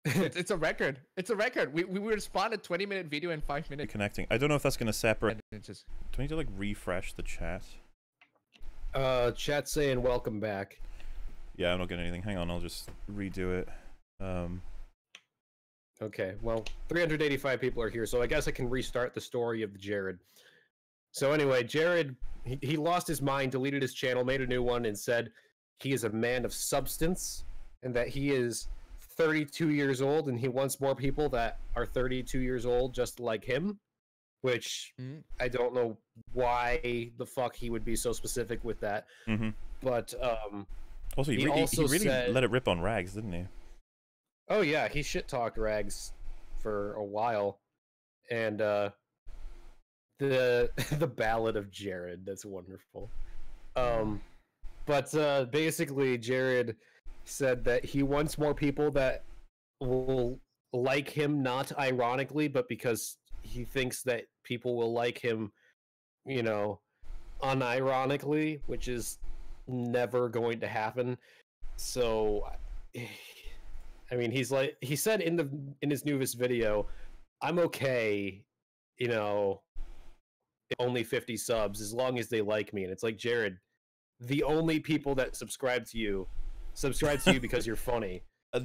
It's a record. It's a record. We responded 20-minute video in 5 minutes. Connecting. I don't know if that's going to separate. And it just... Do we need to like refresh the chat? Chat saying welcome back. Yeah, I'm not getting anything. Hang on, I'll just redo it. Okay, well, 385 people are here, so I guess I can restart the story of Jared. So anyway, Jared, he lost his mind, deleted his channel, made a new one, and said he is a man of substance, and that he is 32 years old, and he wants more people that are 32 years old just like him, which I don't know why the fuck he would be so specific with that. But also, he really said, let it rip on Rags, didn't he? Oh yeah, he shit-talked Rags for a while, and the Ballad of Jared, that's wonderful. But basically, Jared said that he wants more people that will like him, not ironically, but because he thinks that people will like him, you know, unironically, which is never going to happen. So, I mean, he said in his newest video, I'm okay, you know, only 50 subs as long as they like me. And it's like, Jared, the only people that subscribe to you because you're funny. I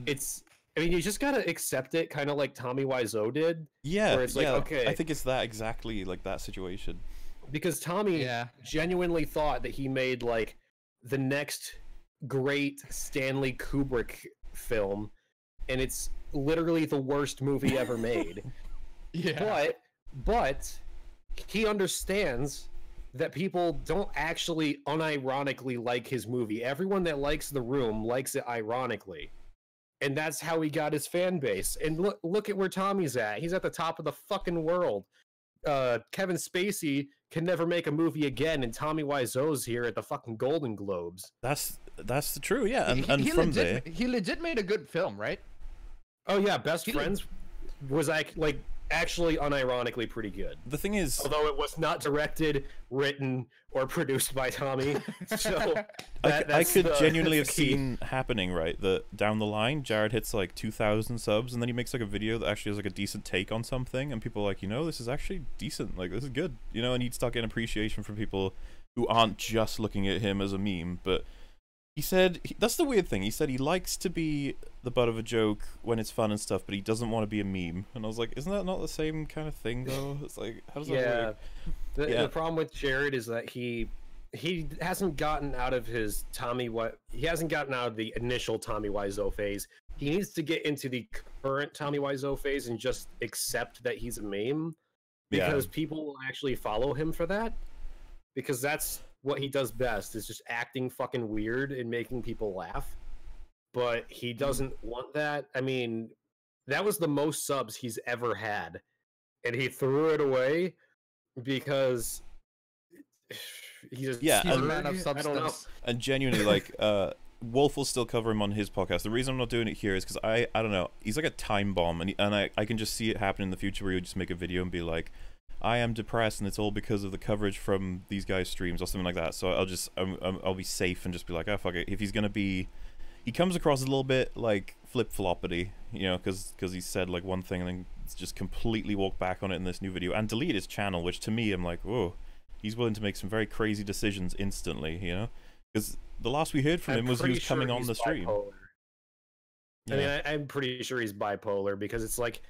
mean, you just gotta accept it, kind of like Tommy Wiseau did. Yeah, where it's like, okay, I think it's that exactly like that situation. Because Tommy genuinely thought that he made like the next great Stanley Kubrick film, and it's literally the worst movie ever made. But he understands that people don't actually unironically like his movie. Everyone that likes The Room likes it ironically. And that's how he got his fan base. And look at where Tommy's at. He's at the top of the fucking world. Kevin Spacey can never make a movie again, and Tommy Wiseau's here at the fucking Golden Globes. That's true, yeah. And he legit made a good film, right? Oh yeah, Best Friends was like actually unironically pretty good. The thing is, although it was not directed, written, or produced by Tommy, so I could genuinely have seen happening, right, that down the line Jared hits like 2,000 subs and then he makes like a video that actually has like a decent take on something, and people are like, you know, this is actually decent, like this is good, you know, and he'd start getting appreciation from people who aren't just looking at him as a meme. But he said, that's the weird thing, he said he likes to be the butt of a joke when it's fun and stuff, but he doesn't want to be a meme. And I was like, isn't that not the same kind of thing though? It's like, how does that work? The problem with Jared is that he hasn't gotten out of his he hasn't gotten out of the initial Tommy Wiseau phase. He needs to get into the current Tommy Wiseau phase and just accept that he's a meme, because people will actually follow him for that, because that's what he does best, is just acting fucking weird and making people laugh. But he doesn't want that. I mean, that was the most subs he's ever had, and he threw it away because he's a man of substance. I don't know. And genuinely, like, Wolf will still cover him on his podcast. The reason I'm not doing it here is because I don't know, he's like a time bomb, and I can just see it happen in the future where he'll just make a video and be like, I am depressed and it's all because of the coverage from these guys' streams or something like that. So I'll be safe and just be like, oh fuck it. If he's gonna be, he comes across a little bit like flip-floppity, you know, because he said like one thing and then just completely walked back on it in this new video and delete his channel, which to me, I'm like, whoa, he's willing to make some very crazy decisions instantly, you know, because the last we heard from him was he was coming on the stream. I mean, I'm pretty sure he's bipolar, because it's like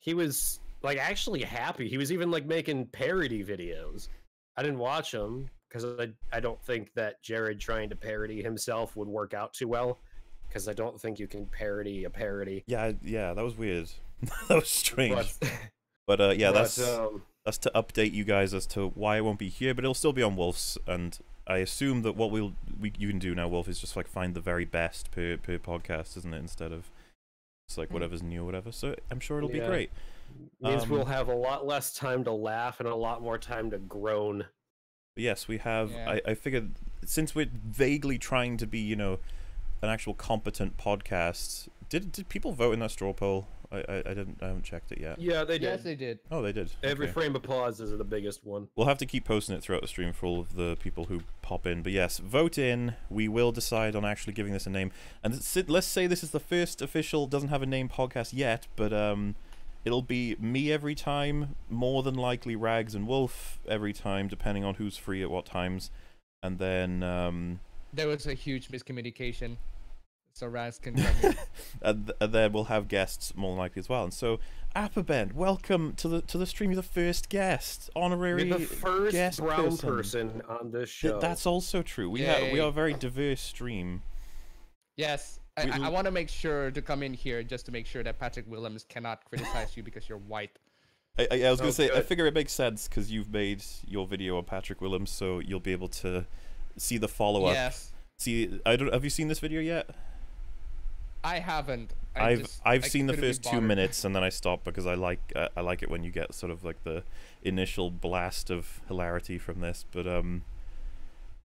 he was like actually happy. He was even like making parody videos. I didn't watch them because I don't think that Jared trying to parody himself would work out too well, because I don't think you can parody a parody. Yeah, that was weird. That was strange. But yeah, that's to update you guys as to why it won't be here, but it'll still be on Wolf's. And I assume that what you can do now, Wolf, is just like find the very best per podcast, isn't it? Instead of just like whatever's new or whatever. So I'm sure it'll be great. Means we'll have a lot less time to laugh and a lot more time to groan. Yes, we have. I figured, since we're vaguely trying to be, you know, an actual competent podcast, did people vote in that straw poll, I haven't checked it yet. Yeah, they did. Yes, they did. Oh, they did. Every Okay. frame of pause is the biggest one. We'll have to keep posting it throughout the stream for all of the people who pop in. But yes, vote in. We will decide on actually giving this a name. And let's say this is the first official doesn't have a name podcast yet, but it'll be me every time, more than likely Rags and Wolf every time, depending on who's free at what times. And then There was a huge miscommunication, so Raz can come in. and then we'll have guests more than likely as well. And so, Appabend, welcome to the stream. You're the first guest, honorary You're the first guest brown person on this show. That's also true. We are a very diverse stream. Yes, I want to make sure to come in here just to make sure that Patrick Willems cannot criticize you because you're white. I was going to say, good. I figure it makes sense because you've made your video on Patrick Willems, so you'll be able to see the follow-up. Yes. See, have you seen this video yet? I haven't. I've seen the couldn't be first 2 bothered. minutes and then I stopped because I like it when you get sort of like the initial blast of hilarity from this. But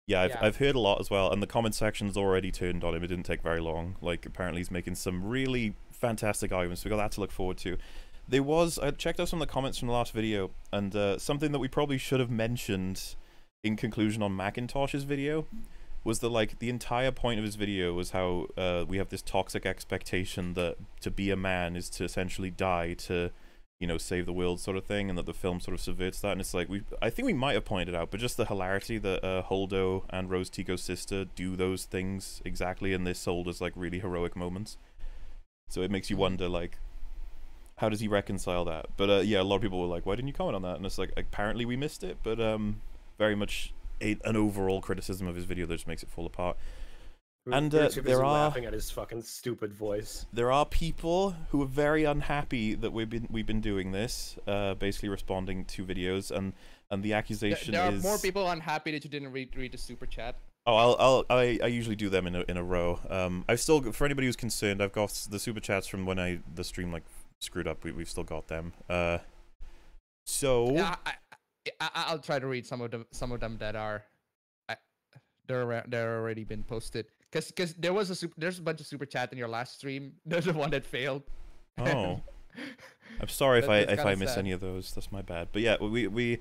yeah, I've heard a lot as well, and the comment section's already turned on him. It didn't take very long. Like, apparently he's making some really fantastic arguments. We got that to look forward to. I checked out some of the comments from the last video, and something that we probably should have mentioned in conclusion on Macintosh's video was that, like, the entire point of his video was how we have this toxic expectation that to be a man is to essentially die to, you know, save the world sort of thing, and that the film sort of subverts that. And it's like, I think we might have pointed out, but just the hilarity that Holdo and Rose Tico's sister do those things exactly, and they're sold as like really heroic moments. So it makes you wonder, like, how does he reconcile that? But yeah, a lot of people were like, why didn't you comment on that? And it's like, apparently we missed it, but very much an overall criticism of his video that just makes it fall apart. And there are laughing at his fucking stupid voice. There are people who are very unhappy that we've been doing this, basically responding to videos, and the accusation There are is more people unhappy that you didn't read the super chat. Oh, I usually do them in a row. I've still, for anybody who's concerned, I've got the super chats from when the stream like screwed up. We've still got them. So Yeah, I'll try to read some of them that are they're already been posted. Because there's a bunch of super chat in your last stream. There's the one that failed. Oh, I'm sorry if That's I kinda miss sad. any of those. That's my bad. But yeah, we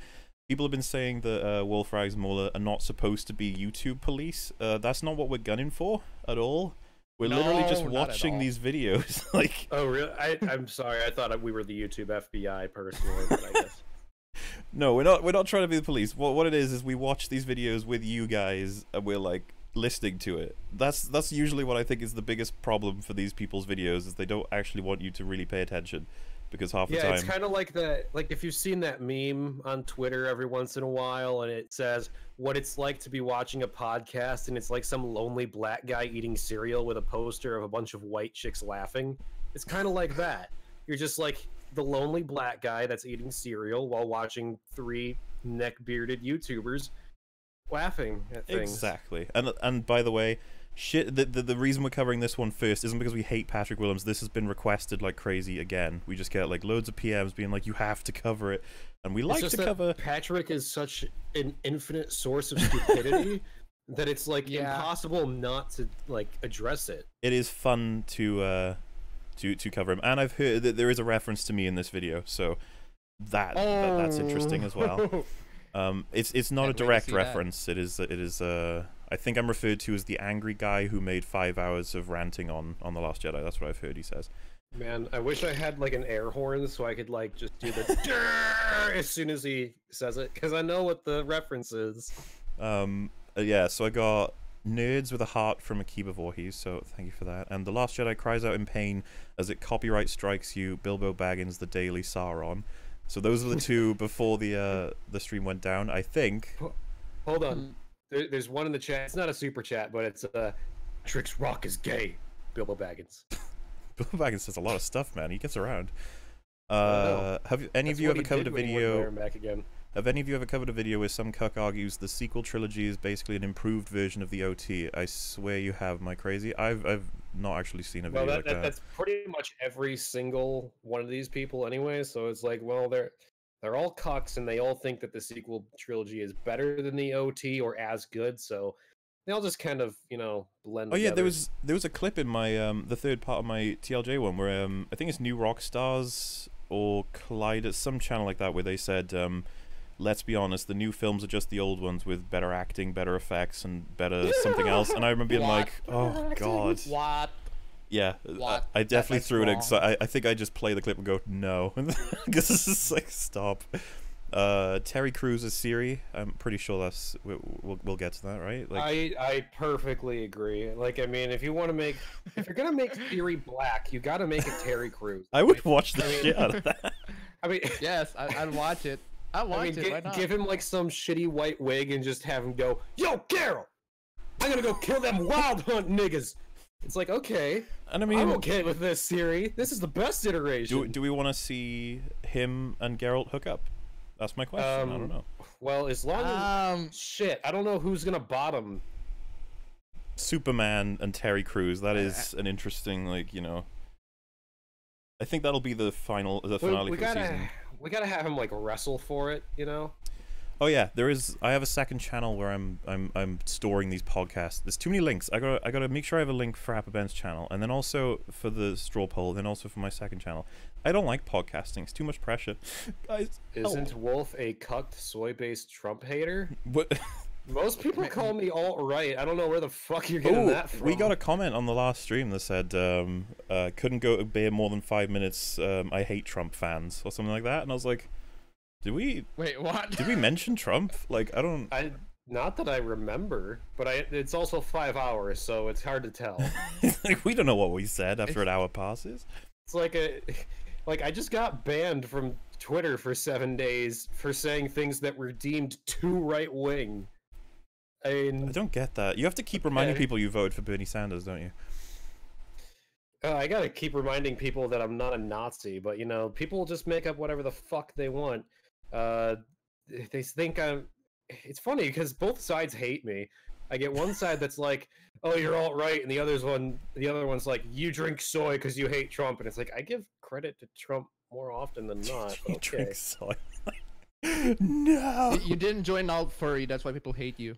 people have been saying that Wolf, Rags, and Mola are not supposed to be YouTube police. That's not what we're gunning for at all. We're literally just No, not at watching all. these videos. Like, Oh, really? I'm sorry. I thought we were the YouTube FBI personally, but I guess. no, we're not trying to be the police. What it is we watch these videos with you guys, and we're like listening to it. That's usually what I think is the biggest problem for these people's videos, is they don't actually want you to really pay attention, because half the Yeah, time it's kind of like that. Like if you've seen that meme on Twitter every once in a while, and it says what it's like to be watching a podcast, and it's like some lonely black guy eating cereal with a poster of a bunch of white chicks laughing. It's kind of like that. You're just like the lonely black guy that's eating cereal while watching 3 neck-bearded YouTubers laughing at things. Exactly. And by the way, shit, the reason we're covering this one first isn't because we hate Patrick Willems. This has been requested like crazy again. We just get like loads of PMs being like, you have to cover it, and we like It's just to that cover. Patrick is such an infinite source of stupidity that it's like Yeah. impossible not to like address it. It is fun to cover him, and I've heard that there is a reference to me in this video, so that's interesting as well. It's not a Can't wait to direct see that. reference. It is I think I'm referred to as the angry guy who made 5 hours of ranting on The Last Jedi. That's what I've heard he says. Man, I wish I had like an air horn so I could like just do the "Durr" as soon as he says it, because I know what the reference is. Yeah, so I got Nerds with a Heart from Akiba Voorhees, so thank you for that. And The Last Jedi cries out in pain as it copyright strikes you, Bilbo Baggins, the Daily Sauron. So those are the two before the stream went down, I think. Hold on, there's one in the chat. It's not a super chat, but it's Patrick's rock is gay. Bilbo Baggins. Bilbo Baggins says a lot of stuff, man. He gets around. know. Have any of That's you what ever he covered a did when he went there video? and back again. Have any of you ever covered a video where some cuck argues the sequel trilogy is basically an improved version of the OT? I swear you have. Am I crazy? I've not actually seen a video Well, like that. that's pretty much every single one of these people anyway. So it's like, well, they're all cucks, and they all think that the sequel trilogy is better than the OT or as good. So They all just kind of, you know, blend Oh yeah, together. there was a clip in my the third part of my TLJ one where I think it's New Rock Stars or Collider, some channel like that, where they said let's be honest, the new films are just the old ones with better acting, better effects, and better something else. And I remember being like, oh god. What? Yeah, What? I definitely That's threw it in, wrong. because I think I just play the clip and go, no. Because it's just like, stop. Terry Crews' Siri, I'm pretty sure that's, we'll get to that, right? Like, I perfectly agree. Like, I mean, if you're gonna make Theory black, you gotta make it Terry Crews. I would watch the I mean- shit out of that. I mean, Yes, I'd watch it. I'd watch it. Why not? give him like some shitty white wig and just have him go, "Yo, Carol, I'm gonna go kill them wild hunt niggas." It's like, okay, And I mean, I'm okay with this, Siri. This is the best iteration. do we want to see him and Geralt hook up? That's my question. I don't know. Well, as long as shit, I don't know who's gonna bottom. Superman and Terry Crews. That is an interesting, like, you know. I think that'll be the finale for the season. We gotta have him like wrestle for it, you know. Oh yeah, there is. I have a second channel where I'm storing these podcasts. There's too many links. I gotta make sure I have a link for Appabend's channel, and then also for the straw poll, then also for my second channel. I don't like podcasting. It's too much pressure, guys. Isn't Wolf a cucked soy-based Trump hater? What? Most people call me alt-right. I don't know where the fuck you're getting that from. We got a comment on the last stream that said, couldn't go to beer more than 5 minutes. I hate Trump fans or something like that, and I was like, did we mention Trump? Like, I don't. Not that I remember, but it's also 5 hours, so it's hard to tell. Like, we don't know what we said after an hour passes. It's like I just got banned from Twitter for 7 days for saying things that were deemed too right-wing. I don't get that. You have to keep reminding people you voted for Bernie Sanders, don't you? I gotta keep reminding people that I'm not a Nazi, but you know, people just make up whatever the fuck they want. They think I'm. It's funny because both sides hate me. I get one side that's like, "Oh, you're alt right," and the other one's like, "You drink soy because you hate Trump," and it's like I give credit to Trump more often than not. You Okay. drink soy. No. You didn't join alt furry. That's why people hate you.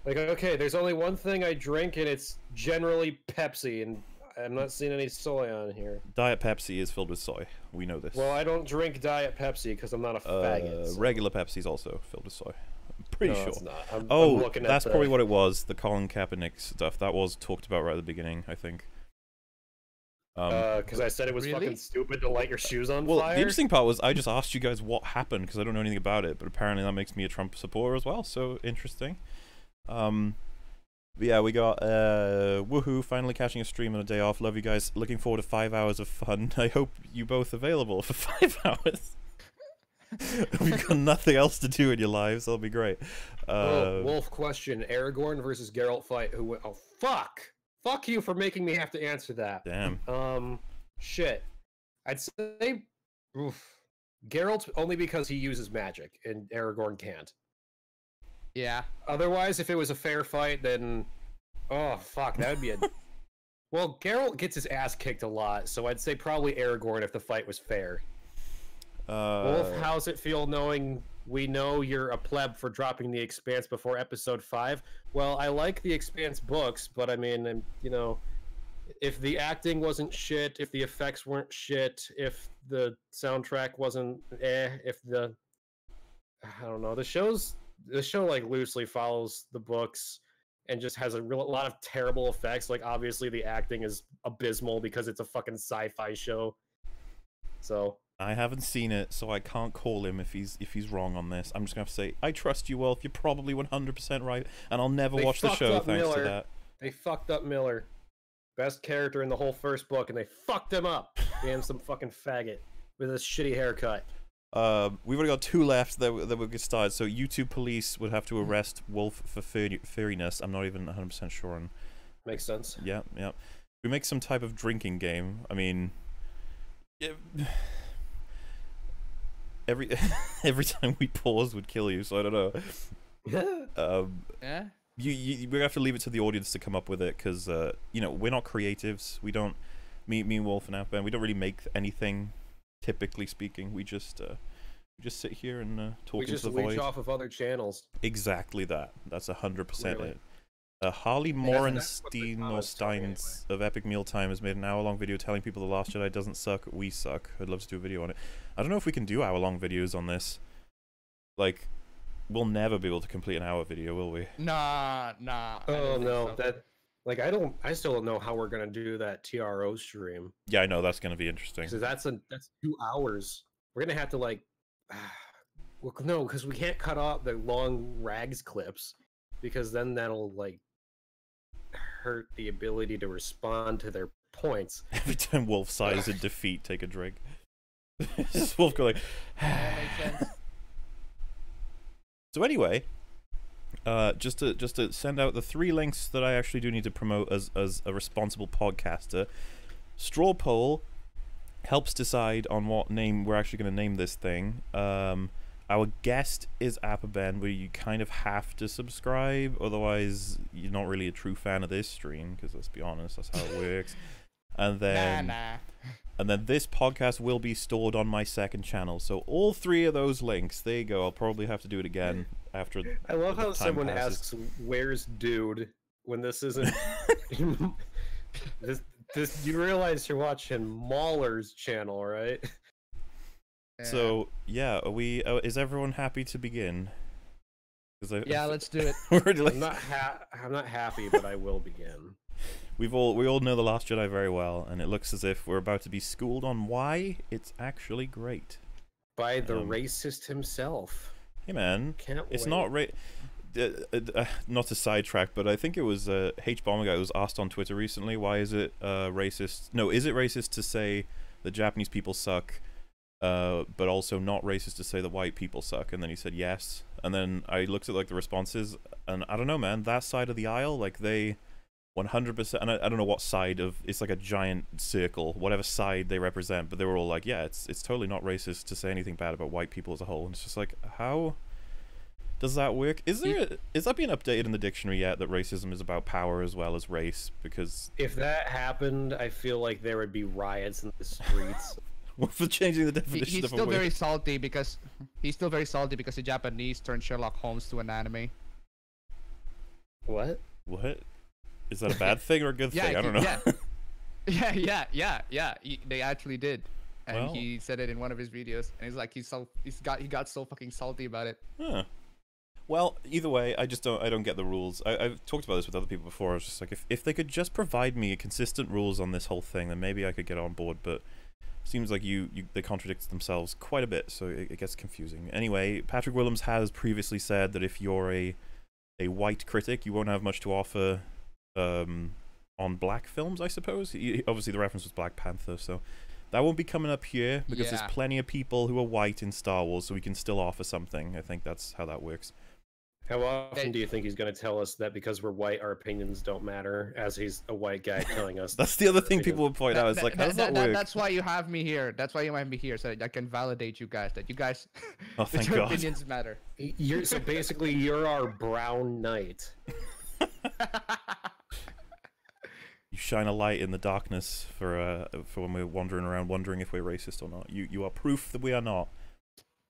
Like, okay, there's only one thing I drink, and it's generally Pepsi, and I'm not seeing any soy on here. Diet Pepsi is filled with soy. We know this. Well, I don't drink Diet Pepsi because I'm not a faggot. So. Regular Pepsi is also filled with soy. I'm pretty No, sure. it's not. I'm Oh, looking at that's probably what it was. The Colin Kaepernick stuff. That was talked about right at the beginning, I think. Because I said it was Really? fucking stupid to light your shoes on Well, fire. the interesting part was I just asked you guys what happened because I don't know anything about it, but apparently that makes me a Trump supporter as well. So interesting. But yeah, we got woohoo! Finally catching a stream on a day off. Love you guys. Looking forward to 5 hours of fun. I hope you both available for 5 hours. We've got nothing else to do in your lives. That'll be great. Wolf question: Aragorn versus Geralt fight. Who win? Oh fuck! Fuck you for making me have to answer that. Damn. Shit. I'd say, Geralt only because he uses magic and Aragorn can't. Yeah. Otherwise, if it was a fair fight, then oh fuck, that would be a. Well, Geralt gets his ass kicked a lot, so I'd say probably Aragorn if the fight was fair. Wolf, how's it feel knowing we know you're a pleb for dropping The Expanse before episode 5? Well, I like The Expanse books, but I mean, you know, if the acting wasn't shit, if the effects weren't shit, if the soundtrack wasn't if the I don't know, the show like loosely follows the books and just has a lot of terrible effects. Like obviously the acting is abysmal because it's a fucking sci-fi show. So I haven't seen it, so I can't call him if he's wrong on this. I'm just gonna have to say I trust you, Wolf. You're probably 100% right, and I'll never watch the show thanks to that. They fucked up Miller, best character in the whole first book, and they fucked him up. Damn, some fucking faggot with a shitty haircut. We've only got 2 left that we'll get started. So YouTube police would have to arrest Wolf for furriness. I'm not even 100% sure on. Makes sense. Yeah. We make some type of drinking game. I mean, every time we pause would kill you. So I don't know. Yeah. We're gonna have to leave it to the audience to come up with it because you know, we're not creatives. We don't. Me and Wolf and Appabend, we don't really make anything. Typically speaking, we just sit here and talk into the void. We just leech off of other channels. Exactly that. That's 100% it. Harley that's what the Morenstein or comments tell me anyway. Steins of Epic Mealtime has made an hour-long video telling people The Last Jedi doesn't suck, we suck. I'd love to do a video on it. I don't know if we can do hour-long videos on this. Like, we'll never be able to complete an hour video, will we? Nah. Oh no, like I still don't know how we're gonna do that TRO stream. Yeah, I know, that's going to be interesting. So that's 2 hours. We're gonna have to like, well, no, because we can't cut off the long rags clips, because then that'll like hurt the ability to respond to their points. Every time Wolf sighs in defeat, take a drink. Just Wolf going like... That makes sense. So anyway, just to send out the 3 links that I actually do need to promote as a responsible podcaster. Straw poll helps decide on what name we're actually going to name this thing. Our guest is Appabend, where you kind of have to subscribe, otherwise you're not really a true fan of this stream, because let's be honest, that's how it works. And then and then this podcast will be stored on my second channel. So all 3 of those links, there you go. I'll probably have to do it again after. I love how time someone passes. asks, "Where's dude?" when this isn't. this you realize you're watching Mauler's channel, right? So yeah, are we? Is everyone happy to begin? Yeah, let's do it. I'm not happy, but I will begin. We all know The Last Jedi very well, and it looks as if we're about to be schooled on why it's actually great By the racist himself. Hey man, Can't it's wait. not not to sidetrack, but I think it was H Bomber guy who was asked on Twitter recently, why is it racist? No, is it racist to say the Japanese people suck? But also not racist to say that white people suck, and then he said yes, and then I looked at like the responses, and I don't know, man, that side of the aisle, like they 100%, and I don't know what side of, it's like a giant circle, whatever side they represent, but they were all like, yeah, it's totally not racist to say anything bad about white people as a whole, and it's just like, how does that work? Is that being updated in the dictionary yet, that racism is about power as well as race? Because if that happened, I feel like there would be riots in the streets. for changing the definition He's of a still word. very salty because the Japanese turned Sherlock Holmes to an anime. What? What? Is that a bad thing or a good thing? I don't know. Yeah. They actually did, and Well. he said it in one of his videos. And he's like, he got so fucking salty about it. Huh. Well, either way, I don't get the rules. I've talked about this with other people before. I was just like, if they could just provide me consistent rules on this whole thing, then maybe I could get on board. But seems like they contradict themselves quite a bit, so it gets confusing. Anyway, Patrick Willems has previously said that if you're a white critic, you won't have much to offer on black films, I suppose. Obviously, the reference was Black Panther, so that won't be coming up here because there's plenty of people who are white in Star Wars, so we can still offer something. I think that's how that works. How often do you think he's going to tell us that because we're white, our opinions don't matter, as he's a white guy telling us? That's the other thing people would point out. It's like, how does that work? That's why you have me here. That's why you have me here, so that I can validate you guys. That you guys, Oh, that thank your God. opinions matter. So basically, you're our brown knight. You shine a light in the darkness for when we're wandering around wondering if we're racist or not. You are proof that we are not.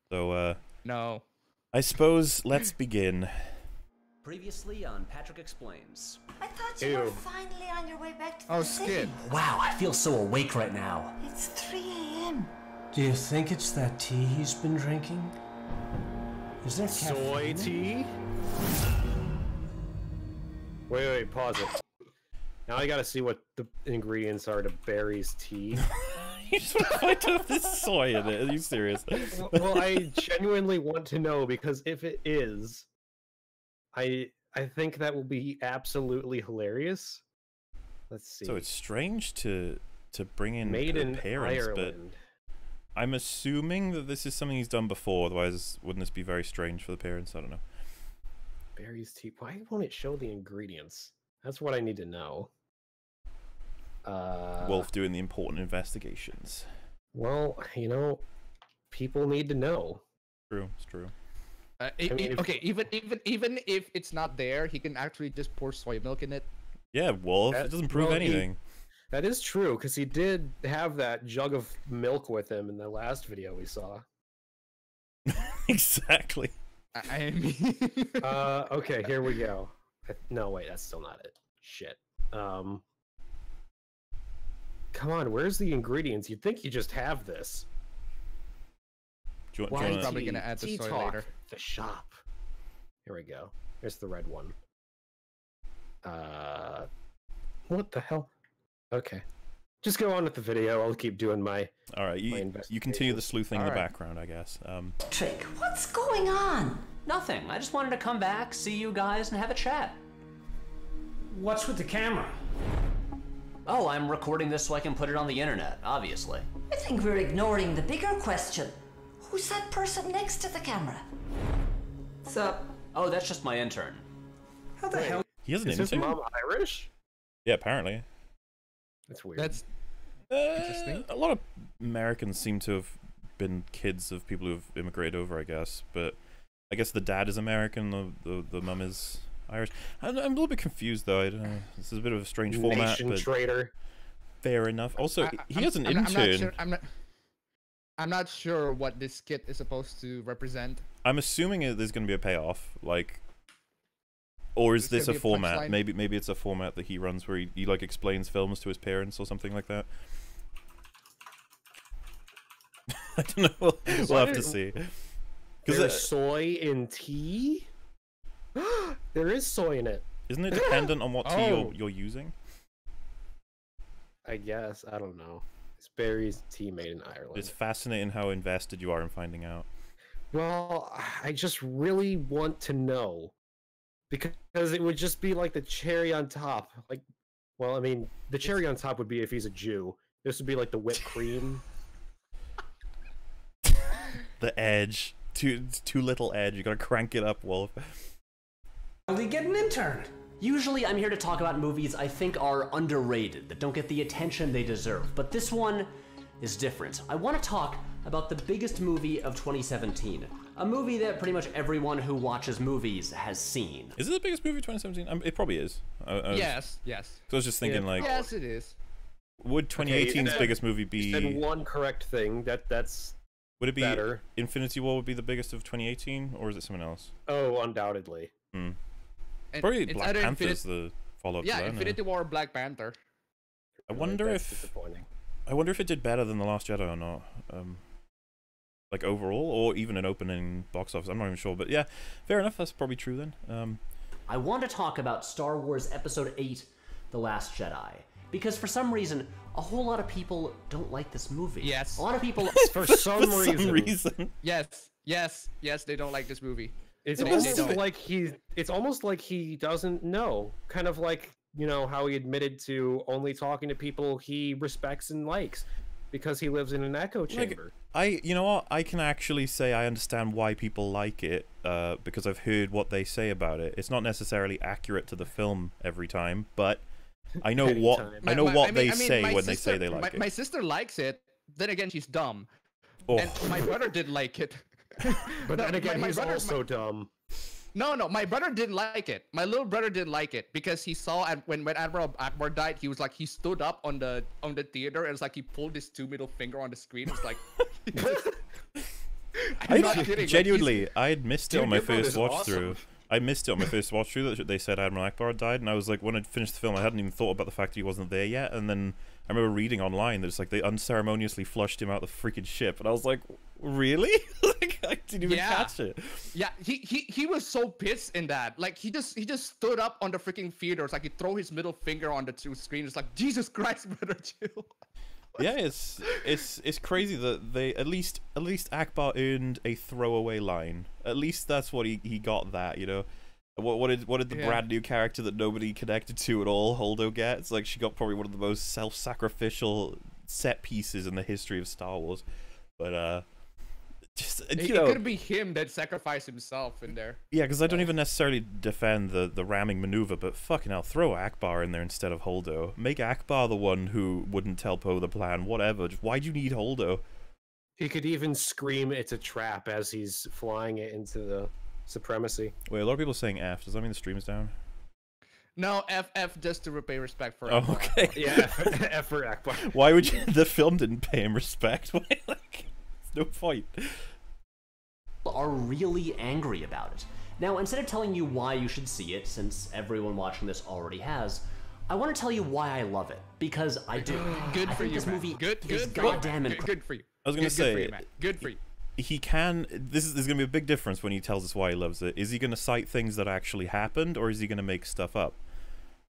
So No. I suppose let's begin. Previously on Patrick Explains. I thought you were finally on your way back to Oh, the city. Skid. Wow, I feel so awake right now. It's 3 a.m. Do you think it's that tea he's been drinking? Is there Soy caffeine? tea? Wait, pause it. Now I gotta see what the ingredients are to Barry's tea. You just want to find out if there's soy in it. Are you serious? Well, I genuinely want to know, because if it is, I think that will be absolutely hilarious. Let's see. So it's strange to bring in Made the in parents, but Ireland. I'm assuming that this is something he's done before. Otherwise, wouldn't this be very strange for the parents? I don't know. Barry's tea. Why won't it show the ingredients? That's what I need to know. Wolf doing the important investigations. Well, people need to know. True, it's true. Okay, even if it's not there, he can actually just pour soy milk in it. Yeah, Wolf. It doesn't prove anything. That is true, because he did have that jug of milk with him in the last video we saw. Exactly. I mean, Okay, here we go. No, wait, that's still not it. Shit. Come on, where's the ingredients? You'd think you just have this. Do you I'm want probably gonna add the soy Talk, later. the shop. Here we go. Here's the red one. What the hell? Okay. Just go on with the video. I'll keep doing my... all right, you continue the sleuthing in the Alright. background, I guess. Trick, what's going on? Nothing. I just wanted to come back, see you guys, and have a chat. What's with the camera? Oh, I'm recording this so I can put it on the internet, obviously. I think we're ignoring the bigger question. Who's that person next to the camera? Sup? Oh, that's just my intern. How the hell? He has an Is his intern? mom Irish? Yeah, apparently. That's weird. That's interesting. A lot of Americans seem to have been kids of people who've immigrated over, I guess. But I guess the dad is American, the mum is Irish. I'm a little bit confused though. I don't know. This is a bit of a strange format, Nation but traitor. fair enough. Also, he has an I'm intern. I'm not sure what this skit is supposed to represent. I'm assuming there's going to be a payoff, like, or is There's this a gonna be a format? punchline. Maybe it's a format that he runs where he like explains films to his parents or something like that. I don't know. We'll have to see. There's soy in tea? There is soy in it. Isn't it dependent on what tea Oh. you're using? I guess. I don't know. It's berries tea made in Ireland. It's fascinating how invested you are in finding out. Well, I just really want to know. Because it would just be like the cherry on top. Like, well, I mean, the cherry on top would be if he's a Jew. This would be like the whipped cream. The edge, too little edge. You gotta crank it up, Wolf. How do you get an intern? Usually I'm here to talk about movies I think are underrated, that don't get the attention they deserve, but this one is different. I want to talk about the biggest movie of 2017, a movie that pretty much everyone who watches movies has seen. Is it the biggest movie of 2017? It probably is. Yes. I was just thinking, like, Yes, it is. would 2018's Okay, biggest movie You said be? one correct thing. That's Would it be better. Infinity War would be the biggest of 2018, or is it someone else? Oh, undoubtedly. And Probably it's Black either Panther's the follow-up to Yeah, that. isn't it? Infinity War or Black Panther. I wonder That's if disappointing. it did better than The Last Jedi or not. Like overall, or even an opening box office. I'm not even sure, but yeah, fair enough. That's probably true then. I want to talk about Star Wars Episode 8, The Last Jedi, because for some reason, a whole lot of people don't like this movie. Yes. A lot of people... For some For reason. some reason. Yes, they don't like this movie. It's They almost don't. like it's almost like he doesn't know. Kind of like, you know, how he admitted to only talking to people he respects and likes because he lives in an echo chamber. You know what? I can actually say I understand why people like it, because I've heard what they say about it. It's not necessarily accurate to the film every time, but I know what Anytime. they say my when they sister- say they like it. My sister likes it. Then again, she's dumb. Oh. And my brother didn't like it. But then again, my he's brother- also dumb. No, my brother didn't like it. My little brother didn't like it because he saw when Admiral Akbar died, he was like he stood up on the theater and it's like he pulled his two middle finger on the screen. It's like I'm not kidding. Like, Genuinely, I had missed it Dude, on my your brother's first watch awesome. through. I missed it on my first watch through that they said Admiral Akbar died, and I was like, when I finished the film, I hadn't even thought about the fact that he wasn't there yet, and then I remember reading online that it's like they unceremoniously flushed him out the freaking ship, and I was like, really? Like, I didn't even Yeah. catch it. Yeah, he was so pissed in that. Like he just stood up on the freaking theater. It's like he throw his middle finger on the screen. It's like Jesus Christ, brother, chill. Yeah, it's crazy that they at least Akbar earned a throwaway line. At least that's what he got that, you know. What did the Yeah. brand new character that nobody connected to at all, Holdo, get? It's like she got probably one of the most self-sacrificial set pieces in the history of Star Wars. But just It you know, could be him that sacrificed himself in there. yeah, because I don't even necessarily defend the ramming maneuver, but fucking hell, throw Akbar in there instead of Holdo. Make Akbar the one who wouldn't tell Poe the plan, whatever. Just why do you need Holdo? He could even scream it's a trap as he's flying it into the supremacy. Wait, a lot of people are saying F. Does that mean the stream's down? No, FF just to repay respect for. Oh, Akbar. okay. Yeah, F for Akbar. Why would you? The film didn't pay him respect. Why, like, there's no point. are really angry about it. Now, instead of telling you why you should see it, since everyone watching this already has, I want to tell you why I love it, because I do. Good I for think you, this man. movie Good is for you, goddamn man. incredible. Good for you. I was gonna Good for say, you, man. Good for you. he can. There's gonna be a big difference when he tells us why he loves it. Is he gonna cite things that actually happened, or is he gonna make stuff up?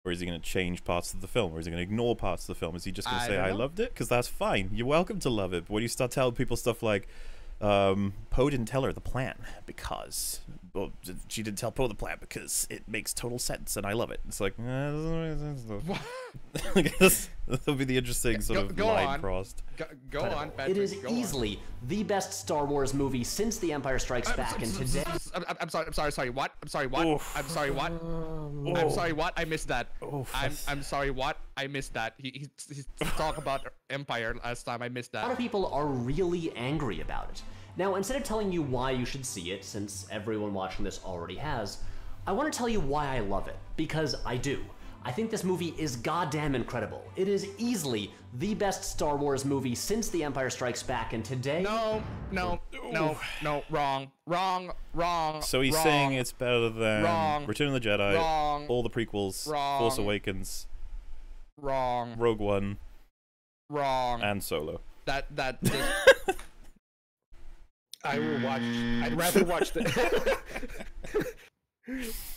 Or is he going to change parts of the film? Or is he going to ignore parts of the film? Is he just going to say, I loved it? Because that's fine. You're welcome to love it. But when you start telling people stuff like, Poe didn't tell her the plan because... Well, she didn't tell Poe the plan because it makes total sense and I love it. It's like, I guess that'll be the interesting sort of line crossed. Go on, Patrick. It is easily the best Star Wars movie since The Empire Strikes Back, and today... I'm sorry, what? I'm sorry, what? Oof. I'm sorry, what? I'm sorry, what? I missed that. I'm sorry, what? I missed that. He talked about Empire last time. I missed that. A lot of people are really angry about it. Now, instead of telling you why you should see it, since everyone watching this already has, I want to tell you why I love it, because I do. I think this movie is goddamn incredible. It is easily the best Star Wars movie since The Empire Strikes Back, and today... No, wrong. So he's saying it's better than Return of the Jedi, all the prequels, Force Awakens, Rogue One, and Solo. That I will watch. I'd rather watch the.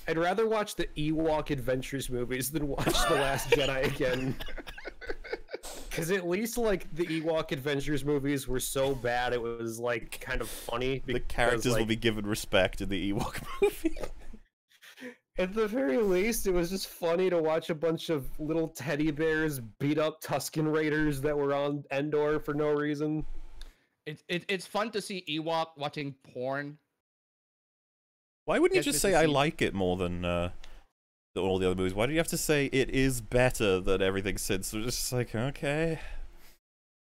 I'd rather watch the Ewok Adventures movies than watch The Last Jedi again. Because at least like the Ewok Adventures movies were so bad, it was like kind of funny. The characters will be given respect in the Ewok movie. At the very least, it was just funny to watch a bunch of little teddy bears beat up Tusken Raiders that were on Endor for no reason. It's fun to see Ewok watching porn. Why wouldn't you just say I like it more than all the other movies? Why do you have to say it is better than everything since? We're just like, okay,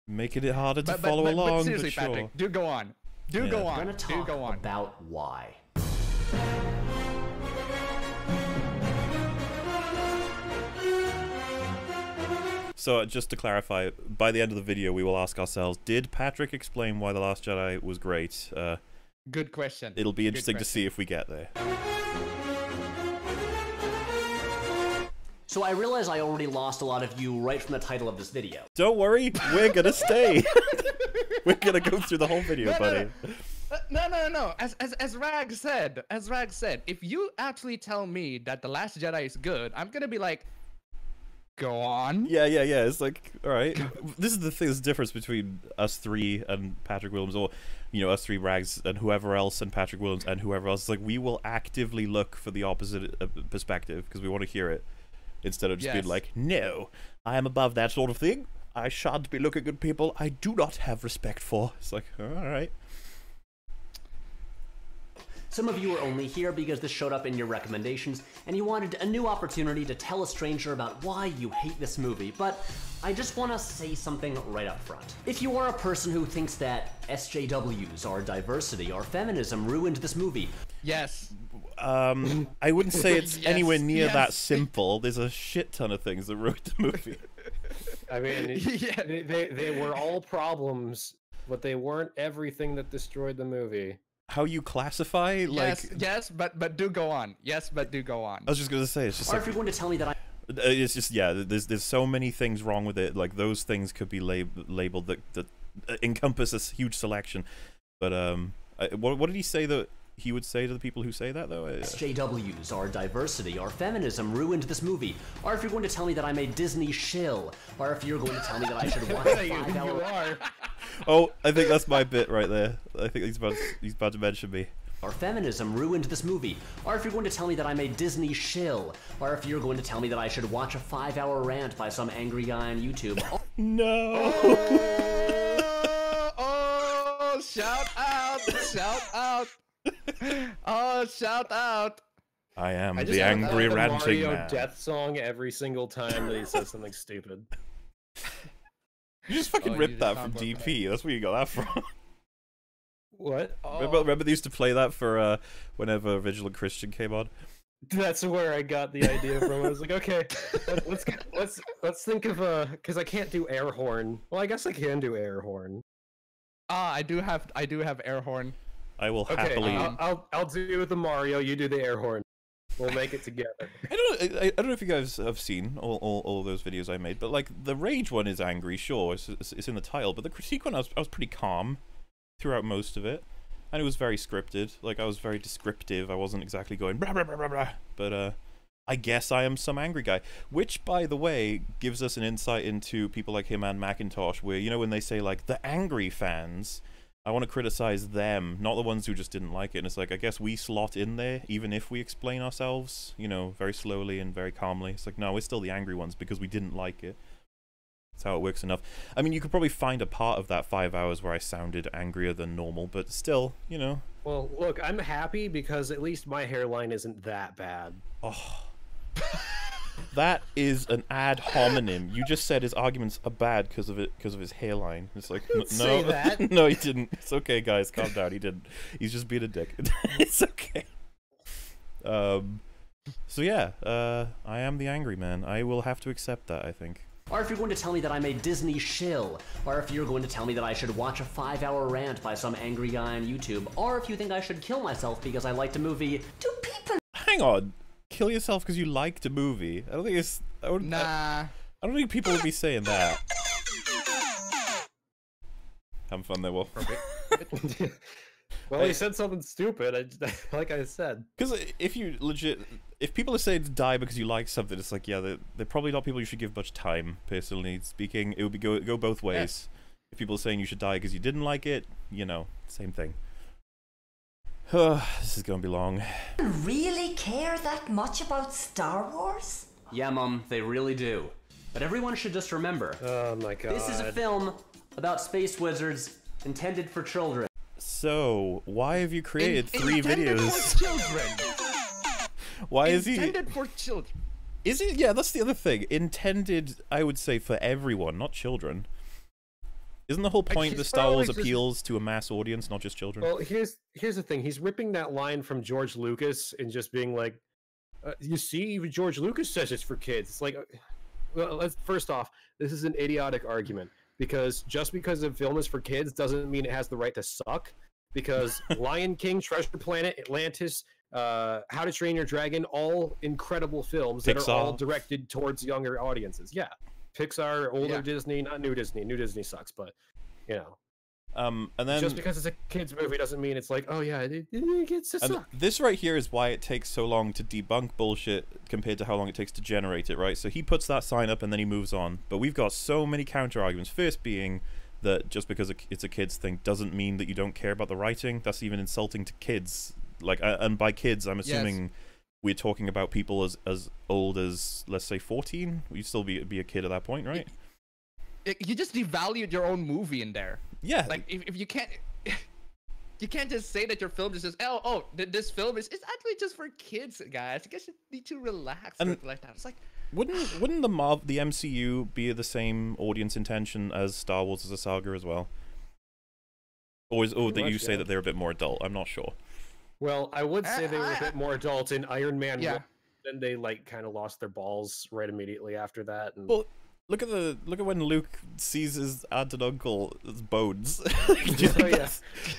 making it harder to follow along. But seriously, sure. Patrick, do go on. Do go on. We're gonna talk about why. So, just to clarify, by the end of the video, we will ask ourselves, did Patrick explain why The Last Jedi was great? Good question. It'll be interesting to see if we get there. So I realize I already lost a lot of you right from the title of this video. Don't worry, we're gonna stay. We're gonna go through the whole video, buddy. No. As Rag said, if you actually tell me that The Last Jedi is good, I'm gonna be like, go on. Yeah. It's like, all right. This is the thing. There's a difference between us three and Patrick Williams, or us three, Rags and whoever else, and Patrick Williams and whoever else. It's like we will actively look for the opposite perspective because we want to hear it instead of just being like, no, I am above that sort of thing. I shan't be looking at people I do not have respect for. It's like, all right. Some of you are only here because this showed up in your recommendations, and you wanted a new opportunity to tell a stranger about why you hate this movie, but I just want to say something right up front. If you are a person who thinks that SJWs, or diversity, or feminism ruined this movie... Yes. I wouldn't say it's anywhere near yes. that simple. There's a shit ton of things that ruined the movie. I mean, they were all problems, but they weren't everything that destroyed the movie. How you classify, like... Yes, but do go on. Yes, but do go on. I was just gonna say, it's just Or like... if you're going to tell me that I... It's just, yeah, there's so many things wrong with it. Like, those things could be labeled that encompass a huge selection. But, what did he say that he would say to the people who say that, though? SJWs, or diversity, or feminism ruined this movie. Or if you're going to tell me that I'm a Disney shill. Or if you're going to tell me that I should watch a 5-hour... Oh, I think that's my bit right there. I think he's about to mention me. Or feminism ruined this movie. Or if you're going to tell me that I'm a Disney shill. Or if you're going to tell me that I should watch a 5-hour rant by some angry guy on YouTube. No! Oh, shout out! Oh, shout out! I am the angry ranting Mario man. death song every single time that he says something stupid. You just fucking ripped that from DP. That's where you got that from. What? Remember they used to play that for whenever Vigilant Christian came on? That's where I got the idea from. I was like, okay, let's think of because I can't do air horn. Well, I guess I can do air horn. I do have air horn. I will Okay, happily. I'll do the Mario. You do the air horn. We'll make it together. I don't know if you guys have seen all those videos I made, but like the rage one is angry, sure, it's in the title, but the critique one I was pretty calm throughout most of it, and it was very scripted. Like I was very descriptive. I wasn't exactly going blah blah blah blah blah. But I guess I am some angry guy, which by the way gives us an insight into people like him and Macintosh, where you know when they say like the angry fans. I want to criticize them, not the ones who just didn't like it. And it's like, I guess we slot in there, even if we explain ourselves, you know, very slowly and very calmly. It's like, no, we're still the angry ones because we didn't like it. That's how it works enough. I mean, you could probably find a part of that 5 hours where I sounded angrier than normal, but still, you know. Well, look, I'm happy because at least my hairline isn't that bad. Oh. That is an ad hominem. You just said his arguments are bad because of his hairline. It's like no, say that. No, he didn't. It's okay, guys, calm down. He didn't. He's just being a dick. It's okay. So yeah, I am the angry man. I will have to accept that, I think. Or if you're going to tell me that I'm a Disney shill, or if you're going to tell me that I should watch a 5-hour rant by some angry guy on YouTube, or if you think I should kill myself because I liked a movie. Do people Hang on. Kill yourself because you liked a movie. I don't think it's. Nah. I don't think people would be saying that. Having fun there, Wolf. Well, he said something stupid. Like I said. Because if people are saying to die because you like something, it's like, yeah, they're probably not people you should give much time. Personally speaking, it would be go both ways. Yeah. If people are saying you should die because you didn't like it, you know, same thing. This is gonna be long. really care that much about Star Wars? Yeah, Mom, they really do. But everyone should just remember. Oh my god. This is a film about space wizards intended for children. So, why have you created 3 intended videos? For children. Why is he intended for children? Is it? Yeah, that's the other thing. Intended, I would say, for everyone, not children. Isn't the whole point that Star Wars appeals to a mass audience, not just children? Well, here's the thing. He's ripping that line from George Lucas and just being like, you see, even George Lucas says it's for kids. It's like, well, first off, this is an idiotic argument because just because a film is for kids doesn't mean it has the right to suck. Because Lion King, Treasure Planet, Atlantis, How to Train Your Dragon, all incredible films that are all directed towards younger audiences. Yeah. Pixar, older Disney, not new Disney. New Disney sucks, but you know. And then just because it's a kids movie doesn't mean it's like, oh yeah, it gets to suck. This right here is why it takes so long to debunk bullshit compared to how long it takes to generate it, right? So he puts that sign up and then he moves on. But we've got so many counter arguments. First being that just because it's a kids thing doesn't mean that you don't care about the writing. That's even insulting to kids. Like, and by kids, I'm assuming. Yes. We're talking about people as old as, let's say, 14. You'd still be a kid at that point, right? You just devalued your own movie in there. Yeah. Like if you can't, you can't just say that your film is just this film is actually just for kids, guys. You guys need to relax and like that. It's like wouldn't the MCU be the same audience intention as Star Wars as a saga as well? Or that you say that they're a bit more adult? I'm not sure. Well, I would say they were a bit more adult in Iron Man 1. Then they like kind of lost their balls right immediately after that. And... Well, look at when Luke sees his aunt and uncle's bones.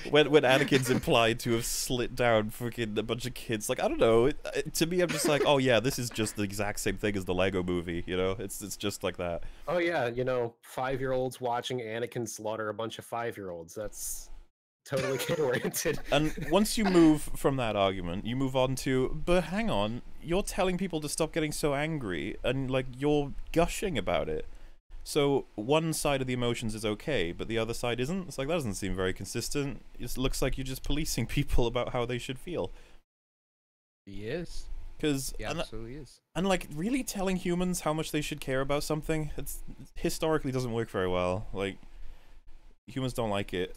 When Anakin's implied to have slit down freaking a bunch of kids. Like, I don't know. To me, I'm just like, oh yeah, this is just the exact same thing as the Lego movie. You know, it's just like that. Oh yeah, 5-year-olds watching Anakin slaughter a bunch of 5-year-olds. That's totally kid-oriented. And once you move from that argument, you move on to, but hang on, you're telling people to stop getting so angry, and like you're gushing about it. So one side of the emotions is okay, but the other side isn't. It's like that doesn't seem very consistent. It looks like you're just policing people about how they should feel. He is. He absolutely is. And like really telling humans how much they should care about something, it's historically doesn't work very well. Like humans don't like it.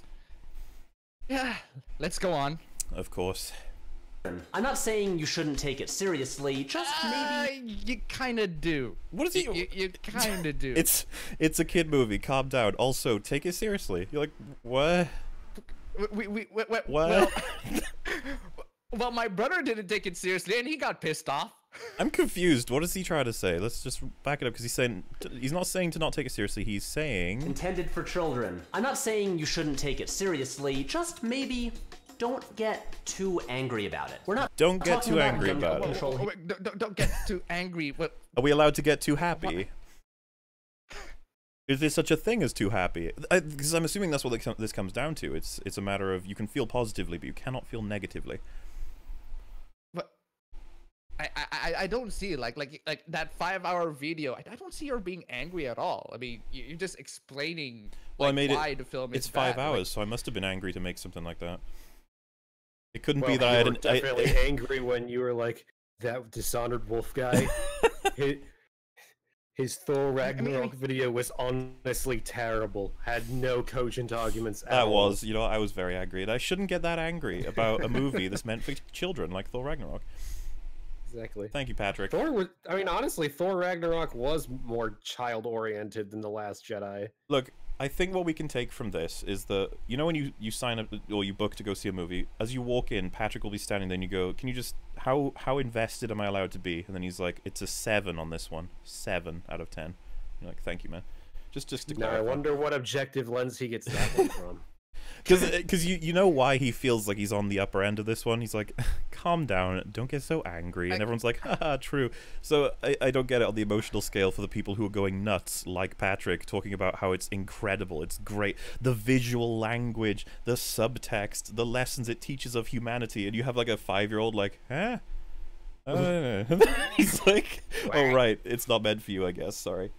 Yeah, let's go on. Of course. I'm not saying you shouldn't take it seriously, just maybe... You kind of do. What is he... You kind of do. It's a kid movie, calm down. Also, take it seriously. You're like, what? What? Well, my brother didn't take it seriously, and he got pissed off. I'm confused. What is he trying to say? Let's just back it up, because he's not saying to not take it seriously. He's saying... Intended for children. I'm not saying you shouldn't take it seriously, just maybe don't get too angry about it. We're not Don't get talking too about angry gun about it. control here. Wait, don't get too angry. What? Are we allowed to get too happy? Is there such a thing as too happy? Because I'm assuming that's what this comes down to. It's a matter of you can feel positively, but you cannot feel negatively. But I don't see like that 5-hour video. I don't see her being angry at all. I mean, you're just explaining Well, I made why the film is It's 5 bad. hours, so I must have been angry to make something like that. It couldn't Well, be that I you had were definitely angry when you were like, that Dishonored Wolf guy. His Thor Ragnarok video was honestly terrible. Had no cogent arguments at all. you know, I was very angry. And I shouldn't get that angry about a movie that's meant for children, like Thor Ragnarok. Exactly. Thank you, Patrick. Thor was, I mean, honestly, Thor Ragnarok was more child-oriented than The Last Jedi. Look, I think what we can take from this is that, you know, when you sign up or you book to go see a movie, as you walk in, Patrick will be standing there and you go, can you just, how invested am I allowed to be? And then he's like, it's a 7 on this one. 7 out of 10. You're like, thank you, man. Just to Now, clarify. I wonder what objective lens he gets that one from. Because you know why he feels like he's on the upper end of this one. He's like, calm down, don't get so angry. And everyone's like, haha, true. So I don't get it on the emotional scale for the people who are going nuts, like Patrick, talking about how it's incredible, it's great. The visual language, the subtext, the lessons it teaches of humanity. And you have like a 5-year-old like, huh? He's like, oh, right, it's not meant for you, I guess, sorry.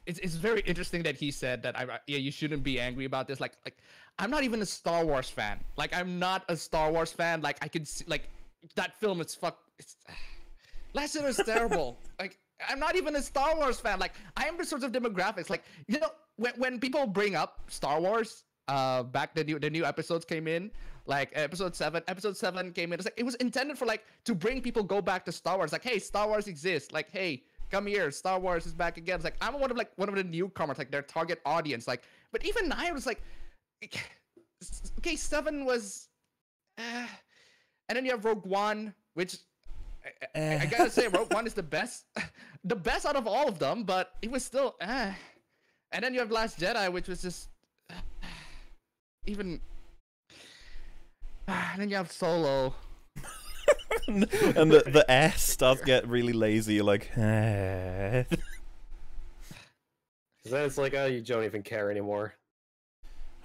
It's very interesting that he said that you shouldn't be angry about this. Like I'm not even a Star Wars fan. Like I'm not a Star Wars fan. Like I could see like that film. It's Last Jedi is terrible. Like I'm not even a Star Wars fan. Like I am the sort of demographics. Like you know when people bring up Star Wars, back the new episodes came in. Like episode 7 came in. It's like it was intended for like to bring people go back to Star Wars. Like hey, Star Wars exists. Like hey. Come here, Star Wars is back again. It's like I'm one of the newcomers, like their target audience. Like, but even 9 was like, okay, 7 was, and then you have Rogue One, which I gotta say, Rogue One is the best out of all of them. But it was still, and then you have Last Jedi, which was just even, and then you have Solo. And the S starts to get really lazy. You're like, Then it's like, oh, you don't even care anymore.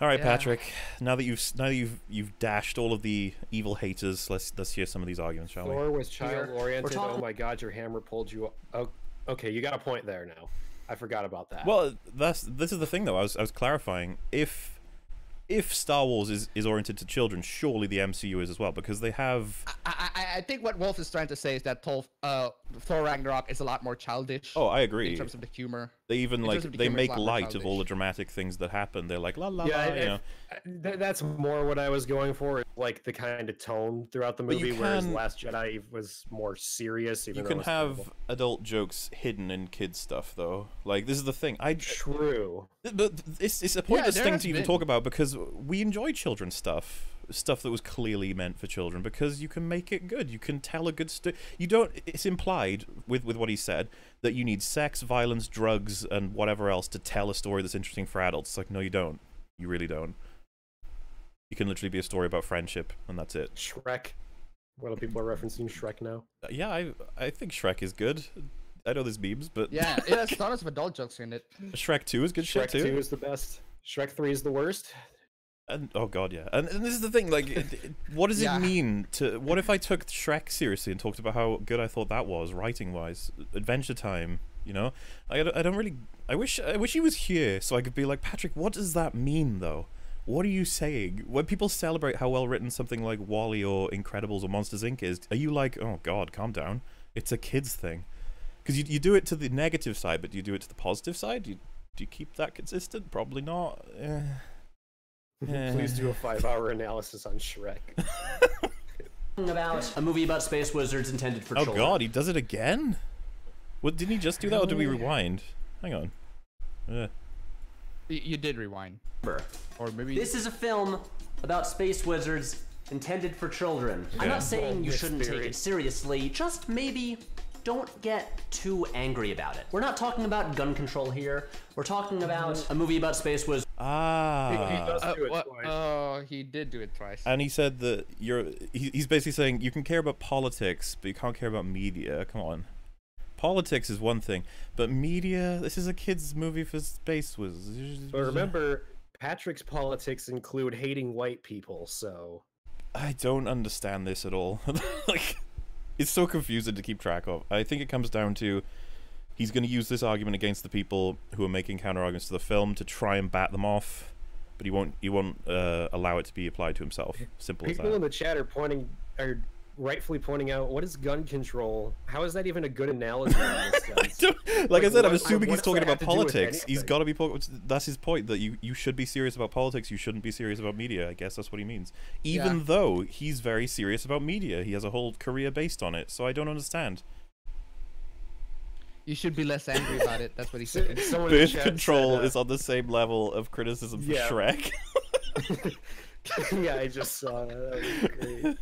all right, Yeah. Patrick. Now that you've dashed all of the evil haters, let's hear some of these arguments, shall we? Thor was child-oriented. We're talking- Oh my god, your hammer pulled you. Oh, okay, you got a point there now. I forgot about that. Well, this is the thing though. I was clarifying if Star Wars is oriented to children, surely the MCU is as well, because they have. I think what Wolf is trying to say is that Thor Ragnarok is a lot more childish. Oh, I agree. In terms of the humor. They even in like terms of the they humor, it's make a lot more light of all the childish. dramatic things that happen. They're like la la yeah, la, you know. that's more what I was going for. Like the kind of tone throughout the But you movie, whereas can- Last Jedi was more serious. Even You though can it was have terrible. adult jokes hidden in kids stuff though. Like this is the thing. True. But it's a pointless there thing has to even been. talk about because we enjoy children's stuff that was clearly meant for children because you can make it good. You can tell a good story. You don't. It's implied with what he said that you need sex, violence, drugs, and whatever else to tell a story that's interesting for adults. It's like no, you don't. You really don't. You can literally be a story about friendship, and that's it. Shrek. What are people referencing Shrek now? Yeah, I think Shrek is good. I know there's memes, but Yeah, it has tons of adult jokes in it. Shrek 2 is good Shrek shit too. 2 is the best. Shrek 3 is the worst. And oh god, yeah. And this is the thing, like, what does Yeah. it mean to? What if I took Shrek seriously and talked about how good I thought that was, writing-wise, Adventure Time? You know, I don't really. I wish he was here so I could be like, Patrick, what does that mean though? What are you saying? When people celebrate how well written something like WALL-E or Incredibles or Monsters Inc. is, are you like, oh god, calm down? It's a kid's thing. Because you do it to the negative side, but do you do it to the positive side? Do you keep that consistent? Probably not. Please do a 5-hour analysis on Shrek. About a movie about space wizards intended for Oh children. god, he does it again? What, didn't he just do that, or did we rewind? Hang on. You did rewind, or maybe This is a film about space wizards intended for children. I'm not saying you Boldness shouldn't take theory. it seriously, just maybe don't get too angry about it. We're not talking about gun control here. We're talking about a movie about space wizards. He does do it what? twice. Oh, he did do it twice. And he said that he's basically saying you can care about politics, but you can't care about media. Come on. Politics is one thing, but media, this is a kid's movie for Space Wizards. But remember, Patrick's politics include hating white people, so... I don't understand this at all. Like, it's so confusing to keep track of. I think it comes down to he's going to use this argument against the people who are making counter-arguments to the film to try and bat them off, but he won't allow it to be applied to himself. Simple as People that. in the chat are rightfully pointing out, what is gun control? How is that even a good analogy in this sense? Like I said, I'm what- assuming he's what does talking that about have to do with politics. He's anything? got to be. That's his point. That you should be serious about politics. You shouldn't be serious about media. I guess that's what he means. Even Yeah. though he's very serious about media, he has a whole career based on it. So I don't understand. You should be less angry about it. That's what he said. Someone in the Birth chat control said, is on the same level of criticism for Yeah. Shrek. yeah, I just saw that. That was great.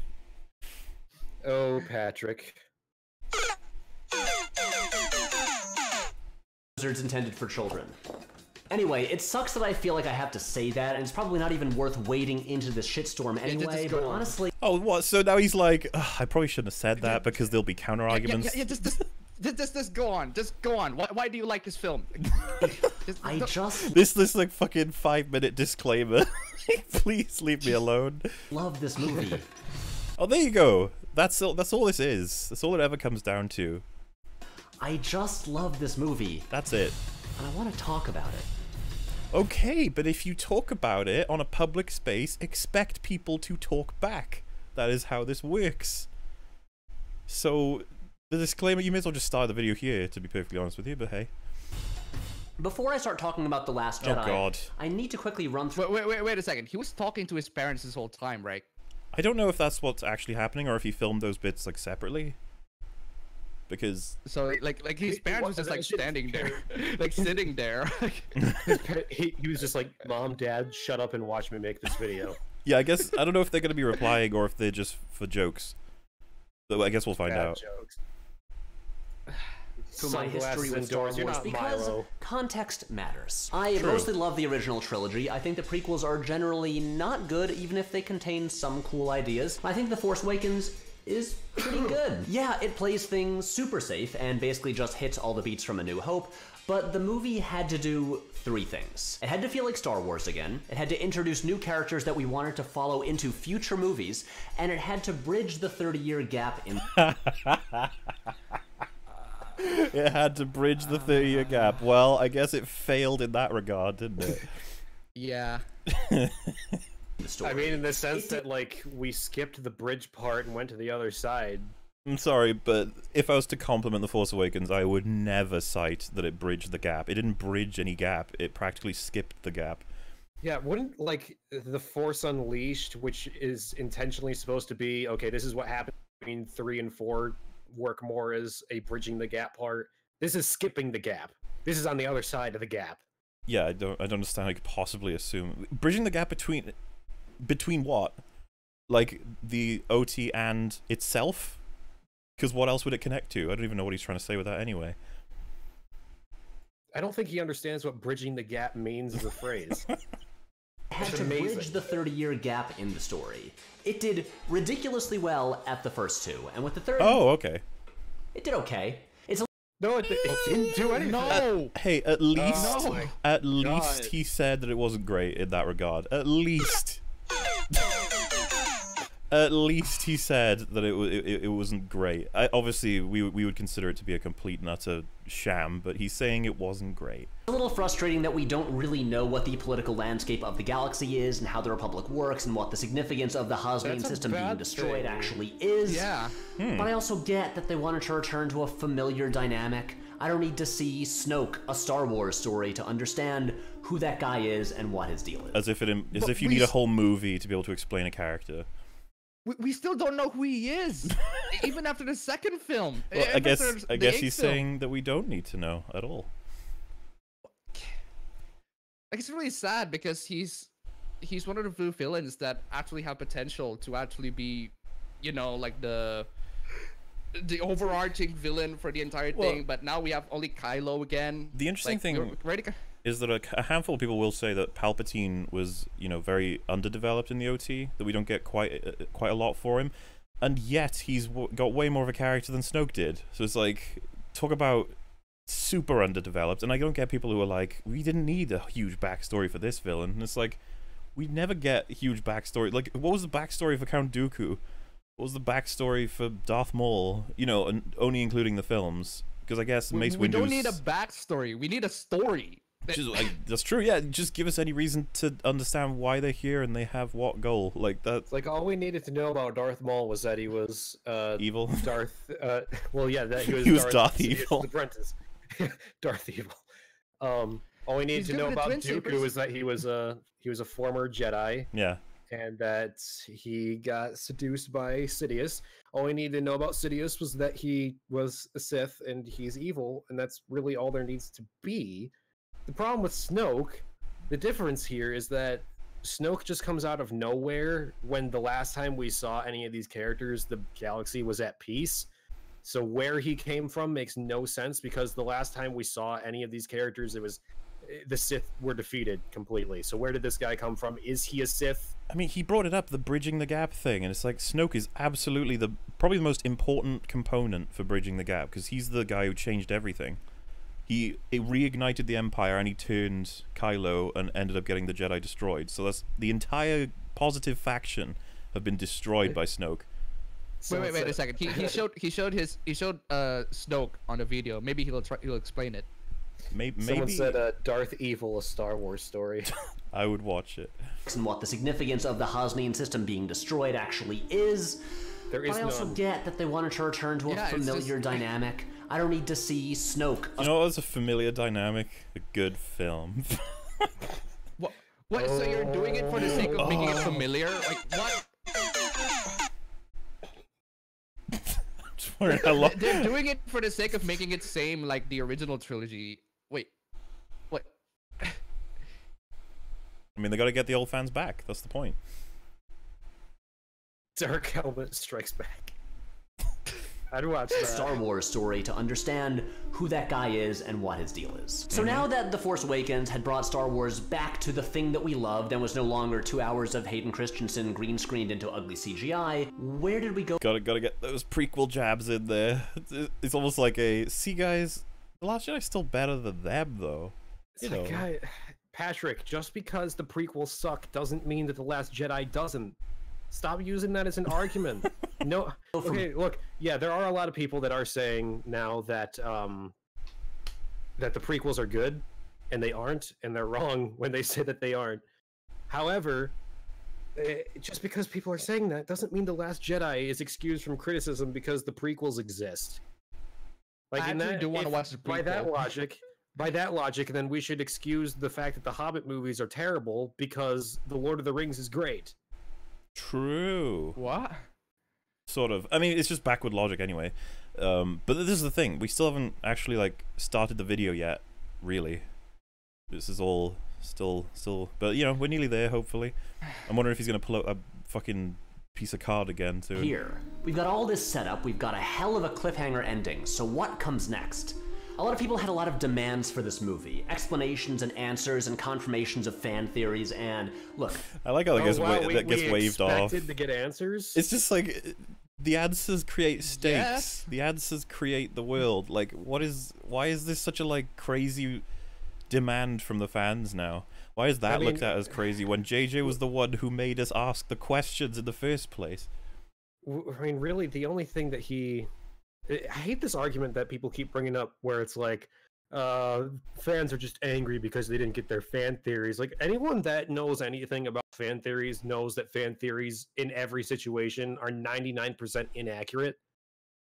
Oh, Patrick. Wizards intended for children. Anyway, it sucks that I feel like I have to say that, and it's probably not even worth wading into this shitstorm anyway, just but go on. honestly... Oh, what? So now he's like, "Ugh, I probably shouldn't have said that because there'll be counter arguments. Yeah, just go on. Just go on. Why do you like this film? I just This like fucking 5-minute disclaimer. Please leave me alone. love this movie. Oh, there you go. That's all this is. That's all it ever comes down to. I just love this movie, That's it. and I want to talk about it. Okay, but if you talk about it on a public space, expect people to talk back. That is how this works. So, the disclaimer, you may as well just start the video here, to be perfectly honest with you, but hey. Before I start talking about The Last Oh, Jedi, God. I need to quickly run through... Wait a second. He was talking to his parents this whole time, right? I don't know if that's what's actually happening, or if he filmed those bits, like, separately. Because... So like his parents was just like standing there, like sitting there. He was just like, Mom, Dad, shut up and watch me make this video. Yeah, I guess, I don't know if they're going to be replying, or if they're just for jokes. So I guess we'll find Bad out. jokes. to my history Sunglasses with Star indoors, you're Wars not because Milo. context matters. I True. mostly love the original trilogy. I think the prequels are generally not good, even if they contain some cool ideas. I think The Force Awakens is pretty good. Yeah, it plays things super safe and basically just hits all the beats from A New Hope, but the movie had to do 3 things. It had to feel like Star Wars again, it had to introduce new characters that we wanted to follow into future movies, and it had to bridge the 30-year gap in It had to bridge the 30-year gap. Well, I guess it failed in that regard, didn't it? Yeah. the story. I mean, in the sense that, like, we skipped the bridge part and went to the other side. I'm sorry, but if I was to compliment The Force Awakens, I would never cite that it bridged the gap. It didn't bridge any gap. It practically skipped the gap. Yeah, wouldn't, like, The Force Unleashed, which is intentionally supposed to be, okay, this is what happened between 3 and 4, work more as a bridging the gap part? This is skipping the gap. This is on the other side of the gap. Yeah, I don't understand how you could possibly assume bridging the gap between what? Like the OT and itself? Because what else would it connect to? I don't even know what he's trying to say with that anyway. I don't think he understands what bridging the gap means as a phrase. had It's to amazing. bridge the 30-year gap in the story. It did ridiculously well at the first 2, and with the third, Oh, okay. it did okay. It's a No, it didn't do anything. No. Hey, at least my at least God. he said that it wasn't great in that regard. At least. At least he said that it wasn't great. Obviously, we would consider it to be a complete and utter sham, but he's saying it wasn't great. a little frustrating that we don't really know what the political landscape of the galaxy is, and how the Republic works, and what the significance of the Hosnian That's a system being bad destroyed thing. actually is. Yeah. But I also get that they wanted to return to a familiar dynamic. I don't need to see Snoke, a Star Wars story, to understand who that guy is and what his deal is. As if you But need a whole movie to be able to explain a character. We still don't know who he is, even after the second film. Well, Even after I the guess eighth he's film. saying that we don't need to know at all. Like, it's really sad because he's one of the few villains that actually have potential to actually be, you know, like the overarching villain for the entire thing. Well, but now we have only Kylo again. The interesting Like, thing, you're ready? is that a handful of people will say that Palpatine was, you know, very underdeveloped in the OT, that we don't get quite a lot for him, and yet he's got way more of a character than Snoke did. So it's like, talk about super underdeveloped, and I don't get people who are like, we didn't need a huge backstory for this villain. And it's like, we never get huge backstory. Like, what was the backstory for Count Dooku? What was the backstory for Darth Maul? You know, and only including the films. Because I guess Mace Windu's... We don't need a backstory. We need a story. Just, like, that's true, yeah. Just give us any reason to understand why they're here and they have what goal. Like, that's... It's like, all we needed to know about Darth Maul was that he was... evil? Darth... well, yeah, that he was Darth Evil. Apprentice. Darth Evil. All we needed to know about Dooku is that he was a former Jedi. Yeah. And that he got seduced by Sidious. All we needed to know about Sidious was that he was a Sith and he's evil, and that's really all there needs to be. The problem with Snoke, the difference here is that Snoke just comes out of nowhere when the last time we saw any of these characters, the galaxy was at peace. So where he came from makes no sense, because the last time we saw any of these characters, it was the Sith were defeated completely. So where did this guy come from? Is he a Sith? I mean, he brought it up, the bridging the gap thing, and it's like, Snoke is absolutely probably the most important component for bridging the gap, because he's the guy who changed everything. He reignited the Empire, and he turned Kylo and ended up getting the Jedi destroyed. So that's the entire positive faction have been destroyed by Snoke. Wait a second. He showed Snoke on a video. Maybe he'll explain it. Maybe someone said Darth Evil, a Star Wars story. I would watch it. And what the significance of the Hosnian system being destroyed actually is. There is but I also get that they wanted to return to a familiar dynamic. I don't need to see Snoke. You know what was a familiar dynamic? A good film. What? So you're doing it for the sake of making it familiar? Like, what? They're doing it for the sake of making it same like the original trilogy. Wait, what? I mean, they gotta get the old fans back. That's the point. Dark Helmet Strikes Back. I'd watch that. Star Wars story to understand who that guy is and what his deal is. So now that The Force Awakens had brought Star Wars back to the thing that we loved and was no longer 2 hours of Hayden Christensen green screened into ugly CGI, where did we go? Gotta get those prequel jabs in there. It's almost like a, see guys, The Last Jedi's still better than them though. It's like, Patrick, just because the prequels suck doesn't mean that The Last Jedi doesn't. Stop using that as an argument. No. Okay, look. Yeah, there are a lot of people that are saying now that that the prequels are good, and they aren't, and they're wrong when they say that they aren't. However, just because people are saying that doesn't mean The Last Jedi is excused from criticism because the prequels exist. Like, I actually do want to watch the prequel. By that logic, then we should excuse the fact that the Hobbit movies are terrible because The Lord of the Rings is great. True. What? Sort of. I mean, it's just backward logic anyway. But this is the thing. We still haven't actually, like, started the video yet, really. This is all still... But, you know, we're nearly there, hopefully. I'm wondering if he's going to pull out a fucking piece of card again, too. Here. We've got all this set up. We've got a hell of a cliffhanger ending. So what comes next? A lot of people had a lot of demands for this movie. Explanations and answers and confirmations of fan theories, and look. I like how that gets waved off. We expected to get answers? It's just like, the answers create stakes. Yes. The answers create the world. Like, why is this such a, like, crazy demand from the fans now? Why is that looked at as crazy when JJ was the one who made us ask the questions in the first place? I mean, really, the only thing that I hate this argument that people keep bringing up where it's like, fans are just angry because they didn't get their fan theories. Like, anyone that knows anything about fan theories knows that fan theories in every situation are 99% inaccurate.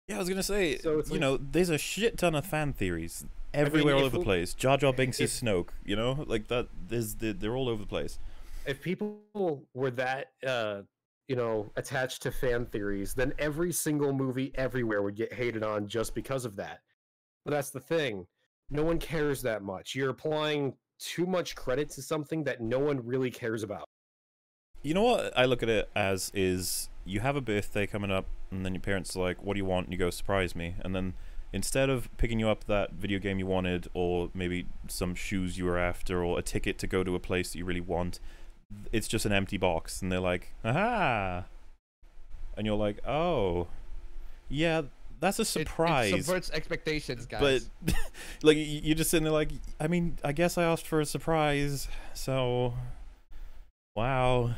Yeah, I was gonna say, so you know, there's a shit ton of fan theories everywhere, all over the place. Jar Jar Binks is Snoke, you know, like that. They're all over the place. If people were that, you know, attached to fan theories, then every single movie everywhere would get hated on just because of that. But that's the thing. No one cares that much. You're applying too much credit to something that no one really cares about. You know what I look at it as is, you have a birthday coming up, and then your parents are like, what do you want? And you go, surprise me. And then Instead of picking you up that video game you wanted, or maybe some shoes you were after, or a ticket to go to a place that you really want, it's just an empty box, and they're like, aha! And you're like, oh, yeah, that's a surprise. It subverts expectations, guys. But, like, you're just sitting there like, I mean, I guess I asked for a surprise, so, wow.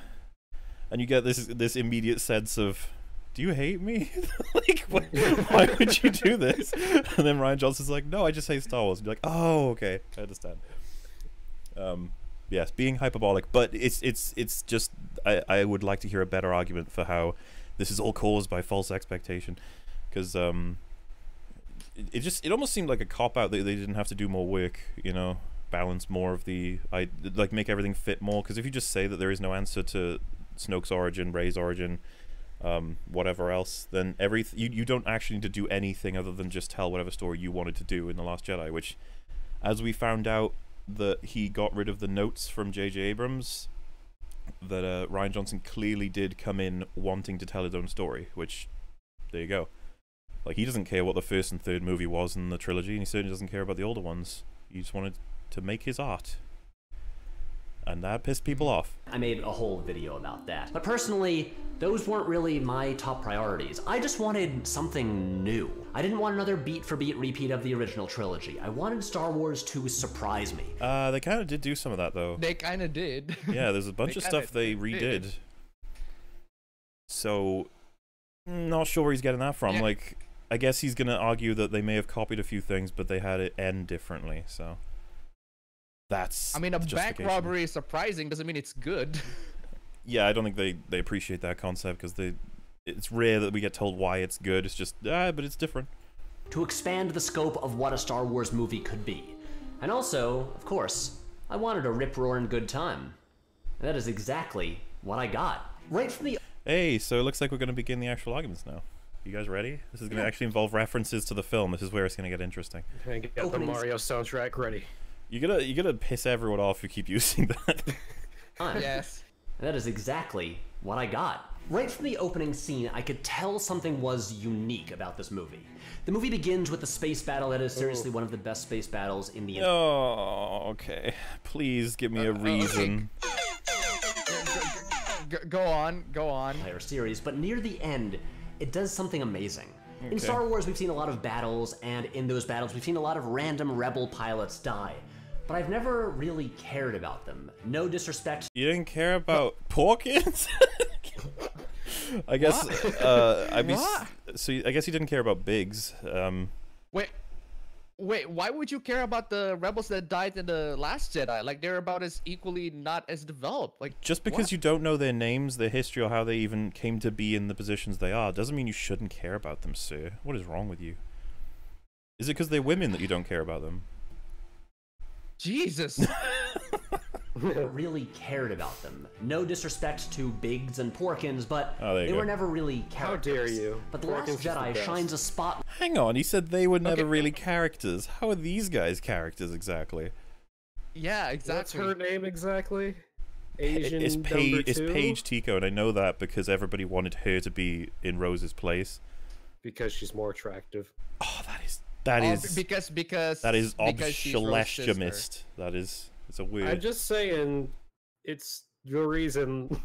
And you get this immediate sense of, do you hate me? Like, why would you do this? And then Ryan Johnson's like, no, I just hate Star Wars. And you're like, oh, okay, I understand. Yes, being hyperbolic, but it's just, I would like to hear a better argument for how this is all caused by false expectation, because it almost seemed like a cop out that they didn't have to do more work, you know, balance more of the, like make everything fit more. Because if you just say that there is no answer to Snoke's origin, Rey's origin, whatever else, then you don't actually need to do anything other than just tell whatever story you wanted to do in The Last Jedi, which, as we found out that he got rid of the notes from J.J. Abrams, that Ryan Johnson clearly did come in wanting to tell his own story, which, there you go. Like, he doesn't care what the first and third movie was in the trilogy, and he certainly doesn't care about the older ones. He just wanted to make his art. And that pissed people off. I made a whole video about that. But personally, those weren't really my top priorities. I just wanted something new. I didn't want another beat-for-beat repeat of the original trilogy. I wanted Star Wars to surprise me. They kind of did do some of that, though. They kind of did. Yeah, there's a bunch of stuff they redid. So, not sure where he's getting that from. Yeah. Like, I guess he's gonna argue that they may have copied a few things, but they had it end differently, so... That's, I mean, a bank robbery is surprising, doesn't mean it's good. Yeah, I don't think they appreciate that concept, because it's rare that we get told why it's good. It's just, but it's different. To expand the scope of what a Star Wars movie could be. And also, of course, I wanted a rip-roaring good time. And that is exactly what I got. Right from the... Hey, so it looks like we're going to begin the actual arguments now. You guys ready? This is going to actually involve references to the film. This is where it's going to get interesting. And get the Mario soundtrack ready. You're gonna piss everyone off if you keep using that. Yes. And that is exactly what I got. Right from the opening scene, I could tell something was unique about this movie. The movie begins with a space battle that is seriously one of the best space battles in the... Oh, okay. Please give me a reason. Okay. Go on. Entire series, but near the end, it does something amazing. Okay. In Star Wars, we've seen a lot of battles, and in those battles, we've seen a lot of random rebel pilots die. But I've never really cared about them. No disrespect. You didn't care about Porkins? I guess. So I guess you didn't care about Biggs. Wait. Why would you care about the rebels that died in the Last Jedi? Like, they're about as equally not as developed. Like, just because you don't know their names, their history, or how they even came to be in the positions they are, doesn't mean you shouldn't care about them, sir. What is wrong with you? Is it because they're women that you don't care about them? Jesus. Really cared about them. No disrespect to Biggs and Porkins, but they were never really characters. How dare you? But The Last Jedi shines a spot. Hang on, he said they were never really characters. How are these guys characters exactly? Yeah, exactly. What's her name exactly? Asian it's -- Paige Tico, and I know that because everybody wanted her to be in Rose's place. Because she's more attractive. Oh, that is because that is obsolescimist. That is, it's a weird. I'm just saying, it's the reason.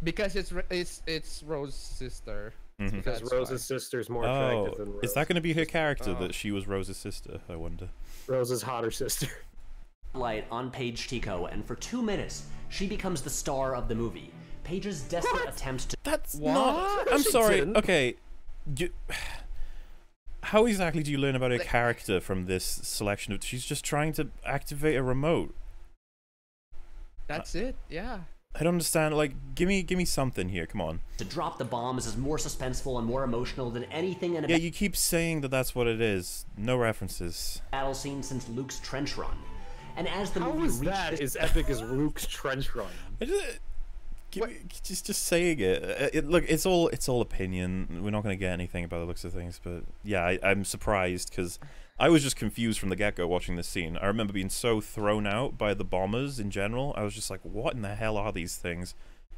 Because it's Rose's sister. Mm-hmm. Because Rose's sister's more attractive than Rose. Is that going to be her character, that she was Rose's sister? I wonder. Rose's hotter sister. Light on Paige Tico, and for 2 minutes, she becomes the star of the movie. Paige's desperate attempt to... That's not... I'm sorry. Okay. How exactly do you learn about her character from this selection of... She's just trying to activate a remote. That's it, yeah. I don't understand. Like, give me something here. Come on. To drop the bombs is more suspenseful and more emotional than anything in a... Yeah, you keep saying that that's what it is. No references. ...battle scene since Luke's trench run. And as the movie reaches... How is that as epic as Luke's trench run? Just saying it. Look, it's all opinion. We're not going to get anything about the looks of things, but yeah, I'm surprised because I was just confused from the get-go watching this scene. I remember being so thrown out by the bombers in general. I was just like, what in the hell are these things?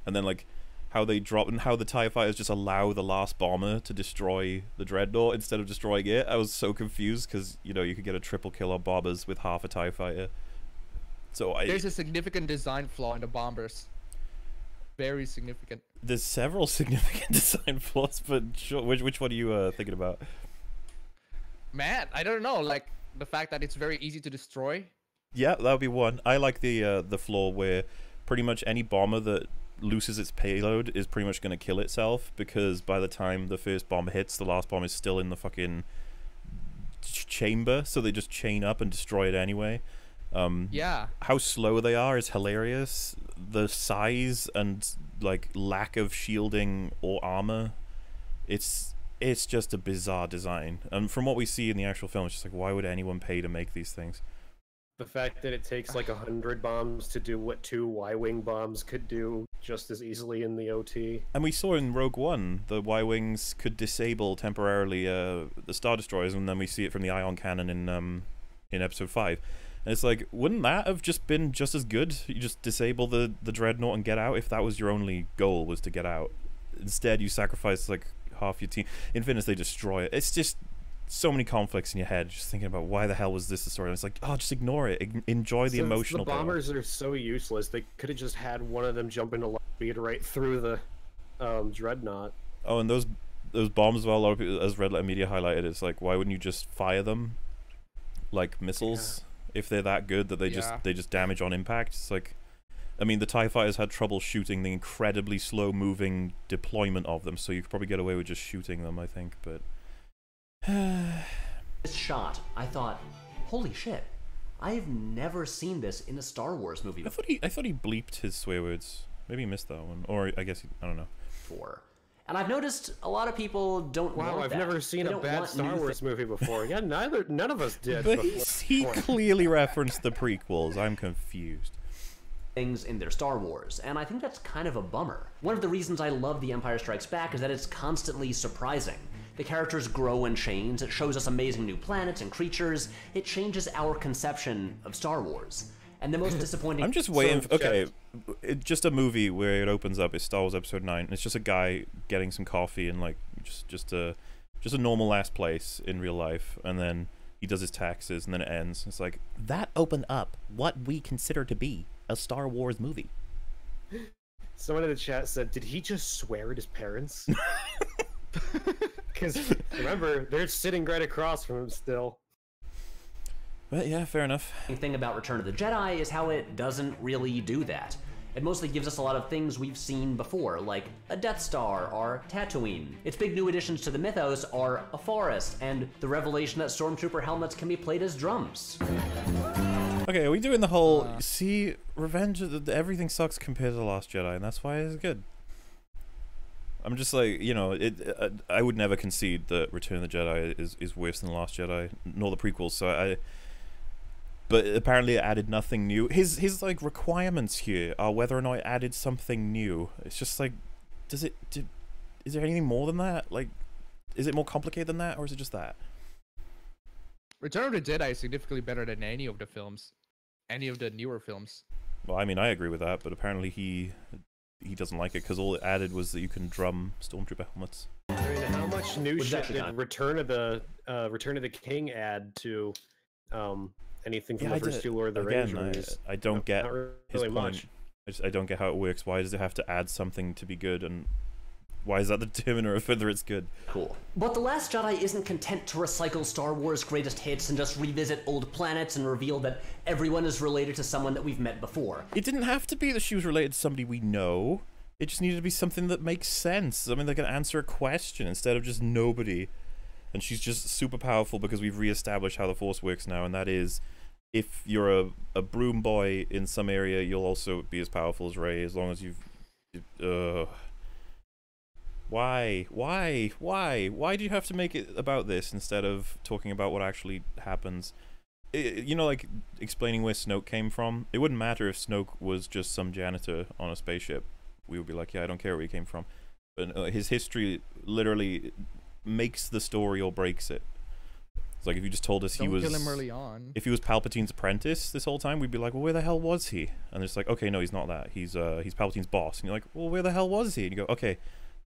And then like how they drop and how the TIE fighters just allow the last bomber to destroy the dreadnought instead of destroying it. I was so confused because, you know, you could get a triple kill on bombers with half a TIE fighter. So There's a significant design flaw in the bombers. Very significant. There's several significant design flaws, but sure, which one are you thinking about? Man, I don't know. Like the fact that it's very easy to destroy. Yeah, that would be one. I like the flaw where pretty much any bomber that loses its payload is pretty much going to kill itself, because by the time the first bomb hits, the last bomb is still in the fucking chamber, so they just chain up and destroy it anyway. Yeah. How slow they are is hilarious. The size and like lack of shielding or armor, it's just a bizarre design. And from what we see in the actual film, it's just like, why would anyone pay to make these things? The fact that it takes like 100 bombs to do what 2 Y-wing bombs could do just as easily in the OT. And we saw in Rogue One, the Y-wings could disable temporarily the Star Destroyers, and then we see it from the ion cannon in Episode 5. And it's like, wouldn't that have just been just as good? You just disable the dreadnought and get out if that was your only goal, was to get out. Instead, you sacrifice like half your team. In Finis, they destroy it. It's just so many conflicts in your head, just thinking about why the hell was this the story. And it's like, oh, just ignore it. Enjoy the emotional. The bombers are so useless. They could have just had one of them jump into light speed right through the dreadnought. Oh, and those bombs, well, a lot of people, as Red Letter Media highlighted, it's like, why wouldn't you just fire them like missiles? If they're that good that they just damage on impact. It's like, I mean, the TIE fighters had trouble shooting the incredibly slow moving deployment of them, so you could probably get away with just shooting them, I think, but This shot, I thought, holy shit, I have never seen this in a Star Wars movie before. I thought he bleeped his swear words. Maybe he missed that one, or I guess I don't know. And I've noticed a lot of people don't want I've that. never seen a bad Star Wars movie before. Yeah, none of us did. But he clearly referenced the prequels. I'm confused. Things in their Star Wars, and I think that's kind of a bummer. One of the reasons I love The Empire Strikes Back is that it's constantly surprising. The characters grow and change, it shows us amazing new planets and creatures, it changes our conception of Star Wars. And the most disappointing... I'm just waiting for... Okay, just a movie where it opens up, it's Star Wars Episode 9, and it's just a guy getting some coffee in, like, just a normal-ass place in real life, and then he does his taxes, and then it ends. It's like, that opened up what we consider to be a Star Wars movie. Someone in the chat said, did he just swear at his parents? Because, remember, they're sitting right across from him still. But yeah, fair enough. The thing about Return of the Jedi is how it doesn't really do that. It mostly gives us a lot of things we've seen before, like a Death Star or Tatooine. Its big new additions to the mythos are a forest, and the revelation that Stormtrooper helmets can be played as drums. Okay, are we doing the whole... see, Revenge of everything sucks compared to The Last Jedi, and that's why it's good. I'm just like, you know, I would never concede that Return of the Jedi is worse than The Last Jedi, nor the prequels, so but apparently it added nothing new. His like requirements here are whether or not it added something new. It's just like, is there anything more than that? Like, is it more complicated than that, or is it just that? Return of the Jedi is significantly better than any of the films, any of the newer films. Well, I mean, I agree with that, but apparently he doesn't like it because all it added was that you can drum Stormtrooper helmets. I mean, how much new shit did Return of the King add to anything from the first two Lord of the Rings movies? I don't get his point. Much. I don't get how it works. Why does it have to add something to be good, and why is that the determiner of whether it's good? Cool. But The Last Jedi isn't content to recycle Star Wars greatest hits and just revisit old planets and reveal that everyone is related to someone that we've met before. It didn't have to be that she was related to somebody we know. It just needed to be something that makes sense. I mean, they can answer a question instead of just nobody. And she's just super powerful because we've reestablished how the Force works now, and that is, if you're a broom boy in some area, you'll also be as powerful as Rey, as long as you've... Why do you have to make it about this instead of talking about what actually happens? You know, like, explaining where Snoke came from? It wouldn't matter if Snoke was just some janitor on a spaceship. We would be like, yeah, I don't care where he came from. But his history literally makes the story or breaks it. It's like if you just told us he Don't was kill him early on. if he was Palpatine's apprentice this whole time, we'd be like, well, where the hell was he? And it's like, okay, no, he's not that. He's Palpatine's boss. And you're like, well, where the hell was he? And you go, okay,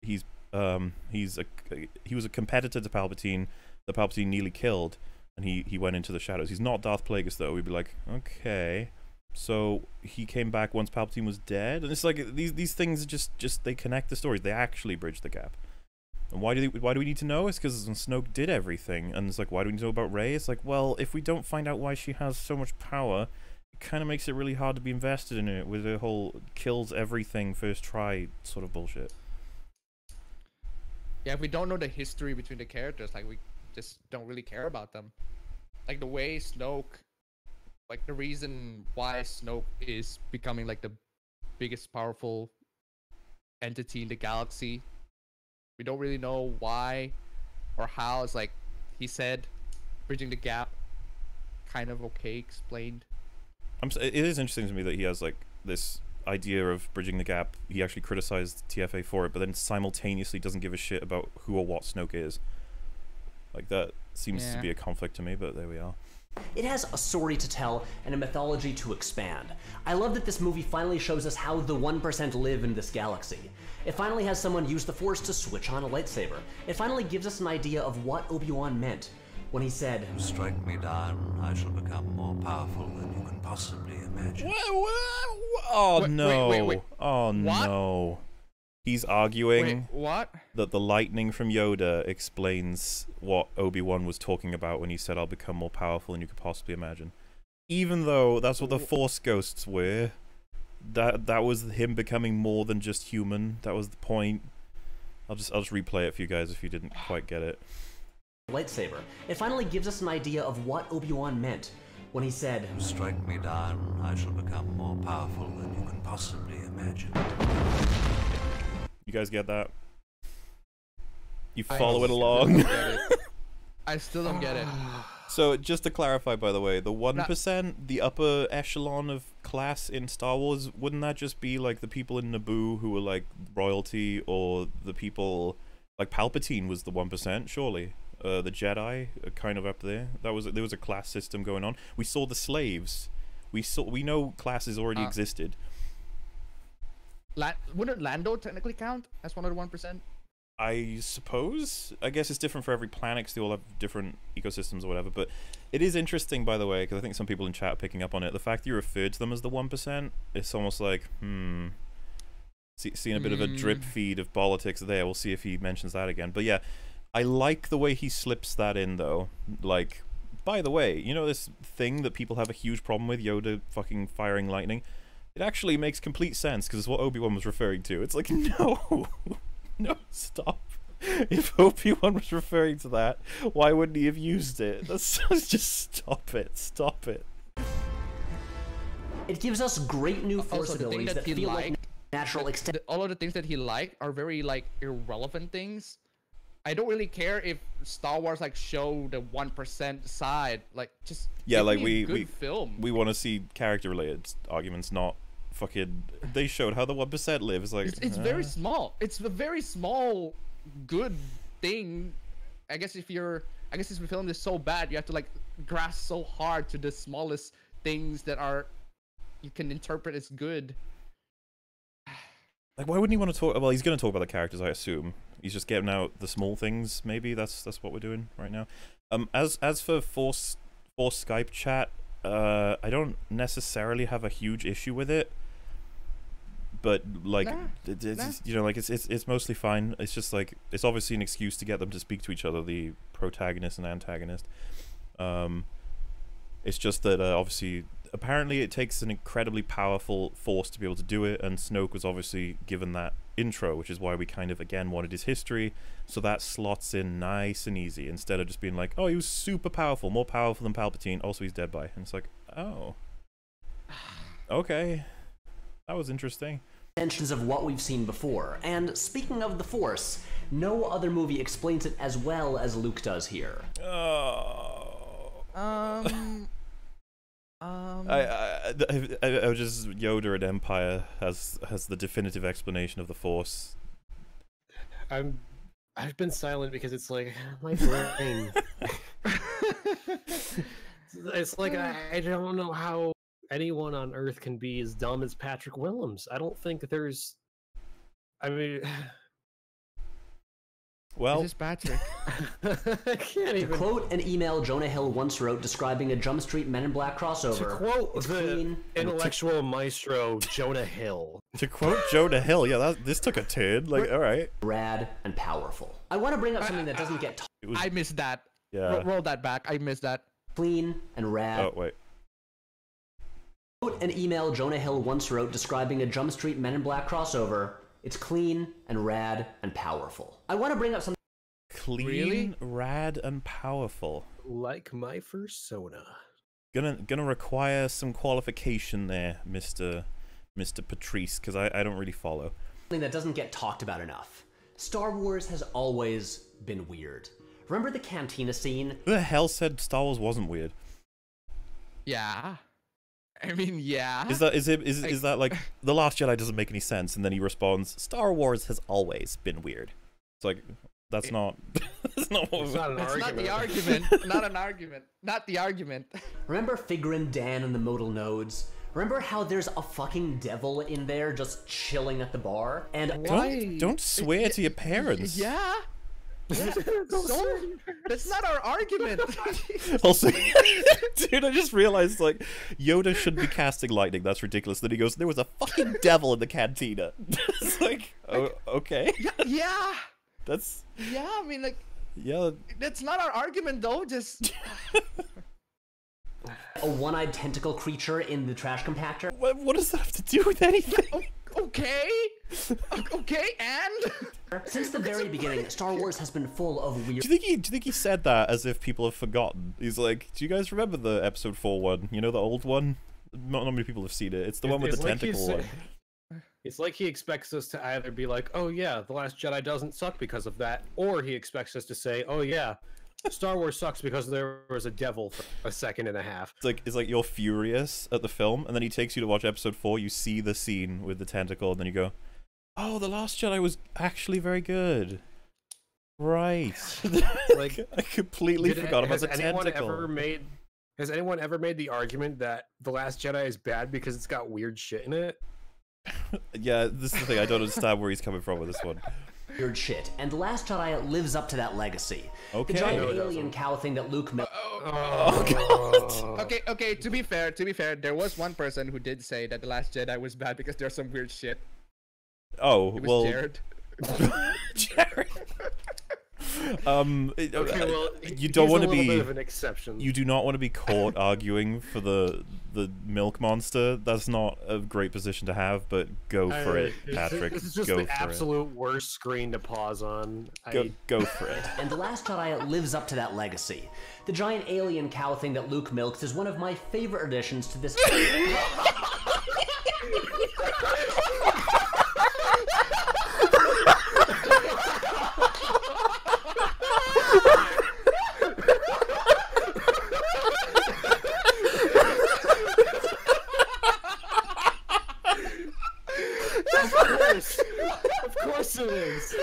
he was a competitor to Palpatine that Palpatine nearly killed, and he went into the shadows. He's not Darth Plagueis though. We'd be like, okay, so he came back once Palpatine was dead, and it's like these things just they connect the stories. They actually bridge the gap. And why do we need to know? It's because Snoke did everything, and it's like, why do we need to know about Rey? It's like, well, if we don't find out why she has so much power, it kind of makes it really hard to be invested in it with the whole kills everything first try sort of bullshit. Yeah, if we don't know the history between the characters, like we just don't really care about them. Like the way Snoke, like the reason why Snoke is becoming like the biggest powerful entity in the galaxy. We don't really know why or how. It's like he said, bridging the gap, kind of okay explained. It is interesting to me that he has like this idea of bridging the gap. He actually criticized TFA for it, but then simultaneously doesn't give a shit about who or what Snoke is. Like that seems to be a conflict to me, but there we are. It has a story to tell and a mythology to expand. I love that this movie finally shows us how the 1% live in this galaxy. It finally has someone use the Force to switch on a lightsaber. It finally gives us an idea of what Obi-Wan meant when he said, "Strike me down, I shall become more powerful than you can possibly imagine." Oh no! Wait. Oh What? no! He's arguing What? that the lightning from Yoda explains what Obi-Wan was talking about when he said, "I'll become more powerful than you could possibly imagine." Even though that's what the Force ghosts were, that was him becoming more than just human. That was the point. I'll just replay it for you guys if you didn't quite get it. lightsaber. It finally gives us an idea of what Obi-Wan meant when he said, "Strike me down, I shall become more powerful than you can possibly imagine." You guys get that? You I follow it still along? don't get it. I still don't get it. So, just to clarify, by the way, the 1%, the upper echelon of class in Star Wars, wouldn't that just be like the people in Naboo who were like royalty, or the people like Palpatine was the 1%, surely? The Jedi are kind of up there. There was a class system going on. We saw the slaves. We know classes already existed. Wouldn't Lando technically count as one of the 1%? I suppose. I guess it's different for every planet because they all have different ecosystems or whatever. But it is interesting, by the way, because I think some people in chat are picking up on it. The fact that you referred to them as the 1%, it's almost like, seeing a bit of a drip feed of politics there. We'll see if he mentions that again. But yeah, I like the way he slips that in, though. Like, by the way, you know this thing that people have a huge problem with, Yoda fucking firing lightning? It actually makes complete sense, because it's what Obi-Wan was referring to. It's like, no! No, stop. If Obi-Wan was referring to that, why wouldn't he have used it? Just stop it. Stop it. it gives us great new Force Also, the thing abilities that that he feel like liked, natural extensions. all of the things that he liked are very like irrelevant things. I don't really care if Star Wars like show the 1% side. Like, just Yeah, give like me a good film. we want to see character related arguments, not fucking. They showed how the 1% lives. Like, It's very small. It's a very small, good thing. I guess if the film is so bad, you have to like grasp so hard to the smallest things that are you can interpret as good. Like, why wouldn't he want to talk? Well, he's going to talk about the characters, I assume. He's just getting out the small things. Maybe that's what we're doing right now. As for Force Skype chat, I don't necessarily have a huge issue with it. But like, you know, like it's mostly fine. It's just like it's obviously an excuse to get them to speak to each other, the protagonist and antagonist. It's just that obviously, apparently, it takes an incredibly powerful force to be able to do it, and Snoke was obviously given that intro, which is why we kind of again wanted his history. So that slots in nice and easy instead of just being like, oh, he was super powerful, more powerful than Palpatine. Also, he's dead by, and it's like, oh, okay, that was interesting. Extensions of what we've seen before. And speaking of the Force, no other movie explains it as well as Luke does here. I was just Yoda at Empire has the definitive explanation of the Force. I've been silent because it's like my brain. It's like I don't know how anyone on Earth can be as dumb as Patrick Willems. I don't think there's. I mean, Well, This is Patrick. I can't To even quote an email Jonah Hill once wrote describing a Jump Street Men in Black crossover. to quote it's the clean and intellectual maestro Jonah Hill. to quote Jonah Hill, yeah, this took a turn. Like, all right. rad and powerful. I want to bring up something that doesn't get It was, I missed that. yeah. Roll that back. I missed that. clean and rad. Oh wait. Quote an email Jonah Hill once wrote describing a Jump Street Men in Black crossover. It's clean and rad and powerful. I want to bring up something. Clean, Really? rad, and powerful. Like my persona. Gonna require some qualification there, Mr. Patrice, because I don't really follow. Something that doesn't get talked about enough. Star Wars has always been weird. Remember the cantina scene? Who the hell said Star Wars wasn't weird? Yeah. I mean, yeah. Is that like The Last Jedi doesn't make any sense, and then he responds, Star Wars has always been weird. It's like that's not that's not what It's not an That's argument. not the argument. Not an argument. Not the argument. Remember Figrin Dan and the modal nodes? Remember how there's a fucking devil in there just chilling at the bar? And don't swear to your parents. Yeah. That's not our argument. Also, dude, I just realized like Yoda shouldn't be casting lightning. That's ridiculous. Then he goes, "There was a fucking devil in the cantina." It's like, oh, okay, Yeah. that's Yeah. I mean, like, yeah. that's not our argument, though. Just. a one-eyed tentacle creature in the trash compactor. What does that have to do with anything? Okay. Okay. And. Since the very beginning, Star Wars has been full of weird. Do you think he said that as if people have forgotten? He's like, do you guys remember the episode 4 one? You know, the old one? Not many people have seen it. It's the one with the tentacle one. It's like he expects us to either be like, "Oh yeah, The Last Jedi doesn't suck because of that," or he expects us to say, "Oh yeah, Star Wars sucks because there was a devil for a second and a half." It's like you're furious at the film, and then he takes you to watch episode 4. You see the scene with the tentacle, and then you go, "Oh, The Last Jedi was actually very good." Right. Like, I completely forgot about has the anyone tentacle. Has anyone ever made the argument that The Last Jedi is bad because it's got weird shit in it? Yeah, this is the thing. I don't understand where he's coming from with this one. Weird shit, and The Last Jedi lives up to that legacy. Okay. The giant No, it alien doesn't. cow thing that Luke. Oh god. Okay. To be fair, there was one person who did say that The Last Jedi was bad because there's some weird shit. Oh, It was well, Jared. Jared. Okay, well, you don't want to he's a little be. bit of an exception. You do not want to be caught arguing for the milk monster. That's not a great position to have, but go for it, Patrick. This is just go the for absolute worst screen to pause on. it. Go for it. And The Last Jedi lives up to that legacy. The giant alien cow thing that Luke milks is one of my favorite additions to this. Of course it is.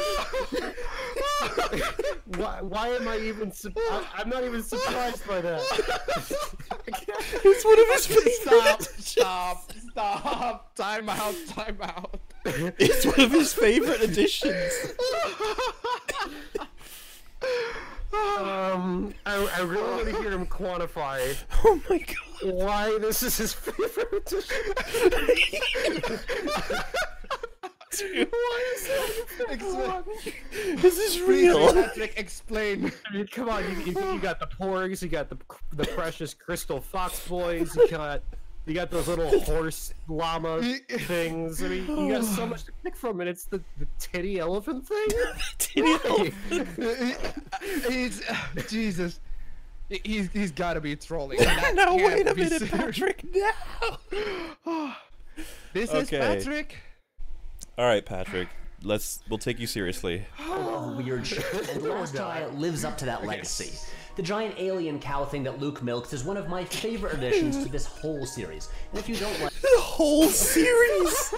Why am I even? I'm not even surprised by that. It's one of his Stop. Time out. It's one of his favorite additions. I really want to hear him quantify Oh my god. why this is his favorite edition. Why is that? This is real. Patrick, explain. I mean, come on, you got the porgs, you got the precious crystal fox boys, you got those little horse llama things. I mean, you got so much to pick from, and it's the titty elephant thing. He's Jesus. He's got to be trolling. No, wait a minute, Patrick. No. This is Okay. Patrick. All right, Patrick. We'll take you seriously. Of weird shit. And The Last Jedi lives up to that legacy. The giant alien cow thing that Luke milks is one of my favorite additions to this whole series. And if you don't like The whole series.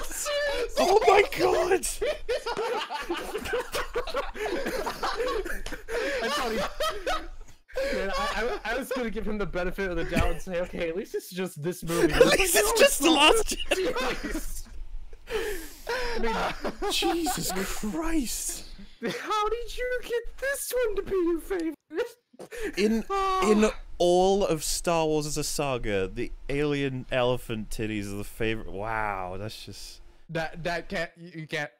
Oh my god. I thought he. Man, I was gonna give him the benefit of the doubt and say, okay, at least it's just this movie. At least it's just the Last Jedi. I mean, Jesus Christ! how did you get this one to be your favorite? In all of Star Wars as a saga, the alien elephant titties are the favorite. Wow, that's just that can't you can't.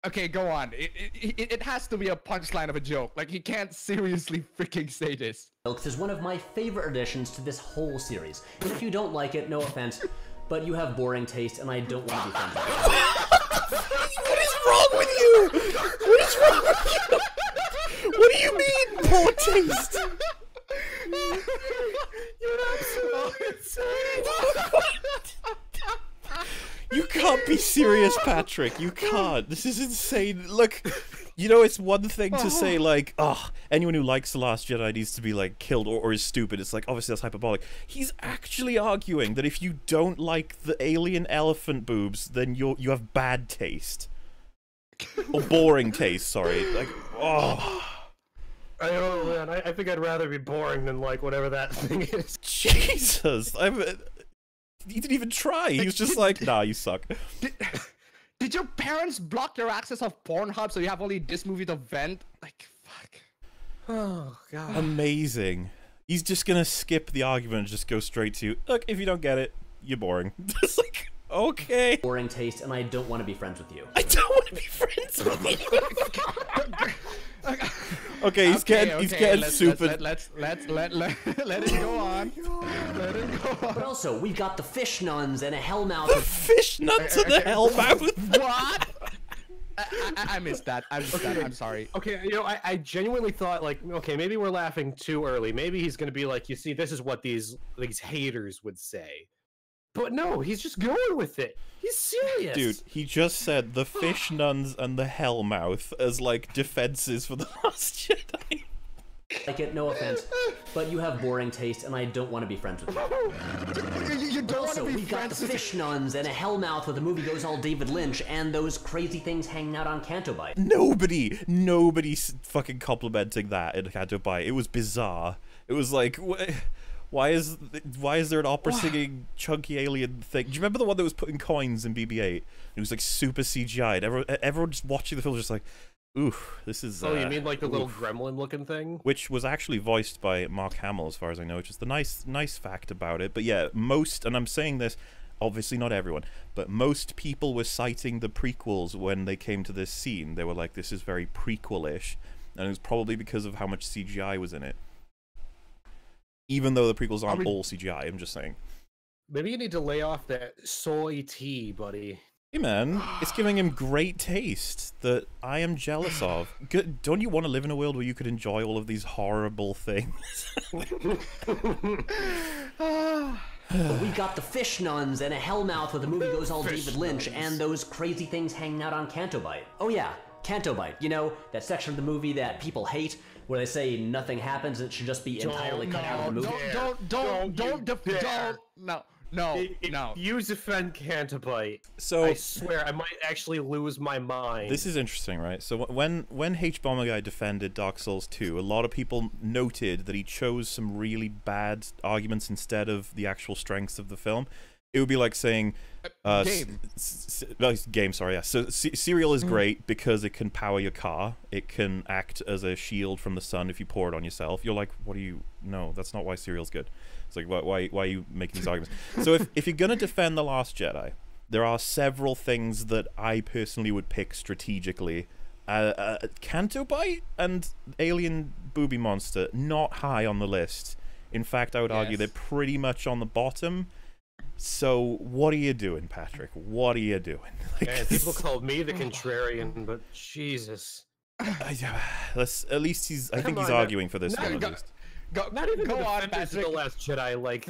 Okay, go on. It has to be a punchline of a joke. Like he can't seriously freaking say this. Milks is one of my favorite additions to this whole series. If you don't like it, no offense, but you have boring taste, and I don't want to be friends with you. What is wrong with you? What is wrong with you? What do you mean, poor taste? You're absolutely insane. You can't be serious, Patrick. You can't. This is insane. Look, you know, it's one thing to say, like, oh, anyone who likes The Last Jedi needs to be, like, killed or is stupid. It's like, obviously that's hyperbolic. He's actually arguing that if you don't like the alien elephant boobs, then you have bad taste. Or boring taste, sorry. Like, oh. I don't know, man. I think I'd rather be boring than, like, whatever that thing is. Jesus. He didn't even try. He was just like, nah, you suck. Did your parents block your access of Pornhub so you have only this movie to vent? Like, fuck. Oh, God. Amazing. He's just gonna skip the argument and just go straight to, look, if you don't get it, you're boring. It's like, okay. Boring taste, and I don't want to be friends with you. I don't want to be friends with you. Okay, he's getting super. Let's let it go on. Let it go on. But also, we've got the fish nuns and a hellmouth. The fish nuts and the hellmouth. What? I missed that. I missed that. I'm sorry. Okay, you know, I genuinely thought, like, okay, maybe we're laughing too early. Maybe he's gonna be like, you see, this is what these haters would say. But no, he's just going with it. He's serious. Dude, he just said the fish nuns and the hellmouth as, like, defenses for The Last Jedi. Like it, no offense, but you have boring taste, and I don't want to be friends with you. You don't want Also, to be we've got the friends with fish nuns and a hellmouth where the movie goes all David Lynch, and those crazy things hanging out on Canto Bight. Nobody's fucking complimenting that in Canto Bight. It was bizarre. It was like, why is there an opera singing chunky alien thing? Do you remember the one that was putting coins in BB-8? It was like super CGI'd. Everyone just watching the film was just like, ooh, this is. Oh, you mean like the little gremlin-looking thing? Which was actually voiced by Mark Hamill, as far as I know, which is the nice fact about it. But yeah, and I'm saying this, obviously not everyone, but most people were citing the prequels when they came to this scene. They were like, this is very prequel-ish, and it was probably because of how much CGI was in it. Even though the prequels aren't all CGI, I'm just saying. Maybe you need to lay off that soy tea, buddy. Hey man, it's giving him great taste that I am jealous of. Don't you want to live in a world where you could enjoy all of these horrible things? But we got the fish nuns and a hellmouth where the movie goes all David Lynch, and those crazy things hanging out on Canto Bight. Oh yeah, Canto Bight. You know, that section of the movie that people hate, where they say nothing happens, it should just be entirely cut out of the movie. No. You defend Canto Bight. So I swear, I might actually lose my mind. This is interesting, right? So when H-Bomber Guy defended Dark Souls 2, a lot of people noted that he chose some really bad arguments instead of the actual strengths of the film. It would be like saying, game, sorry, yeah. So cereal is great because it can power your car. It can act as a shield from the sun if you pour it on yourself. You're like, what do you? No, that's not why cereal's good. It's like, why are you making these arguments? So if you're gonna defend The Last Jedi, there are several things that I personally would pick strategically. Canto Bight and Alien Booby Monster, not high on the list. In fact, I would argue they're pretty much on the bottom. So what are you doing, Patrick? What are you doing? Like, man, people call me the contrarian, but Jesus. At least I think he's arguing for this one at least. Not even go on, Patrick. The Last Jedi, like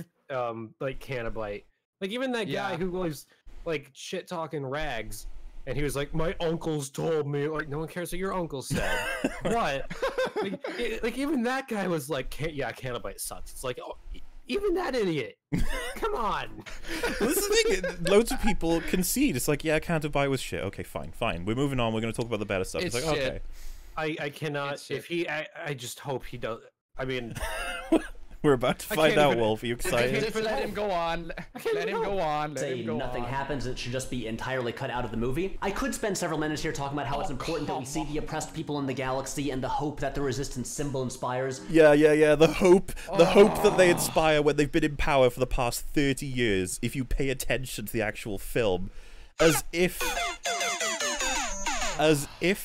Canto Bight. Like even that guy who was like shit talking Rags, and he was like, my uncles told me. Like no one cares what your uncle said. What? Like even that guy was like, Canto Bight sucks. It's like, oh, even that idiot. Come on. This is the thing. Loads of people concede. It's like, yeah, Canto Bight was shit. Okay, fine. We're moving on. We're going to talk about the better stuff. It's like, shit. Okay. I cannot. If he, I just hope he does. I mean, We're about to find out, Wolf. Are you excited? Just let him go on. Let him go on. Let Say him go nothing on. happens, it should just be entirely cut out of the movie. I could spend several minutes here talking about how it's important that we see the oppressed people in the galaxy and the hope that the resistance symbol inspires. Yeah. The hope that they inspire when they've been in power for the past 30 years, if you pay attention to the actual film. As if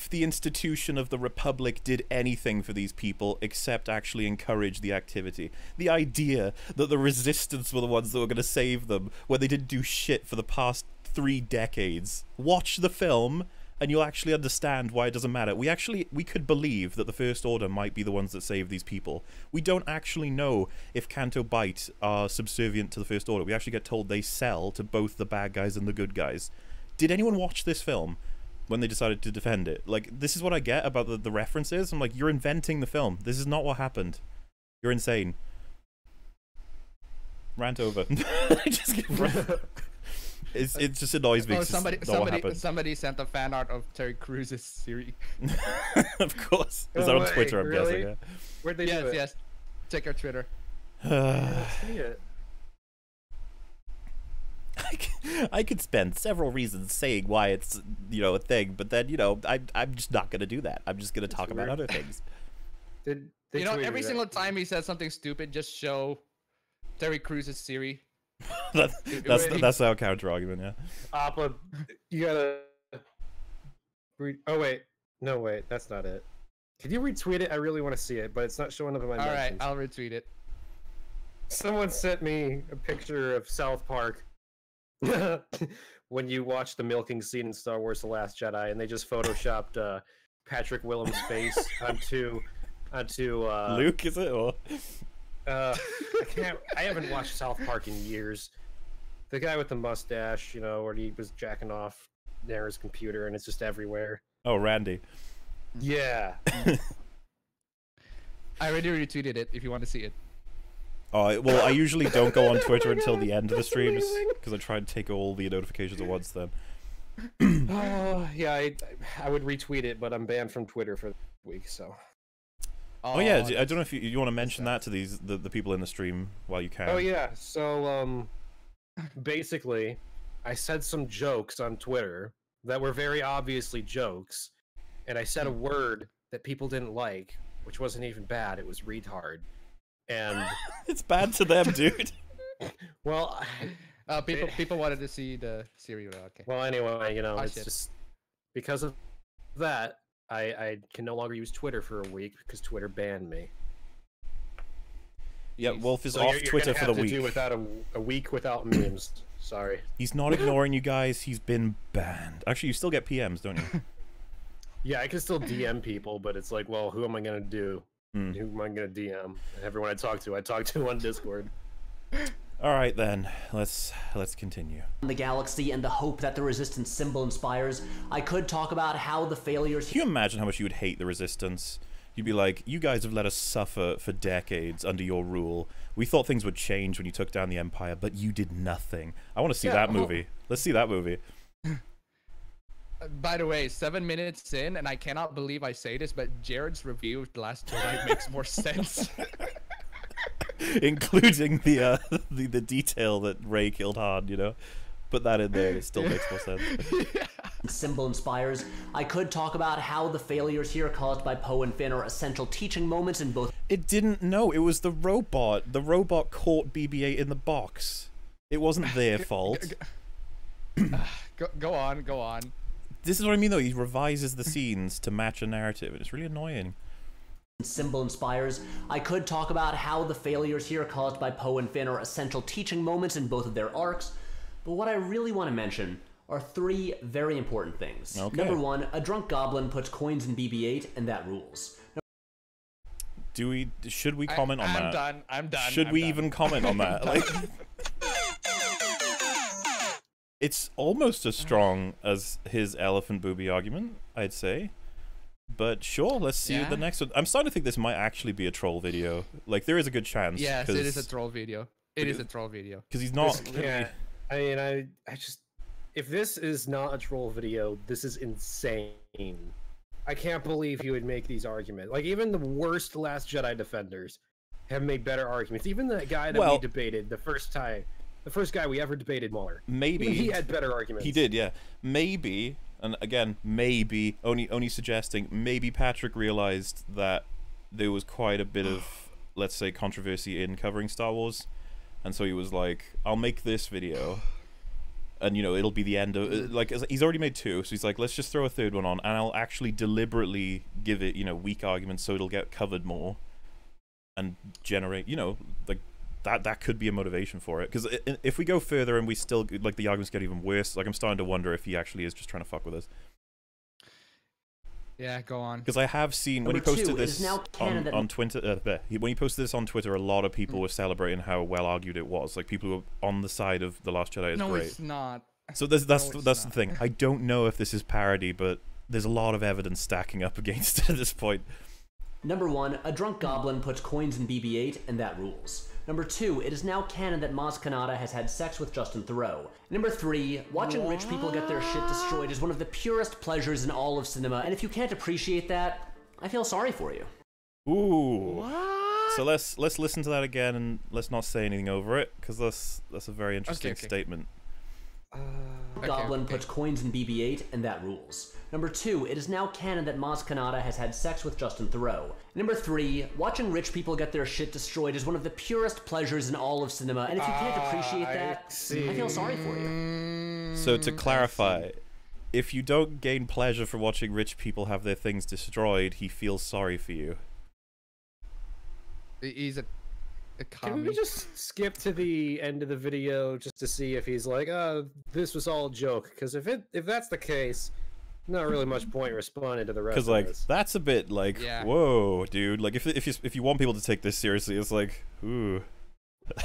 the institution of the Republic did anything for these people except actually encourage the activity. The idea that the Resistance were the ones that were going to save them when they didn't do shit for the past 3 decades. Watch the film and you'll actually understand why it doesn't matter. We could believe that the First Order might be the ones that save these people. We don't actually know if Canto Bight are subservient to the First Order. We actually get told they sell to both the bad guys and the good guys. Did anyone watch this film when they decided to defend it? Like, this is what I get about the references. I'm like, you're inventing the film. This is not what happened. You're insane. Rant over. It just annoys me. Oh, somebody sent a fan art of Terry Crews' series. Of course. Is that on Twitter, I'm guessing? Yeah. Where'd they do it? Yes. Check our Twitter. See it. I could spend several reasons saying why it's, a thing, but then, I'm just not going to do that. I'm just going to talk about other things. Every single time he says something stupid, just show Terry Crews' Siri. That's our counter argument, yeah. Appa, you gotta read. Oh wait, no wait, that's not it. Can you retweet it? I really want to see it, but it's not showing up in my mentions. Alright, I'll retweet it. Someone sent me a picture of South Park when you watch the milking scene in Star Wars: The Last Jedi, and they just photoshopped Patrick Willem's face onto Luke, is it? Or I haven't watched South Park in years. The guy with the mustache, where he was jacking off near his computer and it's just everywhere. Oh, Randy. Yeah. I already retweeted it if you want to see it. Oh, well, I usually don't go on Twitter until the end of the streams because I try to take all the notifications at once then. Yeah, I would retweet it, but I'm banned from Twitter for the week, so. Oh yeah, I don't know if you want to mention that to the people in the stream while you can. Oh yeah, so basically, I said some jokes on Twitter that were very obviously jokes, and I said a word that people didn't like, which wasn't even bad. It was retard, and it's bad to them, dude. Well, people wanted to see the serial. Okay. Well, anyway, it's just because of that. I can no longer use Twitter for a week because Twitter banned me. Yeah, Wolf is so off you're Twitter gonna for have the to week. do without a week without memes. Sorry. He's not ignoring you guys. He's been banned. Actually, you still get PMs, don't you? Yeah, I can still DM people, but it's like, well, who am I gonna do? Who am I gonna DM? Everyone I talk to on Discord. All right then, let's continue. The galaxy and the hope that the resistance symbol inspires. I could talk about how the failures. Can you imagine how much you would hate the resistance? You'd be like, you guys have let us suffer for decades under your rule. We thought things would change when you took down the Empire, but you did nothing. I want to see that movie. Let's see that movie. By the way, 7 minutes in, and I cannot believe I say this, but Jared's review of The Last Jedi makes more sense. Including the detail that Rey killed Han, Put that in there, it still makes more sense. Symbol inspires. I could talk about how the failures here caused by Poe and Finn are essential teaching moments in both. It didn't know. It was the robot. The robot caught BB-8 in the box. It wasn't their fault. Go on. This is what I mean, though. He revises the scenes to match a narrative, and it's really annoying. Symbol inspires. I could talk about how the failures here caused by Poe and Finn are essential teaching moments in both of their arcs, but what I really want to mention are 3 very important things. Okay. Number 1, a drunk goblin puts coins in BB-8, and that rules. Should we comment on that? I'm done. Should we even comment on that? Like, it's almost as strong as his elephant booby argument, I'd say. But sure, let's see the next one. I'm starting to think this might actually be a troll video. Like, there is a good chance. Yes, it is a troll video. It is a troll video. Because he's not... Yeah, I mean, I just... If this is not a troll video, this is insane. I can't believe you would make these arguments. Like, even the worst Last Jedi defenders have made better arguments. Even the guy that we debated the first guy we ever debated Mueller. Maybe he had better arguments. He did, yeah. Maybe, and again, maybe only suggesting. Maybe Patrick realized that there was quite a bit of, let's say, controversy in covering Star Wars, and so he was like, "I'll make this video." And, you know, it'll be the end of... Like, he's already made 2, so he's like, let's just throw a 3rd one on, and I'll actually deliberately give it, you know, weak arguments so it'll get covered more. And generate, you know, like, that could be a motivation for it. Because if we go further and we still... Like, the arguments get even worse, like, I'm starting to wonder if he actually is just trying to fuck with us. Yeah, go on. Because I have seen when he posted this on Twitter. When he posted this on Twitter, a lot of people were celebrating how well argued it was. Like people were on the side of The Last Jedi is great. No, it's not. So that's the thing. I don't know if this is parody, but there's a lot of evidence stacking up against it at this point. Number 1, a drunk goblin puts coins in BB-8, and that rules. Number 2, it is now canon that Maz Kanata has had sex with Justin Theroux. Number 3, watching rich people get their shit destroyed is one of the purest pleasures in all of cinema, and if you can't appreciate that, I feel sorry for you. Ooh. What? So let's listen to that again, and let's not say anything over it, because that's a very interesting statement. Goblin puts coins in BB-8, and that rules. Number 2, it is now canon that Maz Kanata has had sex with Justin Theroux. Number 3, watching rich people get their shit destroyed is one of the purest pleasures in all of cinema, and if you can't appreciate that, I feel sorry for you. So to clarify, if you don't gain pleasure from watching rich people have their things destroyed, he feels sorry for you. He's a Can we just skip to the end of the video just to see if he's like, this was all a joke? Because if that's the case, not really much point responding to the rest. Because like that's a bit like, whoa, dude. Like if you want people to take this seriously, it's like, ooh,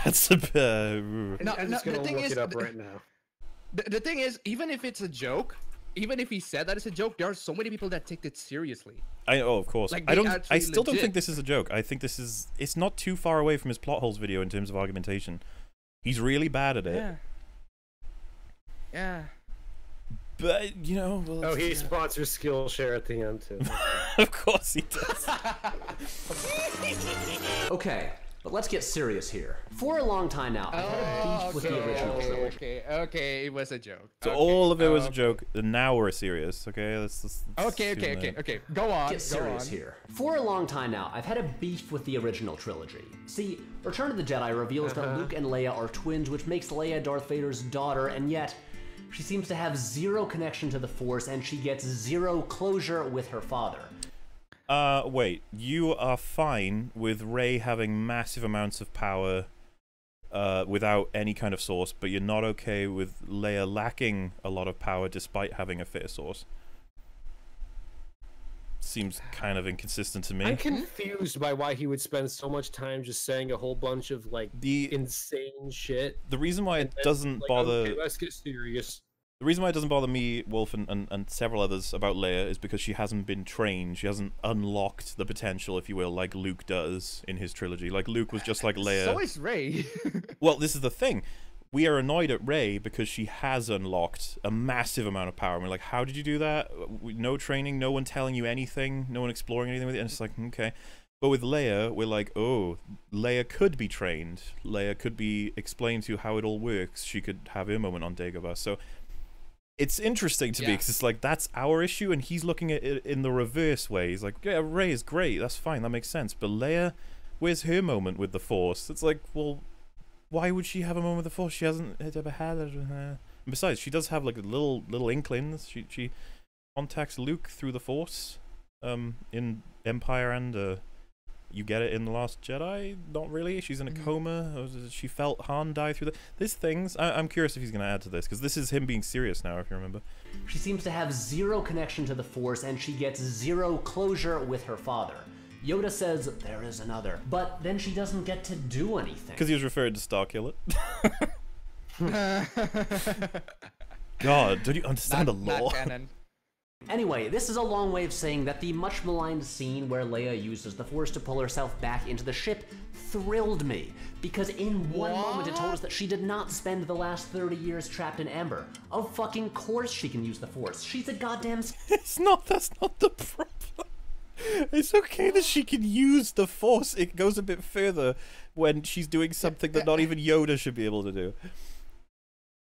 that's a bit. I'm just gonna look it up right now. The thing is, even if it's a joke, even if he said that it's a joke, there are so many people that take it seriously. Of course. Like, I still don't think this is a joke. I think it's not too far away from his plot holes video in terms of argumentation. He's really bad at it. Yeah. But, you know... Well, he sponsors Skillshare at the end, too. Of course he does. Okay, but let's get serious here. For a long time now, I've had a beef with the original trilogy. Okay, it was a joke. So all of it was a joke, and now we're serious, okay? Let's okay. Go on. Get serious here. For a long time now, I've had a beef with the original trilogy. See, Return of the Jedi reveals that Luke and Leia are twins, which makes Leia Darth Vader's daughter, and yet she seems to have zero connection to the Force, and she gets zero closure with her father. Wait, you are fine with Rey having massive amounts of power without any kind of source, but you're not okay with Leia lacking a lot of power despite having a fair source. Seems kind of inconsistent to me. I'm confused by why he would spend so much time just saying a whole bunch of like insane shit. The reason why it doesn't bother... Okay, let's get serious. The reason why it doesn't bother me, Wolf, and several others about Leia is because she hasn't been trained. She hasn't unlocked the potential, if you will, like Luke does in his trilogy. Like, Luke was just like Leia. So is Rey. Well, this is the thing. We are annoyed at Rey because she has unlocked a massive amount of power. And we're like, how did you do that? No training, no one telling you anything, no one exploring anything with it. And it's like, okay. But with Leia, we're like, oh, Leia could be trained. Leia could be explained to you how it all works. She could have her moment on Dagobah. So it's interesting to me because it's like, that's our issue, and he's looking at it in the reverse way. He's like, yeah, Rey is great, that's fine, that makes sense. But Leia, where's her moment with the Force? It's like, well, why would she have a moment with the Force? She hasn't ever had it. And besides, she does have like little inklings. She contacts Luke through the Force in Empire, and you get it in The Last Jedi. Not really. She's in a coma. She felt Han die through there's things. I'm curious if he's going to add to this, because this is him being serious now, if you remember. She seems to have zero connection to the Force, and she gets zero closure with her father. Yoda says there is another, but then she doesn't get to do anything. Because he was referred to Starkiller. God, don't you understand the law? Not canon. Anyway, this is a long way of saying that the much maligned scene where Leia uses the Force to pull herself back into the ship thrilled me, because in one moment it told us that she did not spend the last 30 years trapped in Amber. Of fucking course she can use the Force. She's a goddamn... That's not the problem. It's okay that she can use the Force. It goes a bit further when she's doing something that not even Yoda should be able to do.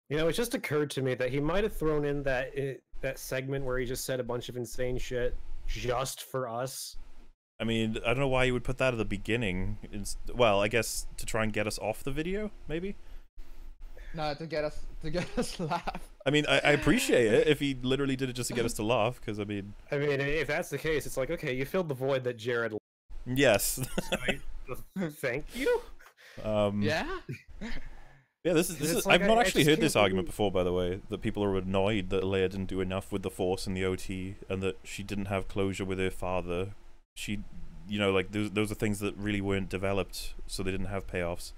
You know, it just occurred to me that he might have thrown in that segment where he just said a bunch of insane shit just for us. I mean, I don't know why you would put that at the beginning. Well, I guess to try and get us off the video, maybe? No, to get us laugh. I mean, I appreciate it if he literally did it just to get us to laugh, because I mean, if that's the case, it's like, okay, you filled the void that Jared. yes. Thank you. Yeah. Yeah, this is. like I've not I actually just heard can't this argument believe- before, by the way, that people are annoyed that Leia didn't do enough with the Force and the OT, and that she didn't have closure with her father. She, you know, like those are things that really weren't developed, so they didn't have payoffs.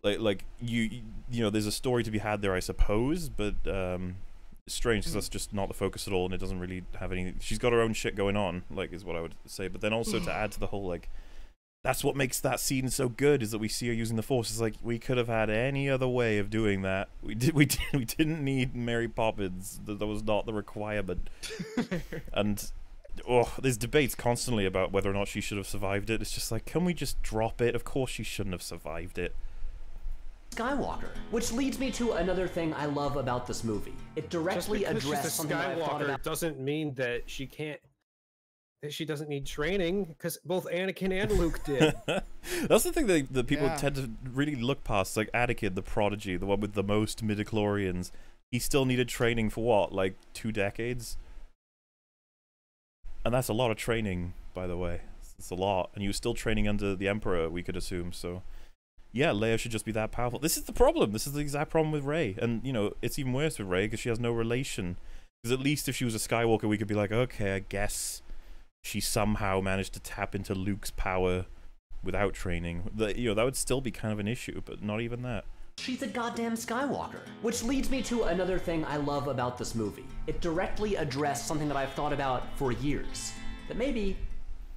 Like you know, there's a story to be had there, I suppose, but it's strange because that's just not the focus at all, and it doesn't really have any. She's got her own shit going on, like, is what I would say. But then also to add to the whole, like, that's what makes that scene so good, is that we see her using the Force. It's like, we could have had any other way of doing that. We didn't need Mary Poppins. That was not the requirement. And there's debates constantly about whether or not she should have survived it. It's just like, can we just drop it? Of course she shouldn't have survived it. Skywalker. Which leads me to another thing I love about this movie. It directly Just because addressed she's a something that I've thought Skywalker about. doesn't mean that she can't. That she doesn't need training, because both Anakin and Luke did. That's the thing that people Yeah. tend to really look past. Like Anakin, the prodigy, the one with the most midichlorians, he still needed training for what, like 2 decades? And that's a lot of training, by the way. It's a lot. And he was still training under the Emperor, we could assume, so... Yeah, Leia should just be that powerful. This is the problem. This is the exact problem with Rey. And, you know, it's even worse with Rey because she has no relation. Because at least if she was a Skywalker, we could be like, okay, I guess she somehow managed to tap into Luke's power without training. You know, that would still be kind of an issue, but not even that. She's a goddamn Skywalker. Which leads me to another thing I love about this movie. It directly addressed something that I've thought about for years. That maybe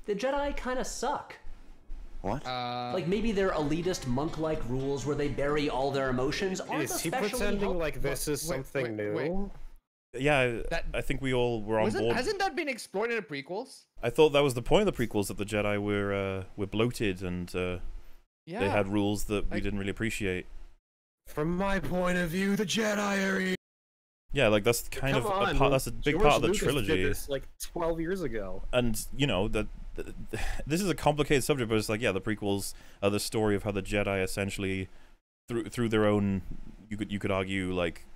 the Jedi kind of suck. What? Like maybe their elitist monk-like rules where they bury all their emotions aren't Is he especially pretending helpful. like this is something new? Yeah, That- I think we all were on board. Hasn't that been explored in the prequels? I thought that was the point of the prequels, that the Jedi were bloated and Yeah. they had rules that we Like- didn't really appreciate. From my point of view, the Jedi are. Yeah, like that's kind of Come on, a part. That's a big George part of the Lucas did trilogy. this like 12 years ago. And you know that this is a complicated subject, but it's like, yeah, the prequels are the story of how the Jedi essentially, through their own, you could argue like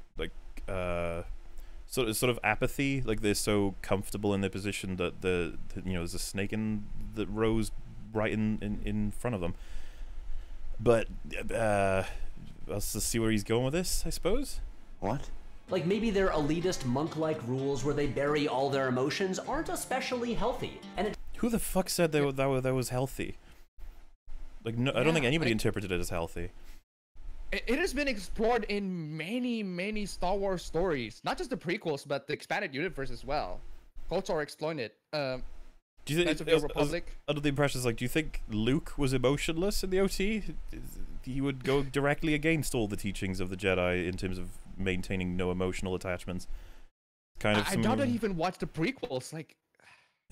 sort of apathy, like they're so comfortable in their position that you know, there's a snake that rose right in front of them. But let's just see where he's going with this, I suppose. What? Like maybe their elitist monk-like rules where they bury all their emotions aren't especially healthy. And it Who the fuck said that was healthy? Like, no, I don't think Yeah, anybody like- interpreted it as healthy. It has been explored in many Star Wars stories, not just the prequels, but the expanded universe as well. KOTOR exploring it. Do you think Knights of the Old Republic. under the impression is like, do you think Luke was emotionless in the OT? He would go directly against all the teachings of the Jedi in terms of maintaining no emotional attachments. Kind of. I doubt that he even watched the prequels. Like,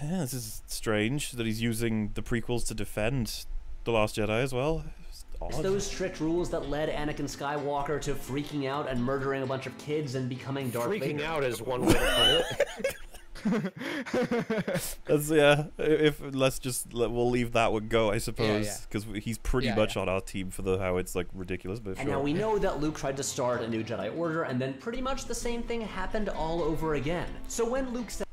Yeah, this is strange that he's using the prequels to defend The Last Jedi as well. It's It's odd. those strict rules that led Anakin Skywalker to freaking out and murdering a bunch of kids and becoming Darth Freaking Vader. out is one way to put it. That's, yeah. We'll leave that one go, I suppose, yeah. because he's pretty Yeah, much yeah. on our team for how it's like ridiculous. But And sure. now we know that Luke tried to start a new Jedi Order, and then pretty much the same thing happened all over again. So when Luke said,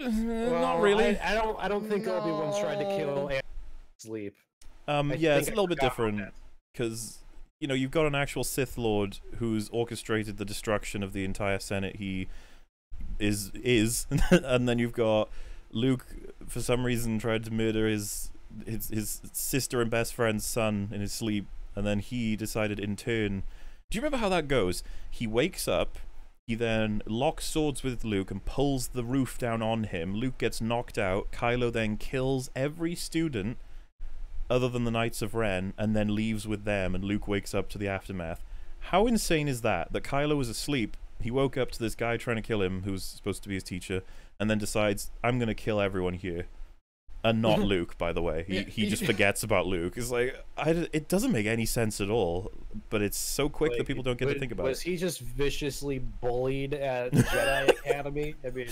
Not really. I don't think No. Obi-Wan's tried to kill Anakin sleep. Yeah, think it's a I little bit forgot about different that. because, you know, you've got an actual Sith Lord who's orchestrated the destruction of the entire Senate. He is, and then you've got Luke, for some reason, tried to murder his sister and best friend's son in his sleep, and then he decided in turn. Do you remember how that goes? He wakes up. He then locks swords with Luke and pulls the roof down on him. Luke gets knocked out. Kylo then kills every student other than the Knights of Ren and then leaves with them, and Luke wakes up to the aftermath. How insane is that? That Kylo was asleep He woke up to this guy trying to kill him, who's supposed to be his teacher, and then decides, I'm gonna kill everyone here. And not Luke, by the way. He just forgets about Luke. It's like, it doesn't make any sense at all, but it's so quick that people don't get to think about it. Was he just viciously bullied at the Jedi Academy? I mean...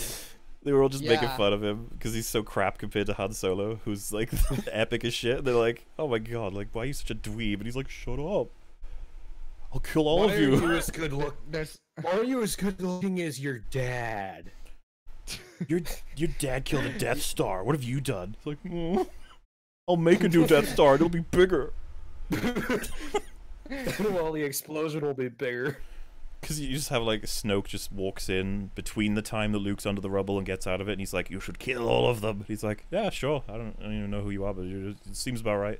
They were all just making fun of him because he's so crap compared to Han Solo, who's like epic as shit. They're like, oh my god, like, why are you such a dweeb? And he's like, shut up. I'll kill all of you. Why are you as good looking as your dad? Your dad killed a Death Star. What have you done? It's like, I'll make a new Death Star. It'll be bigger. Well, the explosion will be bigger. Because you just have like Snoke just walks in between the time that Luke's under the rubble and gets out of it, and he's like, "You should kill all of them." He's like, "Yeah, sure. I don't even know who you are, but it seems about right."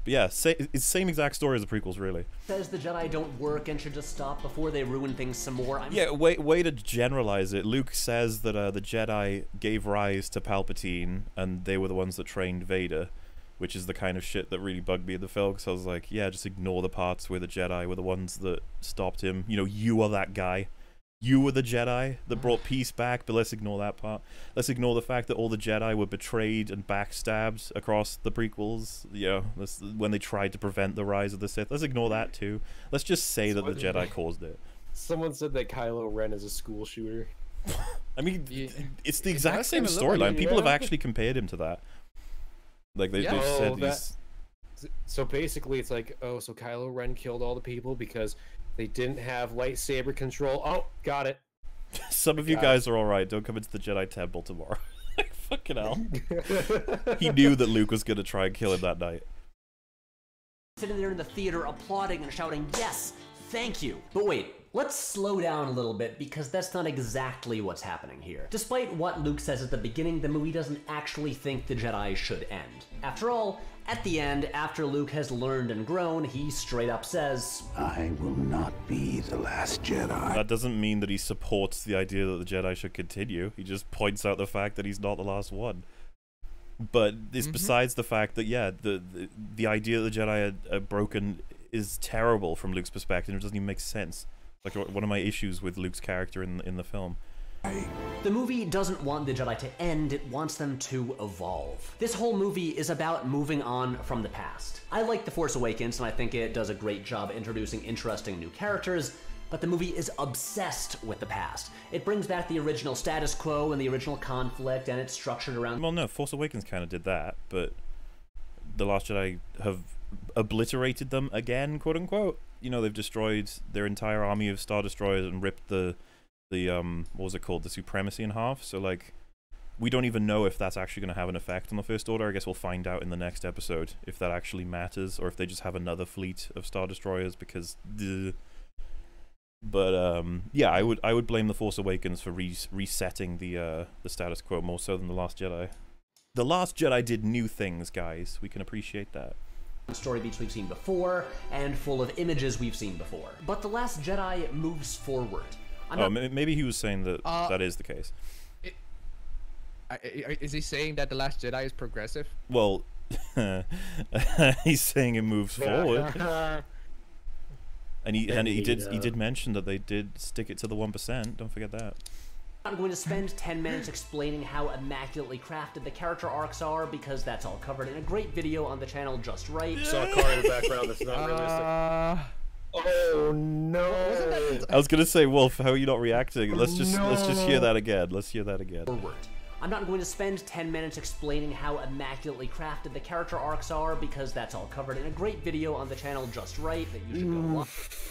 But yeah, it's the same exact story as the prequels, really. Says the Jedi don't work and should just stop before they ruin things some more. Yeah, way to generalize it. Luke says that the Jedi gave rise to Palpatine, and they were the ones that trained Vader, which is the kind of shit that really bugged me in the film, because I was like, yeah, just ignore the parts where the Jedi were the ones that stopped him. You know, you are that guy. You were the Jedi that brought peace back, but let's ignore that part. Let's ignore the fact that all the Jedi were betrayed and backstabbed across the prequels, you know, when they tried to prevent the rise of the Sith. Let's ignore that too. Let's just say that the Jedi caused it. Someone said that Kylo Ren is a school shooter. I mean, it's the exact same storyline. People have actually compared him to that. Like, they've said he's... So basically, it's like, oh, so Kylo Ren killed all the people because they didn't have lightsaber control. Oh, got it. Some of you guys are alright. Don't come into the Jedi Temple tomorrow. Like, fucking hell. He knew that Luke was gonna try and kill him that night. Sitting there in the theater applauding and shouting, yes, thank you. But wait, let's slow down a little bit, because that's not exactly what's happening here. Despite what Luke says at the beginning, the movie doesn't actually think the Jedi should end. After all, at the end, after Luke has learned and grown, he straight up says, I will not be the last Jedi. That doesn't mean that he supports the idea that the Jedi should continue. He just points out the fact that he's not the last one. But it's besides the fact that, yeah, the idea that the Jedi are broken is terrible from Luke's perspective. It doesn't even make sense. Like, one of my issues with Luke's character in the film. The movie doesn't want the Jedi to end, it wants them to evolve. This whole movie is about moving on from the past. I like The Force Awakens, and I think it does a great job introducing interesting new characters, but the movie is obsessed with the past. It brings back the original status quo and the original conflict, and it's structured around... Well, no, Force Awakens kind of did that, but The Last Jedi have obliterated them again, quote-unquote. You know, they've destroyed their entire army of Star Destroyers and ripped the what was it called? The Supremacy in half. So, like, we don't even know if that's actually going to have an effect on the First Order. I guess we'll find out in the next episode if that actually matters, or if they just have another fleet of Star Destroyers, because... But, yeah, I would blame The Force Awakens for resetting the status quo more so than The Last Jedi. The Last Jedi did new things, guys. We can appreciate that. Story beats we've seen before, and full of images we've seen before. But The Last Jedi moves forward. Maybe he was saying that that is the case. Is he saying that The Last Jedi is progressive? Well, he's saying it moves forward. And he did mention that they did stick it to the 1%. Don't forget that. I'm going to spend 10 minutes explaining how immaculately crafted the character arcs are, because that's all covered in a great video on the channel just right. Saw a car in the background that's not realistic. Oh no! I was gonna say, Wolf, how are you not reacting? Let's just hear that again. Let's hear that again. Forward. I'm not going to spend 10 minutes explaining how immaculately crafted the character arcs are, because that's all covered in a great video on the channel just right that you should go watch.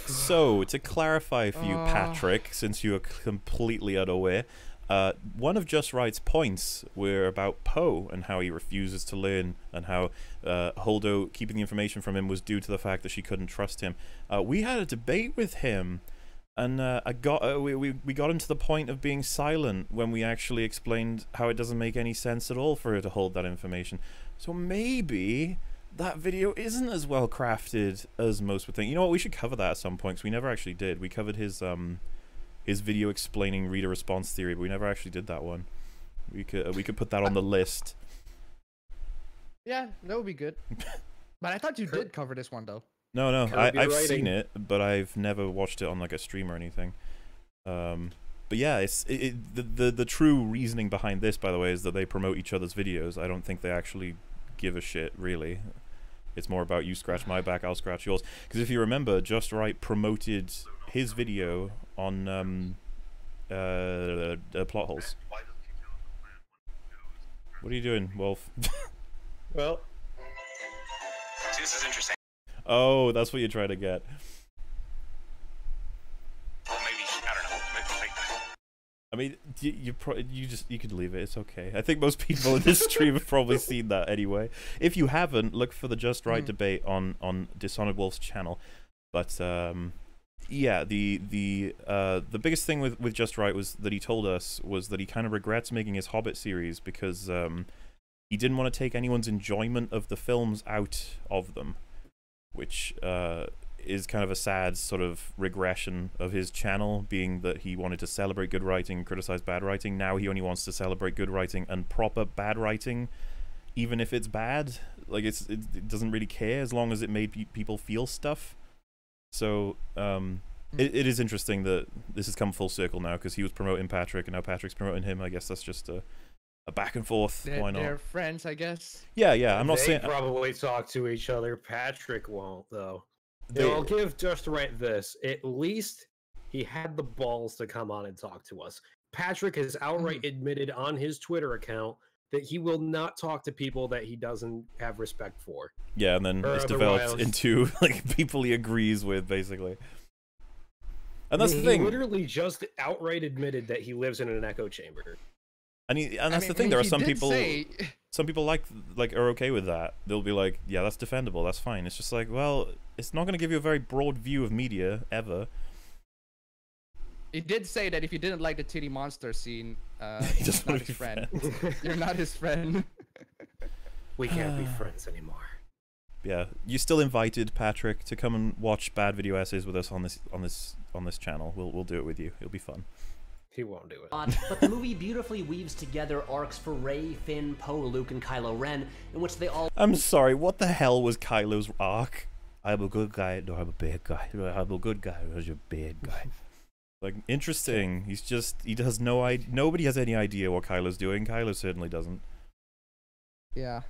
So, to clarify for you, Patrick, since you are completely unaware, one of Just Right's points were about Poe and how he refuses to learn, and how Holdo keeping the information from him was due to the fact that she couldn't trust him. We had a debate with him, and we got into the point of being silent when we actually explained how it doesn't make any sense at all for her to hold that information. So maybe that video isn't as well crafted as most would think. You know what? We should cover that at some point, because we never actually did. We covered his video explaining reader response theory, but we never actually did that one. We could put that on the list. Yeah, that would be good. But I thought you did cover this one though. No, I've seen it, but I've never watched it on like a stream or anything. But yeah, the true reasoning behind this, by the way, is that they promote each other's videos. I don't think they actually give a shit, really. It's more about you scratch my back, I'll scratch yours. Because if you remember, Just Right promoted his video on plot holes. What are you doing, Wolf? Well, see, this is interesting. Oh, that's what you're trying to get. Well, maybe I don't know. Maybe, I mean, you could leave it. It's okay. I think most people in this stream have probably seen that anyway. If you haven't, look for the Just Right debate on Dishonored Wolf's channel. But yeah, the biggest thing with Just Right was that he told us was that he kind of regrets making his Hobbit series because he didn't want to take anyone's enjoyment of the films out of them, which is kind of a sad sort of regression of his channel, being that he wanted to celebrate good writing and criticize bad writing. Now he only wants to celebrate good writing and proper bad writing, even if it's bad. Like it doesn't really care as long as it made people feel stuff. So it is interesting that this has come full circle now, because he was promoting Patrick and now Patrick's promoting him. I guess that's just a back and forth. Why not? They're friends, I guess. Yeah, I'm not saying they probably talk to each other. Patrick won't, though. I'll give Just Right this. At least he had the balls to come on and talk to us. Patrick has outright admitted on his Twitter account that he will not talk to people that he doesn't have respect for. Yeah, and then it's developed into like people he agrees with, basically. And that's the thing. He literally just outright admitted that he lives in an echo chamber. And that's the thing. There are some people. Some people like are okay with that. They'll be like, yeah, that's defendable. That's fine. It's just like, well, it's not going to give you a very broad view of media ever. He did say that if you didn't like the titty monster scene, he's not his friend. You're not his friend. We can't be friends anymore. Yeah, you still invited, Patrick, to come and watch bad video essays with us on this channel. We'll do it with you. It'll be fun. He won't do it. But the movie beautifully weaves together arcs for Rey, Finn, Poe, Luke, and Kylo Ren, in which they all... I'm sorry, what the hell was Kylo's arc? I'm a good guy, no, I'm a bad guy. I'm a good guy, I'm a bad guy. Like, interesting. He has no idea. Nobody has any idea what Kylo's doing. Kylo certainly doesn't. Yeah.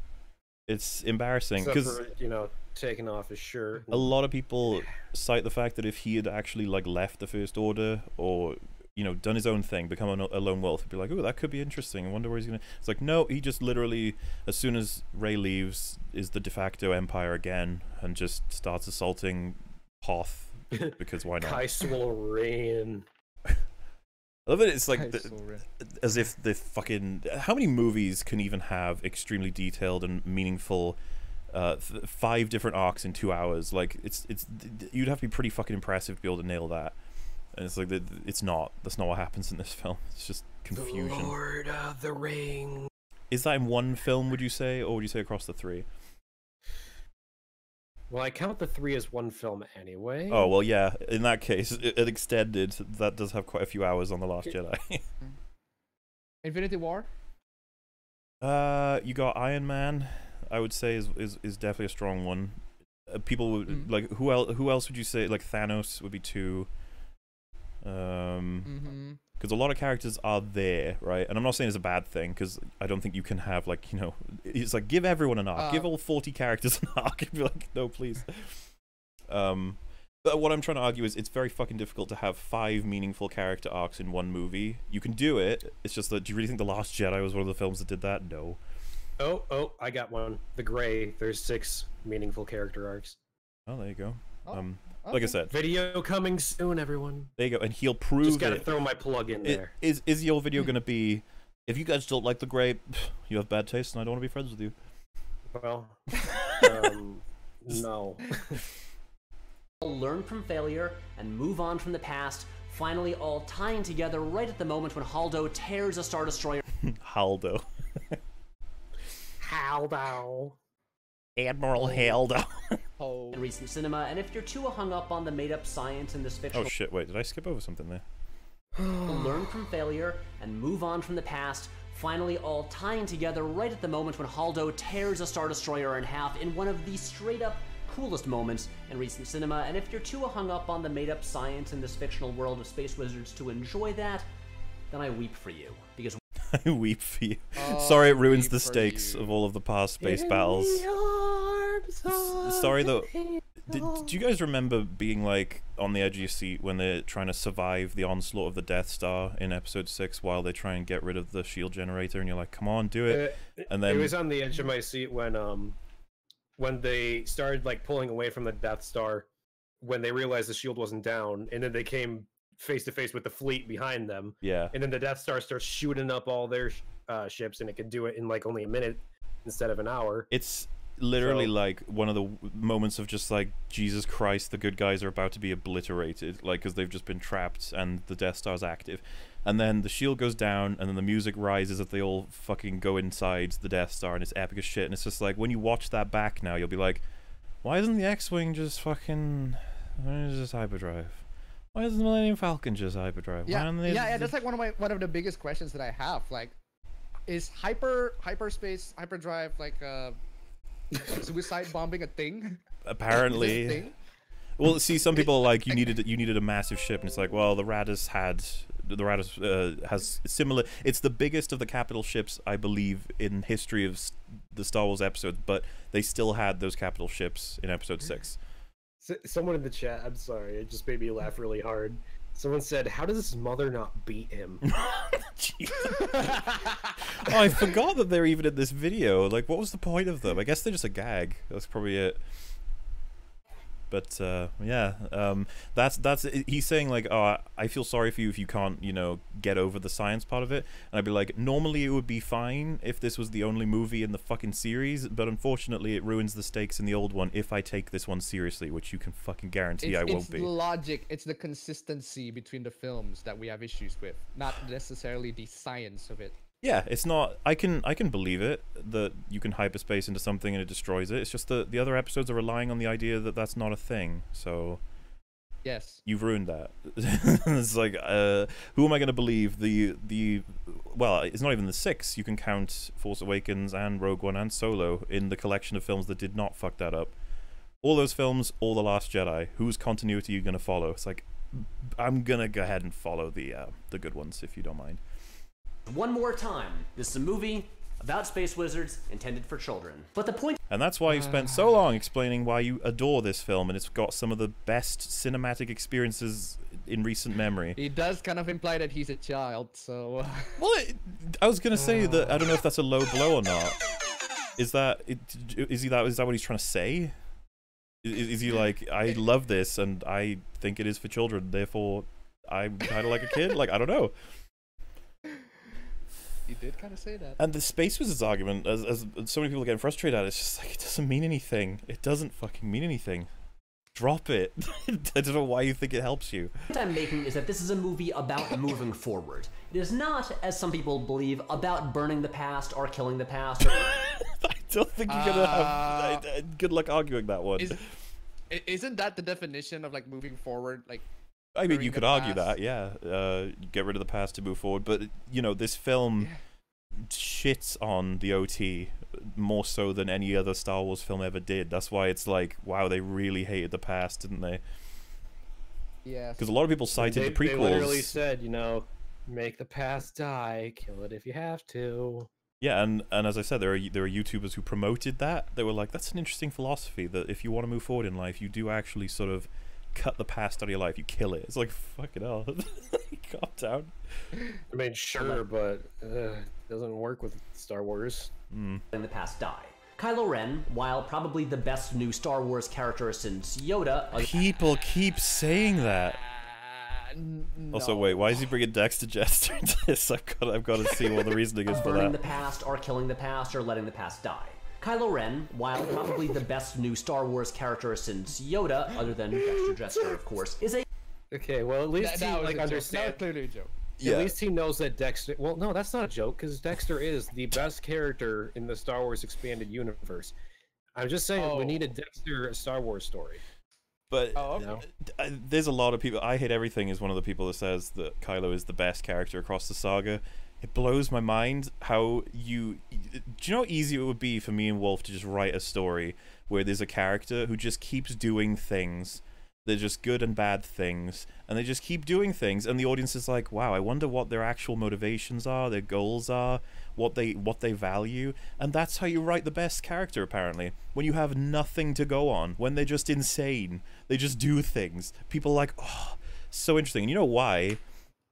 It's embarrassing, because, you know, taking off his shirt. A lot of people cite the fact that if he had actually, like, left the First Order, or... you know, done his own thing, become a lone wolf, and be like, oh, that could be interesting. I wonder where he's gonna... It's like, no, he just literally, as soon as Rey leaves, is the de facto Empire again, and just starts assaulting Hoth, because why not? Kylo Ren. I love it. It's like as if the fucking... How many movies can even have extremely detailed and meaningful 5 different arcs in 2 hours? Like, it's you'd have to be pretty fucking impressive to be able to nail that. And it's like, that's not what happens in this film. It's just confusion. The Lord of the Ring. Is that in one film, would you say, or would you say across the 3? Well, I count the 3 as one film anyway. Oh, well, yeah. In that case, it extended. That does have quite a few hours on The Last Jedi. Infinity War? You got Iron Man, I would say, is definitely a strong one. People would, like, who else would you say? Like, Thanos would be 2. Because a lot of characters are there, right? And I'm not saying it's a bad thing, because I don't think you can have, like, you know, it's like, give everyone an arc, give all 40 characters an arc, and be like, no, please. But what I'm trying to argue is it's very fucking difficult to have 5 meaningful character arcs in one movie. You can do it, it's just that, do you really think The Last Jedi was one of the films that did that? No. Oh, I got one. The Gray, there's 6 meaningful character arcs. Oh, there you go. Okay. Like I said, video coming soon, everyone. There you go, and he'll prove Just gotta it. throw my plug in there. Is your video gonna be, if you guys don't like the Gray, you have bad taste, and I don't want to be friends with you? Well, no. Learn from failure and move on from the past, finally all tying together right at the moment when Haldo tears a Star Destroyer. Haldo. Haldo. Admiral Haldo. In recent cinema, and if you're too hung up on the made-up science in this fictional... Oh shit, wait, did I skip over something there? Learn from failure and move on from the past, finally all tying together right at the moment when Haldo tears a Star Destroyer in half in one of the straight-up coolest moments in recent cinema, and if you're too hung up on the made-up science in this fictional world of space wizards to enjoy that, then I weep for you, because I weep for you. Oh, Sorry, it ruins weep the for stakes you. of all of the past space battles. Sorry though. Did you guys remember being like on the edge of your seat when they're trying to survive the onslaught of the Death Star in Episode 6 while they try and get rid of the shield generator, and you're like, "Come on, do it!" And then it was on the edge of my seat when they started like pulling away from the Death Star, when they realized the shield wasn't down, and then they came face to face with the fleet behind them. yeah, And then the Death Star starts shooting up all their ships, and it could do it in like only a minute instead of an hour. it's literally So- like one of the moments of just like, Jesus Christ, the good guys are about to be obliterated, like, because they've just been trapped and the Death Star's active. And then the shield goes down, and then the music rises as they all fucking go inside the Death Star, and it's epic as shit. And it's just like, when you watch that back now, you'll be like, why isn't the X-Wing just fucking... Why is this hyperdrive? Why isn't the Millennium Falcon just hyperdrive? Yeah, Why aren't they yeah, that's like one of the biggest questions that I have. Like, is hyperspace hyperdrive like suicide bombing a thing? apparently... Is it a thing? Well, see, some people are like, you needed a massive ship, and it's like, well, the Raddus has similar. It's the biggest of the capital ships, I believe, in history of the Star Wars episodes, but they still had those capital ships in Episode 6. Someone in the chat, I'm sorry, it just made me laugh really hard. Someone said, "How does his mother not beat him?" Oh, I forgot that they're even in this video. Like, what was the point of them? I guess they're just a gag. That's probably it. But yeah, that's he's saying like, oh, I feel sorry for you if you can't, you know, get over the science part of it. And I'd be like, normally it would be fine if this was the only movie in the fucking series, but unfortunately it ruins the stakes in the old one if I take this one seriously, which you can fucking guarantee I won't be. It's the logic, it's the consistency between the films that we have issues with, not necessarily the science of it. Yeah, it's not. I can believe it that you can hyperspace into something and it destroys it. It's just that the other episodes are relying on the idea that that's not a thing. So Yes. you've ruined that. It's like, who am I going to believe? Well, it's not even the 6. You can count Force Awakens and Rogue One and Solo in the collection of films that did not fuck that up. All those films, all The Last Jedi. Whose continuity are you going to follow? It's like, I'm gonna go ahead and follow the good ones if you don't mind. one more time, this is a movie about space wizards intended for children. But the point... And that's why you've spent so long explaining why you adore this film, and it's got some of the best cinematic experiences in recent memory. He does kind of imply that he's a child, so... Well, I was gonna say that I don't know if that's a low blow or not. Is that what he's trying to say? Is he like, I love this and I think it is for children, therefore I'm kind of like a kid? Like, I don't know. He did kind of say that. And the Space Wizards argument, as so many people are getting frustrated at it, it's just like, it doesn't mean anything. It doesn't fucking mean anything. Drop it. I don't know why you think it helps you. The point I'm making is that this is a movie about moving forward. It is not, as some people believe, about burning the past or killing the past. Or... I don't think you're gonna have good luck arguing that one. Isn't that the definition of like moving forward? Like, I mean, you could argue past? that, yeah. Get rid of the past to move forward, but you know, this film shits on the OT more so than any other Star Wars film ever did. That's why it's like, wow, they really hated the past, didn't they? Yeah. Because a lot of people cited the prequels. They literally said, you know, make the past die, kill it if you have to. Yeah, and as I said, there are YouTubers who promoted that. They were like, that's an interesting philosophy, that if you want to move forward in life, you do actually sort of cut the past out of your life, you kill it. It's like, fucking hell. Calm down. I mean, sure, but it doesn't work with Star Wars. In the past die. Kylo Ren, while probably the best new Star Wars character since Yoda... People keep saying that. No. Also, wait, why is he bringing Dexter Jester into this? I've got to see what the reasoning is for burning that. the past or killing the past or letting the past die. Kylo Ren, while probably the best new Star Wars character since Yoda, other than Dexter Jester, of course, is a... Okay, well, at least That he was like a joke. understands. That was clearly a joke. Yeah. At least he knows that Dexter... Well, no, that's not a joke, because Dexter is the best character in the Star Wars expanded universe. I'm just saying, we need a Dexter Star Wars story. But okay. There's a lot of people. I Hate Everything is one of the people that says that Kylo is the best character across the saga. it blows my mind how do you know how easy it would be for me and Wolf to just write a story where there's a character who just keeps doing things. They're just good and bad things, and they just keep doing things, and the audience is like, wow, I wonder what their actual motivations are, their goals are, what they value, and that's how you write the best character, apparently. When you have nothing to go on, when they're just insane, they just do things. People are like, oh, so interesting. And you know why?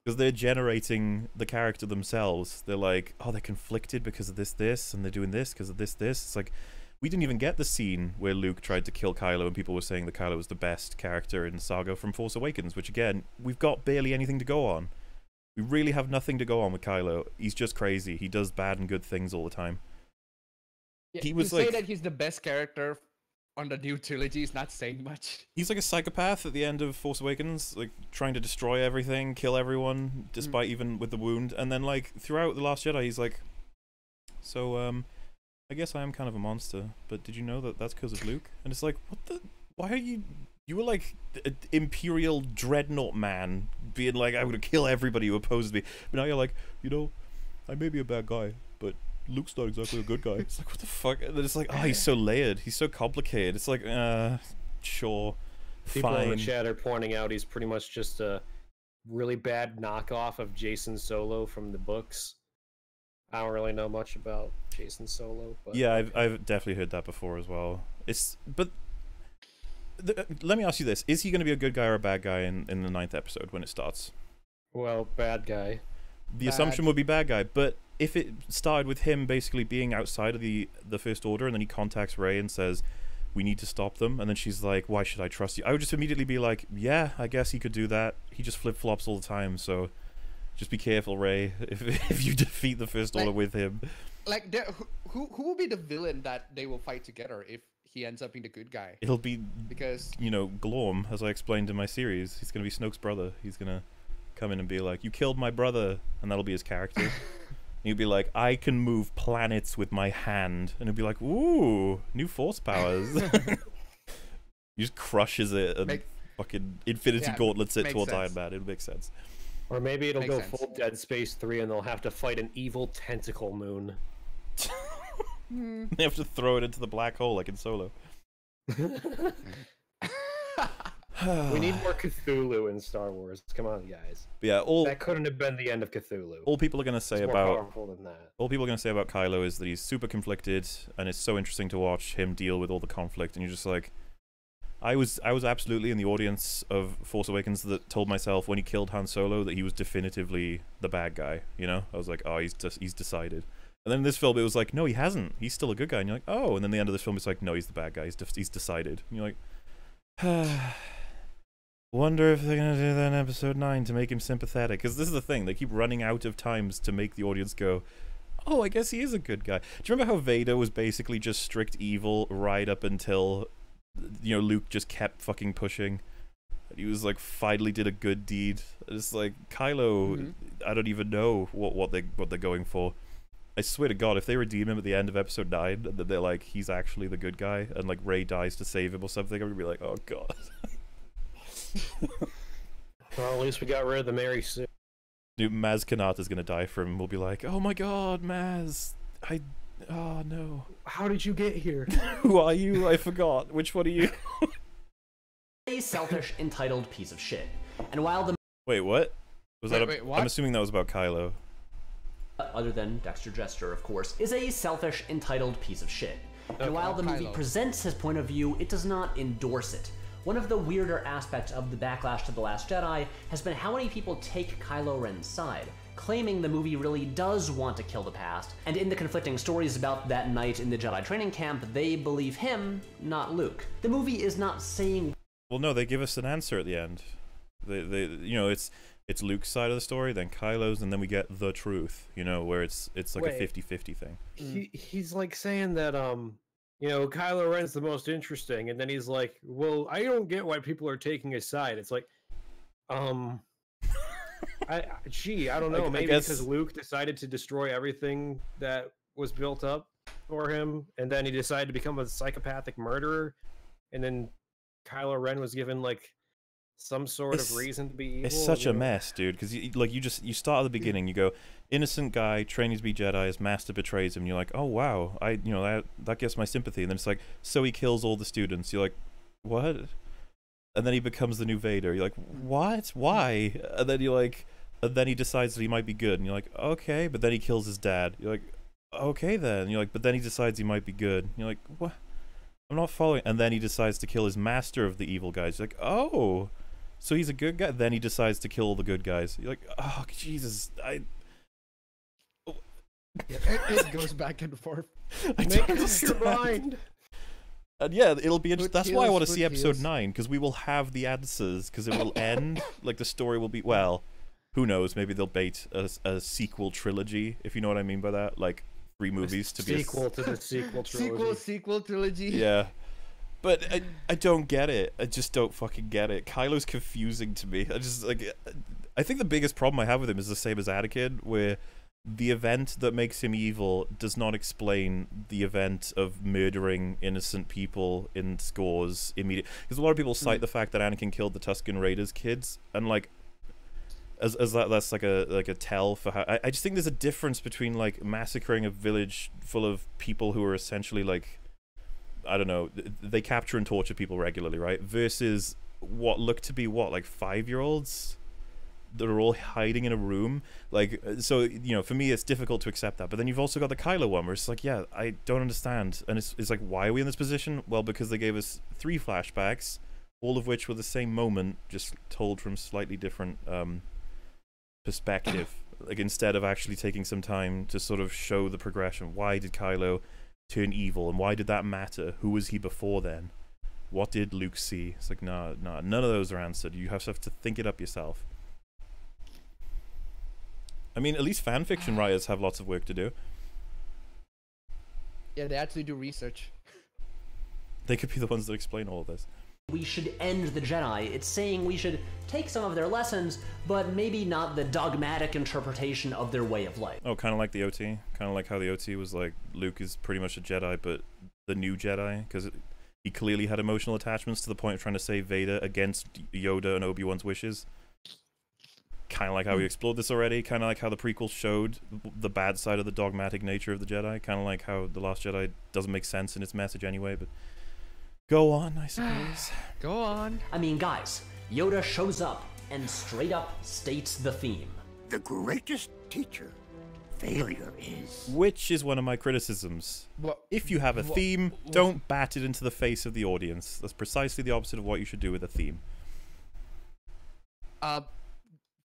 Because they're generating the character themselves. They're like, oh, they're conflicted because of this, and they're doing this because of this. It's like, we didn't even get the scene where Luke tried to kill Kylo and people were saying that Kylo was the best character in Saga from Force Awakens, which again, we've got barely anything to go on. We really have nothing to go on with Kylo. He's just crazy. He does bad and good things all the time. Yeah, He was to like, say that he's the best character on the new trilogy is not saying much. he's like a psychopath at the end of Force Awakens, like trying to destroy everything, kill everyone, despite even with the wound. And then like throughout The Last Jedi, he's like, so I guess I am kind of a monster, but did you know that that's because of Luke? And it's like, what the? Why are you? You were like an Imperial dreadnought man, being like, I'm gonna kill everybody who opposes me. But now you're like, you know, I may be a bad guy, but Luke's not exactly a good guy. It's like, what the fuck? And then it's like, oh, he's so layered. He's so complicated. It's like, sure, People fine. in the chat are pointing out he's pretty much just a really bad knockoff of Jason Solo from the books. I don't really know much about Jason Solo, but Yeah, I've definitely heard that before as well. Let me ask you this: is he going to be a good guy or a bad guy in the 9th episode when it starts? well, bad guy. The assumption would be bad guy, but if it started with him basically being outside of the First Order, and then he contacts Rey and says, "We need to stop them," and then she's like, "Why should I trust you?" I would just immediately be like, "Yeah, I guess he could do that. He just flip flops all the time, so." Just be careful, Rey, if you defeat the First Order with him. Like, who will be the villain that they will fight together if he ends up being the good guy? It'll be, because you know, Glorm, as I explained in my series. He's going to be Snoke's brother. He's going to come in and be like, you killed my brother, and that'll be his character. And he'll be like, I can move planets with my hand. And he'll be like, ooh, new force powers. He just crushes it and fucking Infinity Gauntlets it towards Iron Man. It'll make sense. Or maybe it'll Makes go sense. full Dead Space 3 and they'll have to fight an evil tentacle moon. They have to throw it into the black hole like in Solo. We need more Cthulhu in Star Wars. Come on, guys. But yeah, that couldn't have been the end of Cthulhu. All people are going to say It's more about powerful than that. all people are going to say about Kylo is that he's super conflicted, and it's so interesting to watch him deal with all the conflict. And you're just like, I was absolutely in the audience of Force Awakens that told myself when he killed Han Solo that he was definitively the bad guy. You know, I was like, oh, he's decided. And then in this film, it was like, no, he hasn't. He's still a good guy. And you're like, oh. And then the end of this film, it's like, no, he's the bad guy. He's decided. And you're like, wonder if they're gonna do that in Episode 9 to make him sympathetic. Because this is the thing, they keep running out of times to make the audience go, oh, I guess he is a good guy. Do you remember how Vader was basically just strict evil right up until, you know, Luke just kept fucking pushing? He was like, finally did a good deed. It's like, Kylo, I don't even know what they're going for. I swear to God, if they redeem him at the end of Episode 9, and then they're like, he's actually the good guy, and like Rey dies to save him or something, I'm gonna be like, oh God. Well, at least we got rid of the Mary Sue. Dude, Maz Kanata's gonna die for him. We'll be like, oh my God, Maz. Oh no. How did you get here? Who are you? I forgot. Which one are you? A selfish, entitled piece of shit. And while the Wait, what? Wait, what? I'm assuming that was about Kylo. other than Dexter Jester, of course, is a selfish, entitled piece of shit. And while the movie Kylo. presents his point of view, it does not endorse it. One of the weirder aspects of the backlash to The Last Jedi has been how many people take Kylo Ren's side, claiming the movie really does want to kill the past, and in the conflicting stories about that night in the Jedi training camp, they believe him, not Luke. The movie is not saying... Well, no, they give us an answer at the end. They you know, it's Luke's side of the story, then Kylo's, and then we get the truth, you know, where it's like a 50-50 thing. He's like saying that, you know, Kylo Ren's the most interesting, and then he's like, well, I don't get why people are taking his side. It's like, I don't know, maybe because Luke decided to destroy everything that was built up for him, and then he decided to become a psychopathic murderer, and then Kylo Ren was given, like, some sort of reason to be evil. It's such a mess, dude. Because you start at the beginning. You go, innocent guy training to be Jedi. His master betrays him. And you're like, oh wow, that gets my sympathy. And then it's like, so he kills all the students. You're like, what? And then he becomes the new Vader. You're like, what? Why? And then you're like, and then he decides that he might be good. And you're like, okay. But then he kills his dad. You're like, okay then. And you're like, but then he decides he might be good. And you're like, what? I'm not following. And then he decides to kill his master of the evil guys. You're like, oh, so he's a good guy. Then he decides to kill all the good guys. You're like, oh Jesus, It goes back and forth. Make up your mind. And yeah, it'll be interesting. That's why I want to see Foot episode heels. 9, because we will have the answers, because it will end, like the story will be, well, who knows, maybe they'll bait a sequel trilogy, if you know what I mean by that, like 3 movies to be a Sequel to the sequel trilogy. Sequel trilogy. Yeah. But I don't get it. I just don't fucking get it. Kylo's confusing to me. I think the biggest problem I have with him is the same as Anakin, where the event that makes him evil does not explain the event of murdering innocent people in scores immediately. Because a lot of people cite the fact that Anakin killed the Tusken Raiders kids, and like, as that's like a tell for how. I just think there's a difference between like massacring a village full of people who are essentially like, I don't know, they capture and torture people regularly, right? Versus what look to be like 5-year-olds that are all hiding in a room. Like, so, you know, for me, it's difficult to accept that. But then you've also got the Kylo one where it's like, yeah, I don't understand. And it's like, why are we in this position? Well, because they gave us 3 flashbacks, all of which were the same moment, just told from slightly different perspective. Like, instead of actually taking some time to sort of show the progression. Why did Kylo turn evil? And why did that matter? Who was he before then? What did Luke see? It's like, no, none of those are answered. You have to think it up yourself. I mean, at least fan fiction writers have lots of work to do. Yeah, they actually do research. They could be the ones that explain all of this. We should end the Jedi. It's saying we should take some of their lessons, but maybe not the dogmatic interpretation of their way of life. Oh, kind of like the OT. Kind of like how the OT was like, Luke is pretty much a Jedi, but the new Jedi, because he clearly had emotional attachments to the point of trying to save Vader against Yoda and Obi-Wan's wishes. Kind of like how we explored this already. Kind of like how the prequels showed the bad side of the dogmatic nature of the Jedi. Kind of like how The Last Jedi doesn't make sense in its message anyway, but go on, I suppose. Go on. I mean, guys, Yoda shows up and straight up states the theme. The greatest teacher, failure is. Which is one of my criticisms. If you have a theme, don't bat it into the face of the audience. That's precisely the opposite of what you should do with a theme.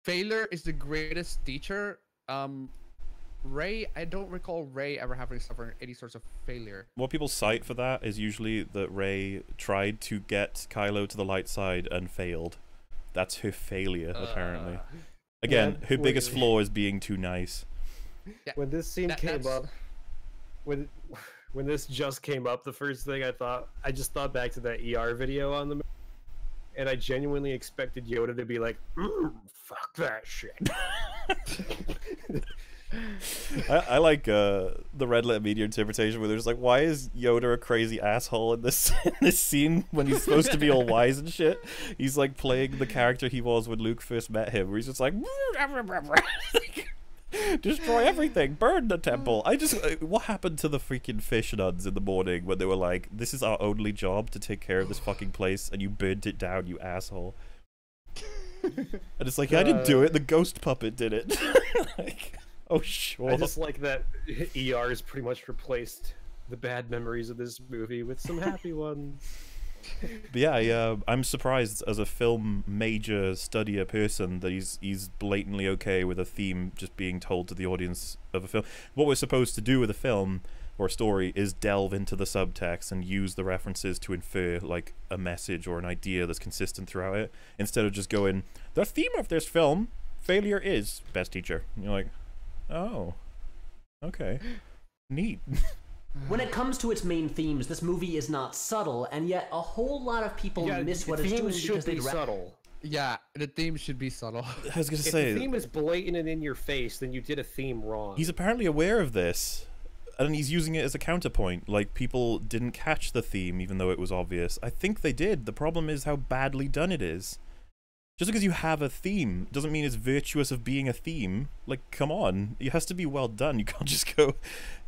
Failure is the greatest teacher. Rey, I don't recall Rey ever having suffered any sorts of failure. What people cite for that is usually that Rey tried to get Kylo to the light side and failed. That's her failure, apparently. Again, Yeah, her biggest flaw is being too nice. Yeah, When this scene came up, when this just came up, the first thing I just thought back to that ER video on the, and I genuinely expected Yoda to be like, fuck that shit. I like the red letter media interpretation where they're just like, why is Yoda a crazy asshole in this scene when he's supposed to be all wise and shit? He's like playing the character he was when Luke first met him, where he's just like, destroy everything, burn the temple. What happened to the freaking fish nuns in the morning when they were like, this is our only job to take care of this fucking place, and you burnt it down, you asshole. And it's like, I didn't do it, the ghost puppet did it. Like, oh sure. I just like that ER has pretty much replaced the bad memories of this movie with some happy ones. But yeah, I'm surprised as a film major studier person that he's blatantly okay with a theme just being told to the audience of a film. What we're supposed to do with a film or a story is delve into the subtext and use the references to infer like a message or an idea that's consistent throughout it, instead of just going, the theme of this film, failure is best teacher. And you're like, oh, okay, neat. When it comes to its main themes, this movie is not subtle, and yet a whole lot of people miss what it's doing because they subtle. Yeah, the theme should be subtle. I was gonna If say, the theme is blatant and in your face, then you did a theme wrong. he's apparently aware of this, and he's using it as a counterpoint. Like, people didn't catch the theme even though it was obvious. I think they did. The problem is how badly done it is. Just because you have a theme doesn't mean it's virtuous of being a theme. Like, come on, it has to be well done. You can't just go,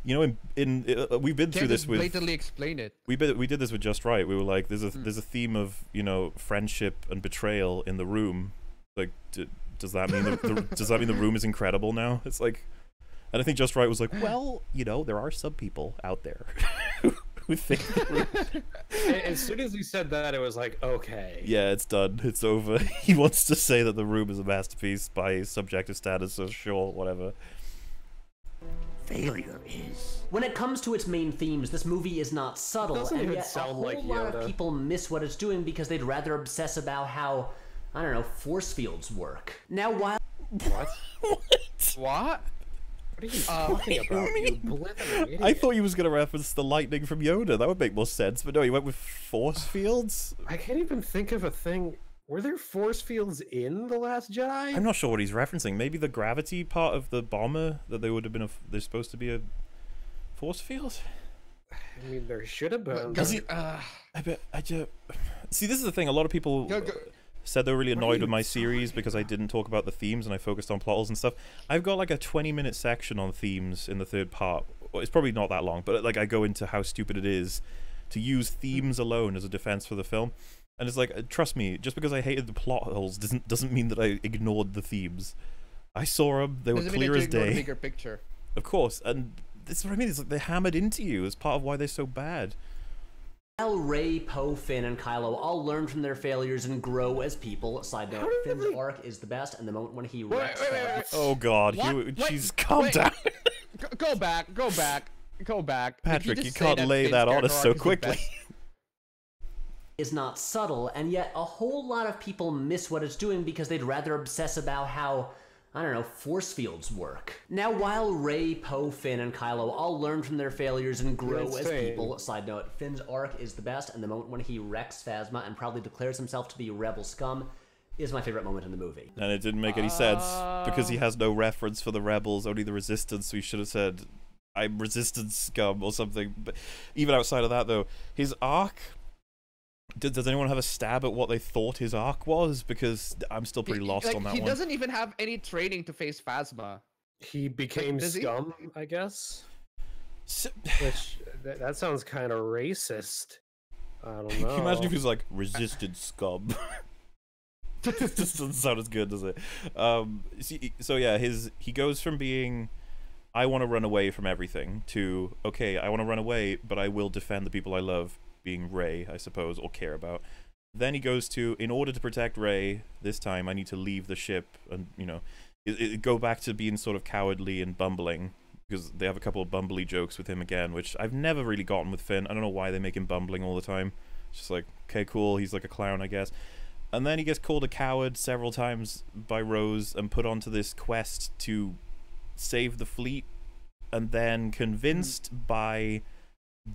you know. We've been through this with blatantly explain it. We did this with Just Right. We were like, there's a theme of, you know, friendship and betrayal in the room. Like, does that mean does that mean the room is incredible now? It's like, and I think Just Right was like, well, you know, there are some people out there who think the room. As soon as he said that, it was like, okay. Yeah, it's done. It's over. He wants to say that The Room is a masterpiece by his subjective standards, so sure, whatever. Failure is. When it comes to its main themes, this movie is not subtle, Doesn't and even yet a sound whole like lot of Yoda. people miss what it's doing because they'd rather obsess about how, I don't know, force fields work. Now, while... What? What? What are you talking about, you blithering idiot? I thought he was going to reference the lightning from Yoda. That would make more sense, but no, he went with force fields? I can't even think of a thing. Were there force fields in The Last Jedi? I'm not sure what he's referencing. Maybe the gravity part of the bomber, that they would have been they're supposed to be a force field? I mean, there should have been. See, this is the thing. A lot of people said they were really annoyed with my series because I didn't talk about the themes and I focused on plot holes and stuff. I've got like a 20-minute section on themes in the third part. Well, it's probably not that long, but like I go into how stupid it is to use themes alone as a defense for the film. And it's like, trust me, just because I hated the plot holes doesn't mean that I ignored the themes. I saw them; they were clear as day. Bigger picture. Of course, and this is what I mean. It's like they're hammered into you as part of why they're so bad. While Rey, Poe, Finn, and Kylo all learn from their failures and grow as people, side note, Finn's arc is the best, and the moment when he wrecks them... Oh God, jeez, calm down. Go back. Patrick, you can't lay that on us so quickly. Is not subtle, and yet a whole lot of people miss what it's doing because they'd rather obsess about how, I don't know, force fields work. Now, while Rey, Poe, Finn, and Kylo all learn from their failures and grow as people, side note, Finn's arc is the best, and the moment when he wrecks Phasma and proudly declares himself to be rebel scum is my favorite moment in the movie. And it didn't make any sense because he has no reference for the rebels, only the resistance, so he should have said, I'm resistance scum or something. But even outside of that, though, his arc... Does anyone have a stab at what they thought his arc was? Because I'm still pretty lost on that one. He doesn't even have any training to face Phasma. He became scum, I guess. Which, that sounds kind of racist. I don't know. Can you imagine if he was like, resisted scum? It just doesn't sound as good, does it? So yeah, he goes from being, I want to run away from everything, to, okay, I want to run away, but I will defend the people I love, being Rey, I suppose, or care about. Then he goes to, in order to protect Rey, this time I need to leave the ship and, you know, go back to being sort of cowardly and bumbling, because they have a couple of bumbly jokes with him again, which I've never really gotten with Finn. I don't know why they make him bumbling all the time. It's just like, okay, cool, he's like a clown, I guess. And then he gets called a coward several times by Rose and put onto this quest to save the fleet, and then convinced by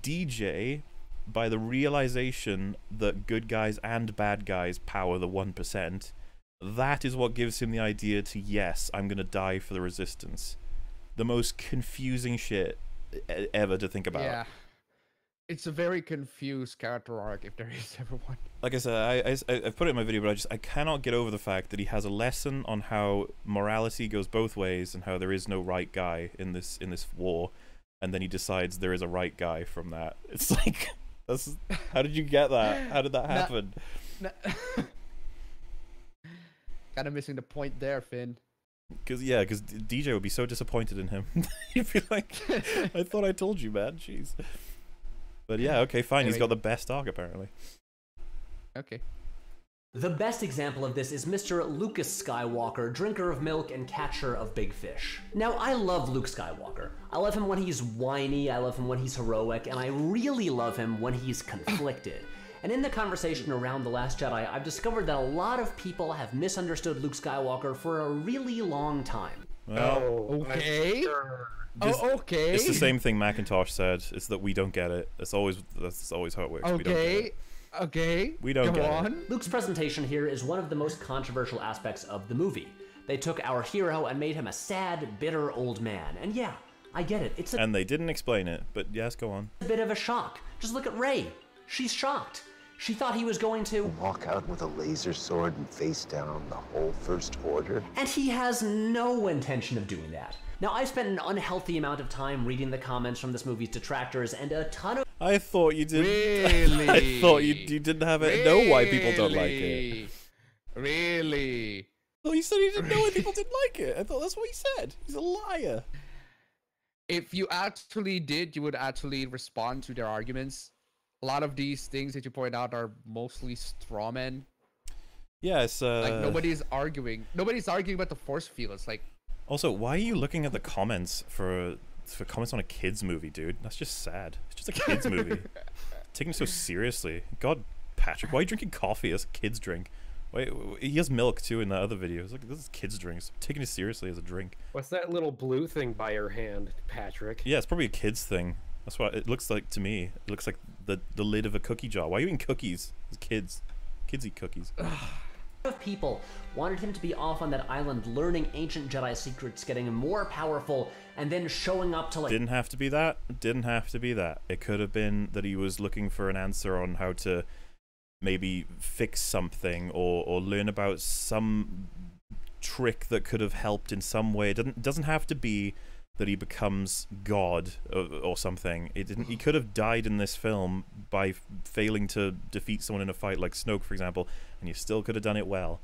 DJ... by the realization that good guys and bad guys power the 1%, that is what gives him the idea to, yes, I'm gonna die for the Resistance. The most confusing shit ever to think about. Yeah. It's a very confused character arc, if there is ever one. Like I said, I've put it in my video, but I cannot get over the fact that he has a lesson on how morality goes both ways and how there is no right guy in this war, and then he decides there is a right guy from that. It's like... how did you get that? How did that happen? Kind of missing the point there, Finn. Because DJ would be so disappointed in him. He'd be like, I thought I told you, man. Jeez. But yeah, okay, fine. Anyway. He's got the best arc, apparently. Okay. The best example of this is Mr. Lucas Skywalker, drinker of milk and catcher of big fish. Now, I love Luke Skywalker. I love him when he's whiny, I love him when he's heroic, and I really love him when he's conflicted. And in the conversation around The Last Jedi, I've discovered that a lot of people have misunderstood Luke Skywalker for a really long time. Well, okay. Okay. It's the same thing Macintosh said. It's that we don't get it. That's always how it works. Okay. We don't get it. Okay. We don't Go get on. it. Luke's presentation here is one of the most controversial aspects of the movie. They took our hero and made him a sad, bitter old man. And yeah, I get it. And they didn't explain it, but yes, go on. A bit of a shock. Just look at Rey. She's shocked. She thought he was going to walk out with a laser sword and face down the whole First Order. And he has no intention of doing that. Now, I've spent an unhealthy amount of time reading the comments from this movie's detractors, and a ton of... I thought you didn't. Really? I thought you didn't have it. Know why people don't like it. Really? Oh, you said he didn't know why people didn't like it. I thought that's what he said. He's a liar. If you actually did, you would actually respond to their arguments. A lot of these things that you point out are mostly straw men. Yeah, it's like nobody's arguing. Nobody's arguing about the force field. It's like. Also, why are you looking at the comments for comments on a kids movie, dude? That's just sad. It's just a kids movie. Taking it so seriously. God, Patrick, why are you drinking coffee? That's a kid's drink. Wait, he has milk too in the other video. It's like, this is kids' drinks. I'm taking it seriously as a drink. What's that little blue thing by your hand, Patrick? Yeah, it's probably a kid's thing. That's what it looks like to me. It looks like the lid of a cookie jar. Why are you eating cookies? It's kids. Kids eat cookies. Of people wanted him to be off on that island learning ancient Jedi secrets, getting more powerful, and then showing up to like... Didn't have to be that. Didn't have to be that. It could have been that he was looking for an answer on how to maybe fix something or learn about some trick that could have helped in some way. It doesn't have to be that he becomes God or something. He could have died in this film by failing to defeat someone in a fight, like Snoke, for example, and you still could have done it well.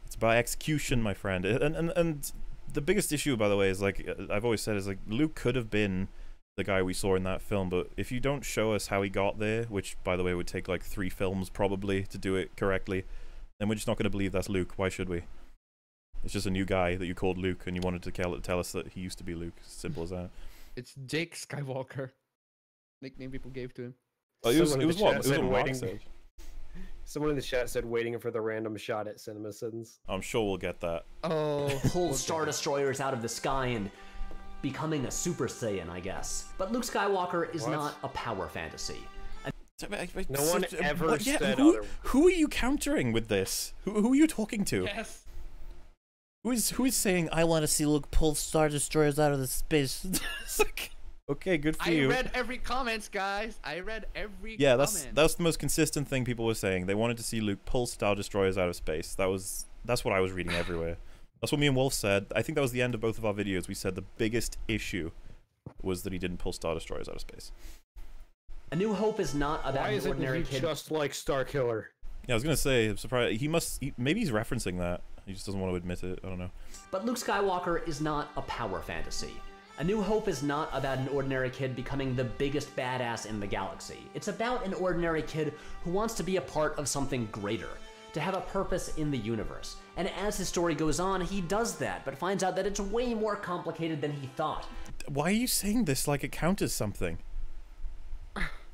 It's about execution, my friend. And the biggest issue, by the way, is like I've always said, is like Luke could have been the guy we saw in that film, but if you don't show us how he got there, which by the way would take like 3 films probably to do it correctly, then we're just not going to believe that's Luke. Why should we? It's just a new guy that you called Luke, and you wanted to tell us that he used to be Luke. Simple as that. It's Jake Skywalker. Nickname people gave to him. Oh, it was what? It was waiting. Someone in the chat said waiting for the random shot at CinemaSins. I'm sure we'll get that. Oh, pull Star Destroyers out of the sky and becoming a Super Saiyan, I guess. But Luke Skywalker is not a power fantasy. No one ever said otherwise. Who are you countering with this? Who are you talking to? Yes. Who is saying, I want to see Luke pull Star Destroyers out of the space? It's like, okay, good for you. I read every comments, guys. I read every Yeah, comment. that's the most consistent thing people were saying. They wanted to see Luke pull Star Destroyers out of space. That's what I was reading everywhere. That's what me and Wolf said. I think that was the end of both of our videos. We said the biggest issue was that he didn't pull Star Destroyers out of space. A New Hope is not about an ordinary kid. Just like Starkiller. Yeah, I was gonna say, I'm surprised. Maybe he's referencing that. He just doesn't want to admit it. I don't know. But Luke Skywalker is not a power fantasy. A New Hope is not about an ordinary kid becoming the biggest badass in the galaxy. It's about an ordinary kid who wants to be a part of something greater, to have a purpose in the universe. And as his story goes on, he does that, but finds out that it's way more complicated than he thought. Why are you saying this like it counters something?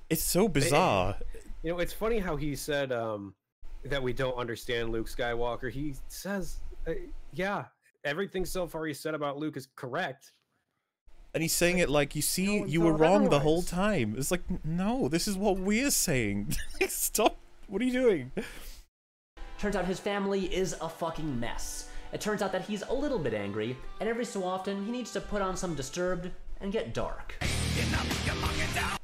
It's so bizarre. You know, it's funny how he said that we don't understand Luke Skywalker. He says, yeah, everything so far he said about Luke is correct. And he's saying it like, you see, you were wrong the whole time. It's like, no, this is what we're saying. Stop. What are you doing? Turns out his family is a fucking mess. It turns out that he's a little bit angry, and every so often he needs to put on some Disturbed and get dark.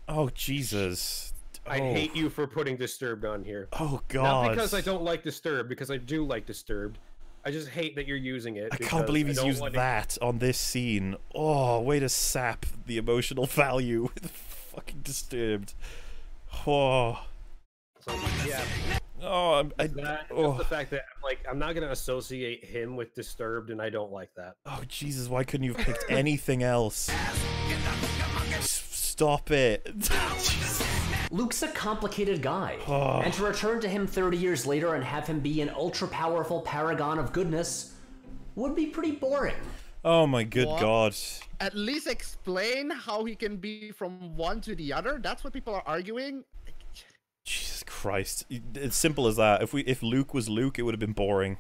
Oh, Jesus. I hate you for putting Disturbed on here. Oh, God. Not because I don't like Disturbed, because I do like Disturbed. I just hate that you're using it. I can't believe he's used that on this scene. Oh, way to sap the emotional value with fucking Disturbed. Oh. So, yeah. Oh, just the fact that I'm not gonna associate him with Disturbed, and I don't like that. Oh Jesus! Why couldn't you have picked anything else? Stop it! Luke's a complicated guy, and to return to him 30 years later and have him be an ultra-powerful paragon of goodness would be pretty boring. Oh my good God! At least explain how he can be from one to the other. That's what people are arguing. Jesus Christ. It's simple as that. If Luke was Luke, it would have been boring.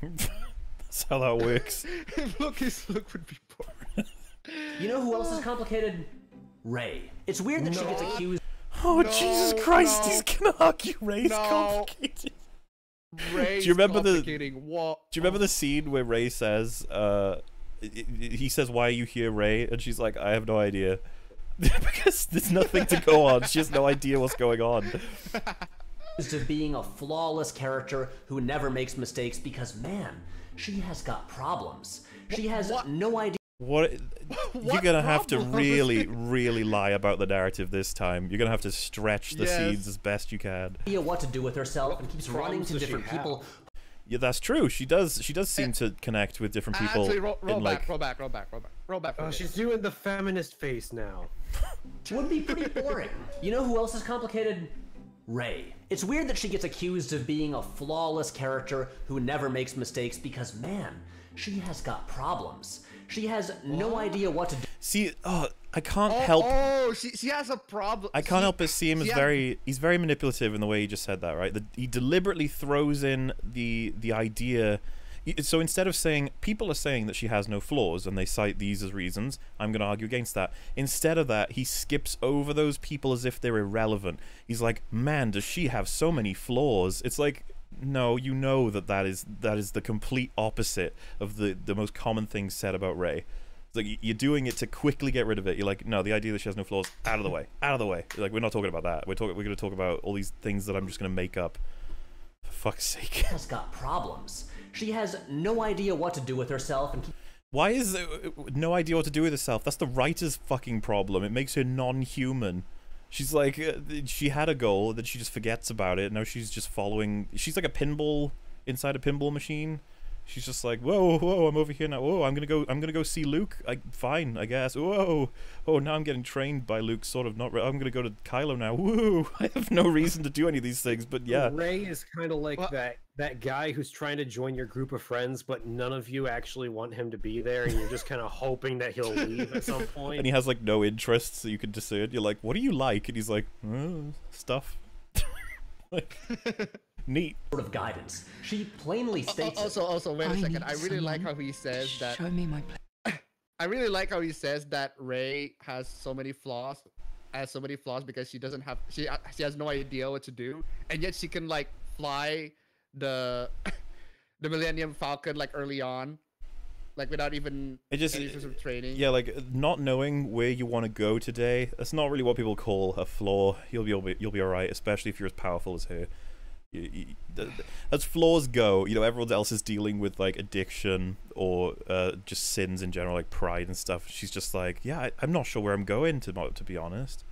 That's how that works. If Luke is Luke, would be boring. You know who else is complicated? Rey. It's weird that she gets accused. Oh, Jesus Christ, he's gonna argue Rey's complicated. Rey's do you remember what? Do you remember the scene where Rey says, he says, why are you here, Rey? And she's like, I have no idea. Because there's nothing to go on. She has no idea what's going on. of being a flawless character who never makes mistakes because, man, she has got problems. She has no idea. What? You're gonna have to really, really lie about the narrative this time. You're gonna have to stretch the scenes as best you can. What to do with herself and keeps running to different people. Yeah, that's true. She does seem to connect with different people. Actually, roll back. Oh, she's doing the feminist face now. Would be pretty boring. You know who else is complicated? Rey. It's weird that she gets accused of being a flawless character who never makes mistakes because, man, she has got problems. She has no idea what to do. See, I can't help. Oh, she has a problem. I can't help but see him as he's very manipulative in the way he just said that, right? He deliberately throws in the idea. So instead of saying, people are saying that she has no flaws and they cite these as reasons, I'm going to argue against that. Instead of that, he skips over those people as if they're irrelevant. He's like, man, does she have so many flaws? It's like, no, you know that is the complete opposite of the most common thing said about Rey. It's like, you're doing it to quickly get rid of it. You're like, no, the idea that she has no flaws, out of the way, out of the way. You're like, we're not talking about that. We're going to talk about all these things that I'm just going to make up. For fuck's sake. She has got problems. She has no idea what to do with herself and why is no idea what to do with herself? That's the writer's fucking problem. It makes her non-human. She's like, she had a goal, then she just forgets about it. Now she's just following. She's like a pinball inside a pinball machine. She's just like, whoa, I'm over here now. Whoa, I'm gonna go see Luke. Fine, I guess. Whoa, oh, now I'm getting trained by Luke. Sort of not. I'm gonna go to Kylo now. Woo! I have no reason to do any of these things, but yeah. Rey is kind of like that guy who's trying to join your group of friends, but none of you actually want him to be there, and you're just kind of hoping that he'll leave at some point. And he has like no interests that you can discern. You're like, what do you like? And he's like, stuff. Like. Neat. Sort of guidance. She plainly states. Also, wait a second. I really like how he says that. Show me my place. I really like how he says that Rey has so many flaws, because she doesn't have. She has no idea what to do, and yet she can like fly the Millennium Falcon like early on, like without even any sort of training. Yeah, like not knowing where you want to go today. That's not really what people call a flaw. You'll be alright, especially if you're as powerful as her. As flaws go, you know, everyone else is dealing with like addiction or just sins in general, like pride and stuff. She's just like, yeah, I'm not sure where I'm going, to be honest.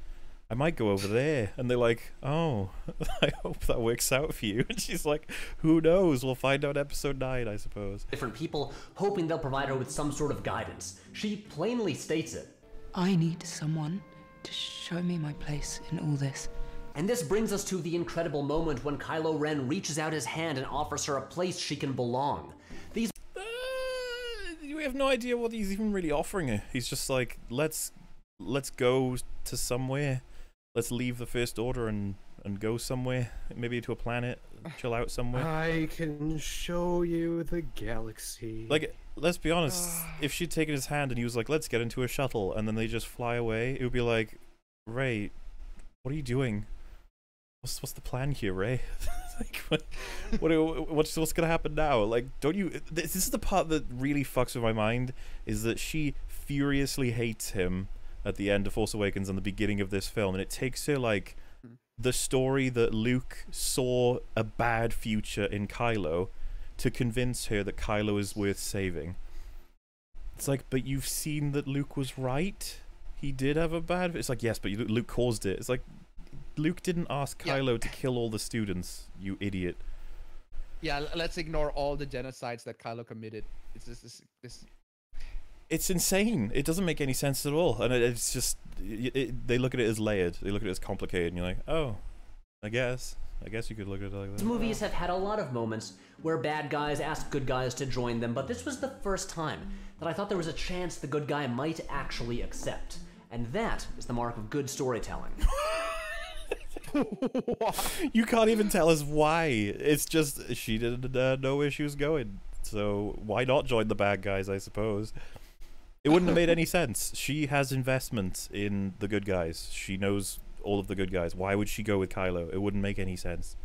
I might go over there. And they're like, oh, I hope that works out for you. And she's like, who knows? We'll find out episode 9, I suppose. Different people, hoping they'll provide her with some sort of guidance. She plainly states it. I need someone to show me my place in all this. And this brings us to the incredible moment when Kylo Ren reaches out his hand and offers her a place she can belong. We have no idea what he's even really offering her. He's just like, let's go to somewhere. Let's leave the First Order and go somewhere. Maybe to a planet, chill out somewhere. I can show you the galaxy. Like, let's be honest, if she'd taken his hand and he was like, let's get into a shuttle, and then they just fly away, it would be like, Rey, what are you doing? What's the plan here, Rey? Like, what's gonna happen now? Like, don't you? This is the part that really fucks with my mind, is that she furiously hates him at the end of Force Awakens and the beginning of this film, and it takes her like the story that Luke saw a bad future in Kylo to convince her that Kylo is worth saving. It's like, but you've seen that Luke was right. He did have a bad. It's like, yes, but Luke caused it. It's like, Luke didn't ask Kylo to kill all the students, you idiot. Yeah, let's ignore all the genocides that Kylo committed. It's just this. It's insane. It doesn't make any sense at all, and it's just they look at it as layered. They look at it as complicated, and you're like, oh, I guess you could look at it like that. These movies have had a lot of moments where bad guys ask good guys to join them, but this was the first time that I thought there was a chance the good guy might actually accept, and that is the mark of good storytelling. You can't even tell us why. It's just she didn't know where she was going, so why not join the bad guys, I suppose. It wouldn't have made any sense. She has investment in the good guys. She knows all of the good guys. Why would she go with Kylo? It wouldn't make any sense.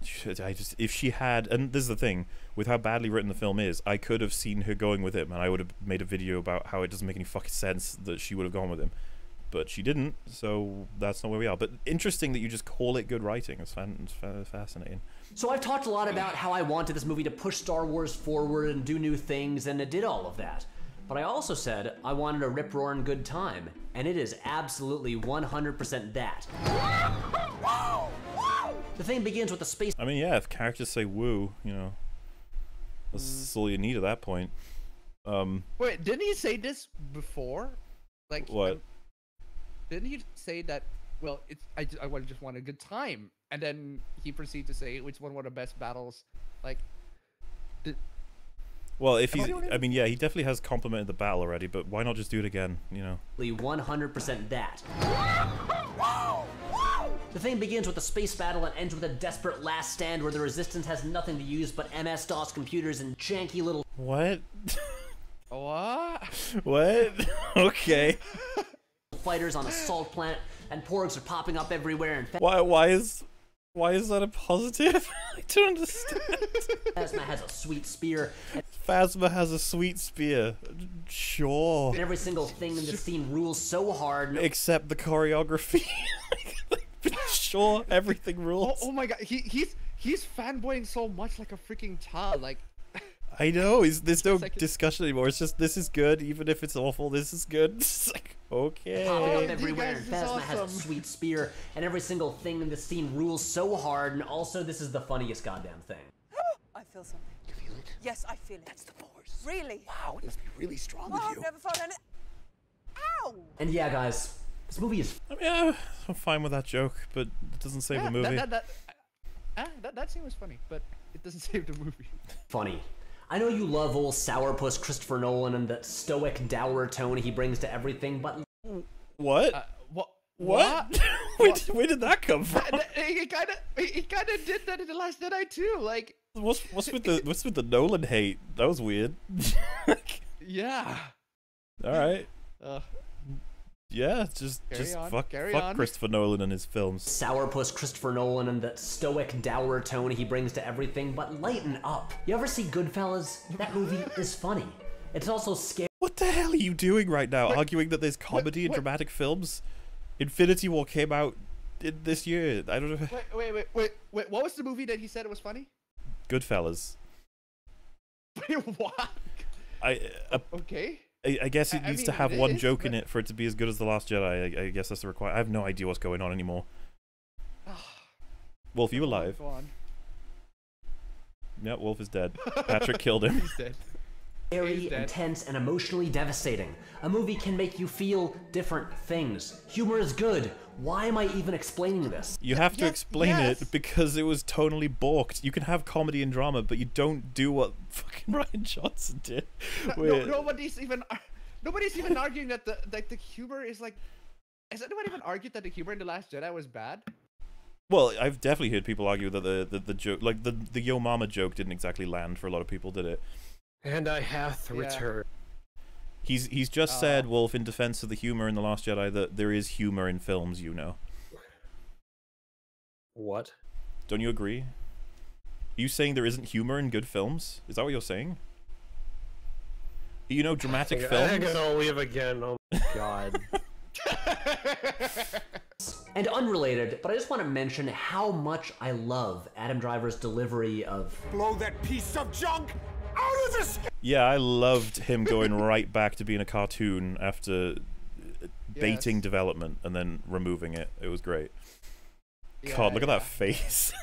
If she had, and this is the thing, with how badly written the film is, I could have seen her going with him, and I would have made a video about how it doesn't make any fucking sense that she would have gone with him. but she didn't, so that's not where we are. But interesting that you just call it good writing. It's fascinating. So I've talked a lot about how I wanted this movie to push Star Wars forward and do new things, and it did all of that. But I also said I wanted a rip-roaring good time, and it is absolutely 100% that. The thing begins with the space... I mean, yeah, if characters say woo, you know, that's all you need at that point. Wait, didn't he say this before? Like what? Didn't he say that? Well, I just want a good time, and then he proceeded to say which one were the best battles. Like, well, if he's, I mean, yeah, he definitely has complimented the battle already, but why not just do it again? You know. 100% that. The thing begins with a space battle and ends with a desperate last stand where the Resistance has nothing to use but MS-DOS computers and janky little... What? What? What? Okay. Fighters on a salt planet, and porgs are popping up everywhere. And why is that a positive? I don't understand. Phasma has a sweet spear. Phasma has a sweet spear. Sure. And every single thing in this scene rules so hard. Except the choreography. Sure, everything rules. Oh my god, he's fanboying so much like a freaking child. Like, I know, there's no discussion anymore. It's just, this is good, even if it's awful, this is good. It's like, okay. Popping up everywhere, and Phasma has a sweet spear, and every single thing in this scene rules so hard, and also this is the funniest goddamn thing. I feel something. You feel it? Yes, I feel it. That's the Force. Really? Wow, it must be really strong with I've you. never felt any... Ow! And yeah, guys, this movie is... I mean, yeah, I'm fine with that joke, but it doesn't save the movie. That scene was funny, but it doesn't save the movie. Funny. I know you love old sourpuss Christopher Nolan and that stoic, dour tone he brings to everything, but... What? What? Where did that come from? He kind of did that in The Last Jedi too. Like, what's with the Nolan hate? That was weird. Yeah. All right. Yeah, just fuck Christopher Nolan and his films. Sourpuss Christopher Nolan and that stoic, dour tone he brings to everything, but lighten up. You ever see Goodfellas? That movie is funny. It's also scary. What the hell are you doing right now? Arguing that there's comedy in dramatic films? Infinity War came out this year. I don't know. Wait. What was the movie that he said it was funny? Goodfellas. What? Okay. I guess it needs to have one joke in it for it to be as good as The Last Jedi. I guess that's the requirement. I have no idea what's going on anymore. Wolf, you alive? Go on. Yeah, Wolf is dead. Patrick killed him. He's dead. Scary, intense, and emotionally devastating. A movie can make you feel different things. Humor is good. Why am I even explaining this? You have to explain it because it was tonally balked. You can have comedy and drama, but you don't do what fucking Ryan Johnson did. Nobody's even arguing that the humor is like. Has anyone even argued that the humor in The Last Jedi was bad? Well, I've definitely heard people argue that the joke, like the Yo Mama joke, didn't exactly land for a lot of people, did it? And I hath returned. He's just said, Wolf, in defense of the humor in The Last Jedi, that there is humor in films, you know. What? Don't you agree? Are you saying there isn't humor in good films? Is that what you're saying? You know, dramatic films? I'm gonna leave again. Oh my god. And unrelated, but I just want to mention how much I love Adam Driver's delivery of... Blow that piece of junk out of the sky! Yeah, I loved him going right back to being a cartoon after baiting development and then removing it. It was great. Yeah, God, look at that face.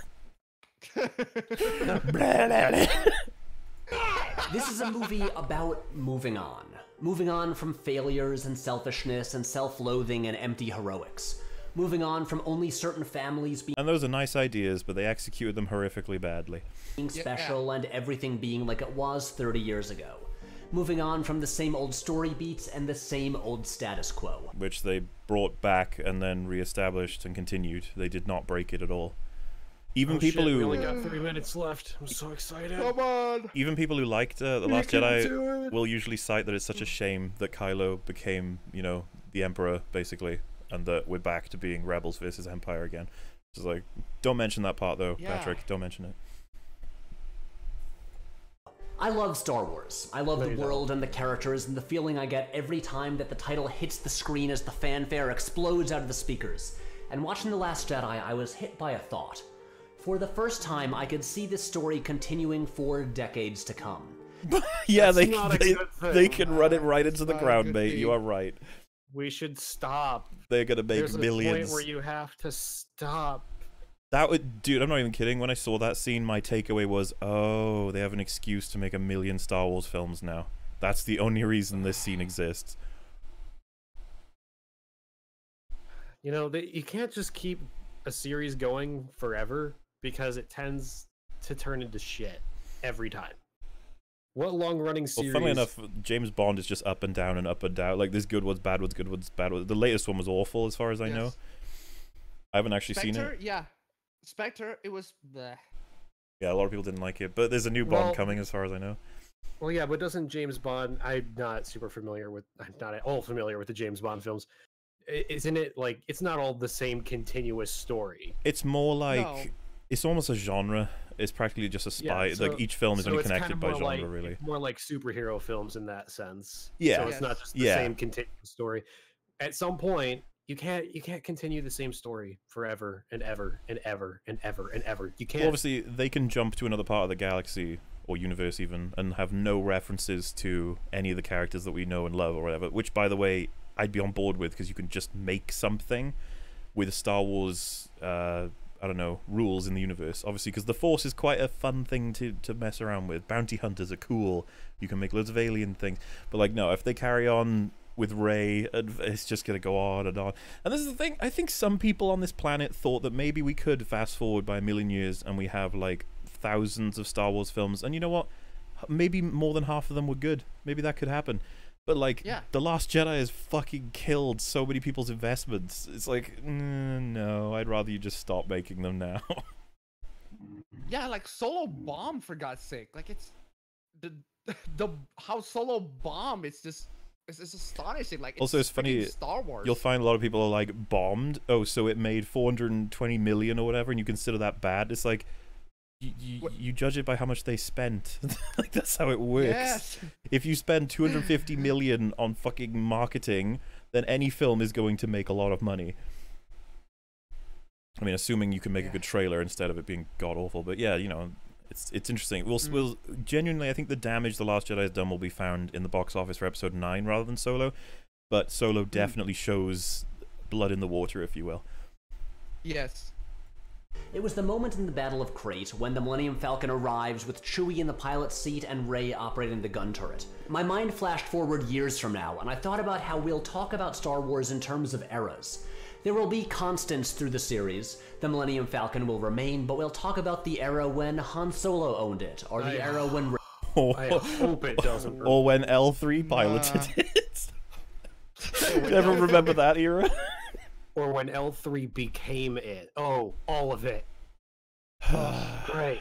This is a movie about moving on. Moving on from failures and selfishness and self-loathing and empty heroics. Moving on from only certain families being... And those are nice ideas, but they executed them horrifically badly. ...being special and everything being like it was 30 years ago. Moving on from the same old story beats and the same old status quo. Which they brought back and then re-established and continued. They did not break it at all. Even people who... We only got 3 minutes left. I'm so excited. Come on! Even people who liked The Last Jedi will usually cite that it's such a shame that Kylo became, you know, the Emperor, basically. And that we're back to being Rebels versus Empire again. Just like, don't mention that part though, Patrick. Don't mention it. I love Star Wars. I love the world and the characters and the feeling I get every time that the title hits the screen as the fanfare explodes out of the speakers. And watching The Last Jedi, I was hit by a thought. For the first time, I could see this story continuing for decades to come. Yeah, they can run it right into the ground, mate. You are right. We should stop. They're gonna make There's millions. a point where you have to stop. That would, dude, I'm not even kidding. When I saw that scene, my takeaway was, oh, they have an excuse to make 1 million Star Wars films now. That's the only reason this scene exists. You know, you can't just keep a series going forever because it tends to turn into shit every time. What long-running series... Well, funnily enough, James Bond is just up and down and up and down. Like, there's good ones, bad ones, good ones, bad ones. The latest one was awful, as far as I know. I haven't actually seen it. Yeah. Spectre, it was bleh. Yeah, a lot of people didn't like it, but there's a new Bond coming, as far as I know. Well, yeah, but doesn't James Bond... I'm not at all familiar with the James Bond films. Isn't it, like, it's not all the same continuous story? It's more like... It's almost a genre. It's practically just a spy. Yeah, so, like, each film is only it's connected by genre, like, really. More like superhero films in that sense. Yeah. So it's not just the same continuous story. At some point... You can't continue the same story forever and ever and ever and ever and ever. You can't. Well, obviously, they can jump to another part of the galaxy or universe even and have no references to any of the characters that we know and love or whatever. Which, by the way, I'd be on board with because you can just make something with Star Wars. I don't know, rules in the universe. Obviously, because the Force is quite a fun thing to mess around with. Bounty hunters are cool. You can make loads of alien things. But like, no, if they carry on with Rey, it's just gonna go on and on. And this is the thing, I think some people on this planet thought that maybe we could fast forward by 1 million years and we have like thousands of Star Wars films, and you know what, maybe more than half of them were good. Maybe that could happen. But like, The Last Jedi has fucking killed so many people's investments. It's like, no, I'd rather you just stop making them now. Yeah, like Solo Bomb, for God's sake. Like, it's the how Solo Bomb, it's astonishing. Like, also, it's funny. Star Wars. You'll find a lot of people are like, bombed. Oh, so it made 420 million or whatever, and you consider that bad? It's like, you judge it by how much they spent. Like, that's how it works. Yes. If you spend 250 million on fucking marketing, then any film is going to make a lot of money. I mean, assuming you can make a good trailer instead of it being god awful. But yeah, you know, it's interesting. We'll genuinely, I think the damage The Last Jedi has done will be found in the box office for Episode 9 rather than Solo. But Solo definitely shows blood in the water, if you will. Yes. It was the moment in the Battle of Crate when the Millennium Falcon arrives with Chewie in the pilot's seat and Rey operating the gun turret. My mind flashed forward years from now, and I thought about how we'll talk about Star Wars in terms of eras. There will be constants through the series. The Millennium Falcon will remain, but we'll talk about the era when Han Solo owned it, or the era when I hope it doesn't. Or when L3 piloted it. Never remember that era? Or when L3 became it. Oh, all of it. Great.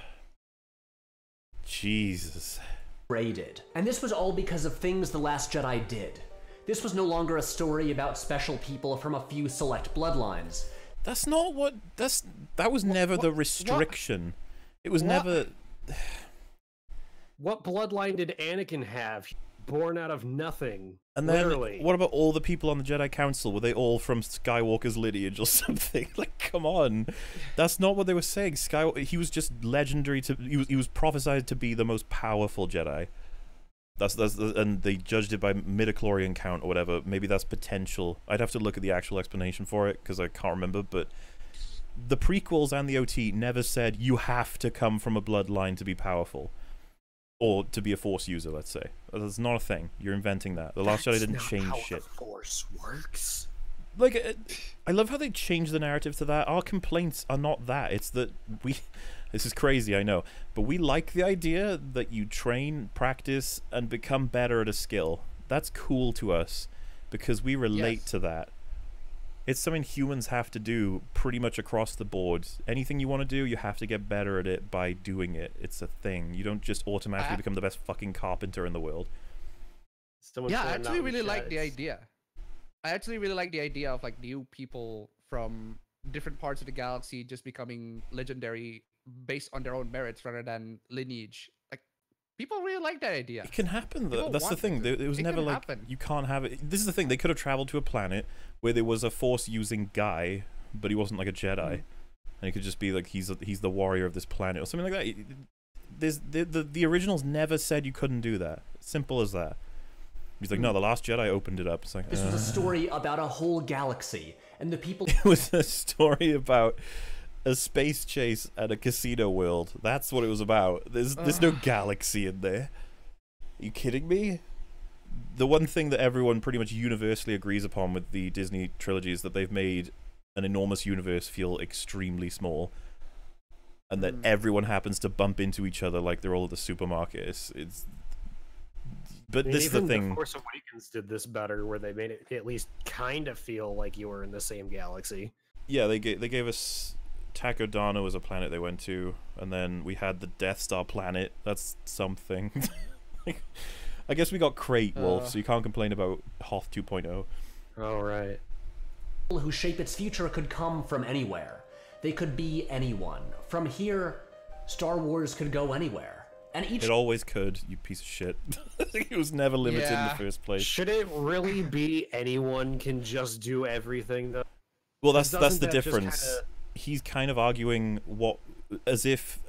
Jesus. Rey did. And this was all because of things The Last Jedi did. This was no longer a story about special people from a few select bloodlines. That's not what... That was never the restriction. It was never... What bloodline did Anakin have? Born out of nothing. And then, literally. What about all the people on the Jedi Council? Were they all from Skywalker's lineage or something? Like, come on. That's not what they were saying. He was just legendary to... He was prophesied to be the most powerful Jedi. And they judged it by midichlorian count or whatever. Maybe that's potential. I'd have to look at the actual explanation for it because I can't remember. But the prequels and the OT never said you have to come from a bloodline to be powerful, or to be a Force user. Let's say that's not a thing. You're inventing that. The Last Jedi didn't change shit. The Force works. Like, I love how they changed the narrative to that. Our complaints are not that. It's that we... This is crazy, I know. But we like the idea that you train, practice, and become better at a skill. That's cool to us, because we relate to that. It's something humans have to do pretty much across the board. Anything you want to do, you have to get better at it by doing it. It's a thing. You don't just automatically become the best fucking carpenter in the world. I actually really like the idea. I actually really like the idea of like new people from different parts of the galaxy just becoming legendary based on their own merits rather than lineage. Like, People really like that idea. It can happen. People That's the want thing. It was It never can like happen. you can't have it. This is the thing. They could have traveled to a planet where there was a Force-using guy, but he wasn't like a Jedi, and he could just be like he's the warrior of this planet or something like that. There's the originals never said you couldn't do that. Simple as that. He's like, no, the Last Jedi opened it up. It's like This was a story about a whole galaxy, and the people. It was a story about a space chase at a casino world. That's what it was about. There's no galaxy in there. Are you kidding me? The one thing that everyone pretty much universally agrees upon with the Disney trilogy is that they've made an enormous universe feel extremely small, and that everyone happens to bump into each other like they're all at the supermarket. But this is the thing. The Force Awakens did this better, where they made it at least kind of feel like you were in the same galaxy. Yeah, they gave us Takodana was a planet they went to, and then we had the Death Star planet. That's something. I guess we got Crate Wolf, so you can't complain about Hoth 2.0. All right. People who shape its future could come from anywhere. They could be anyone. From here, Star Wars could go anywhere. And It always could, you piece of shit. It was never limited in the first place. Should it really be anyone can just do everything, though? Well, that's the Doesn't that just difference. He's kind of arguing as if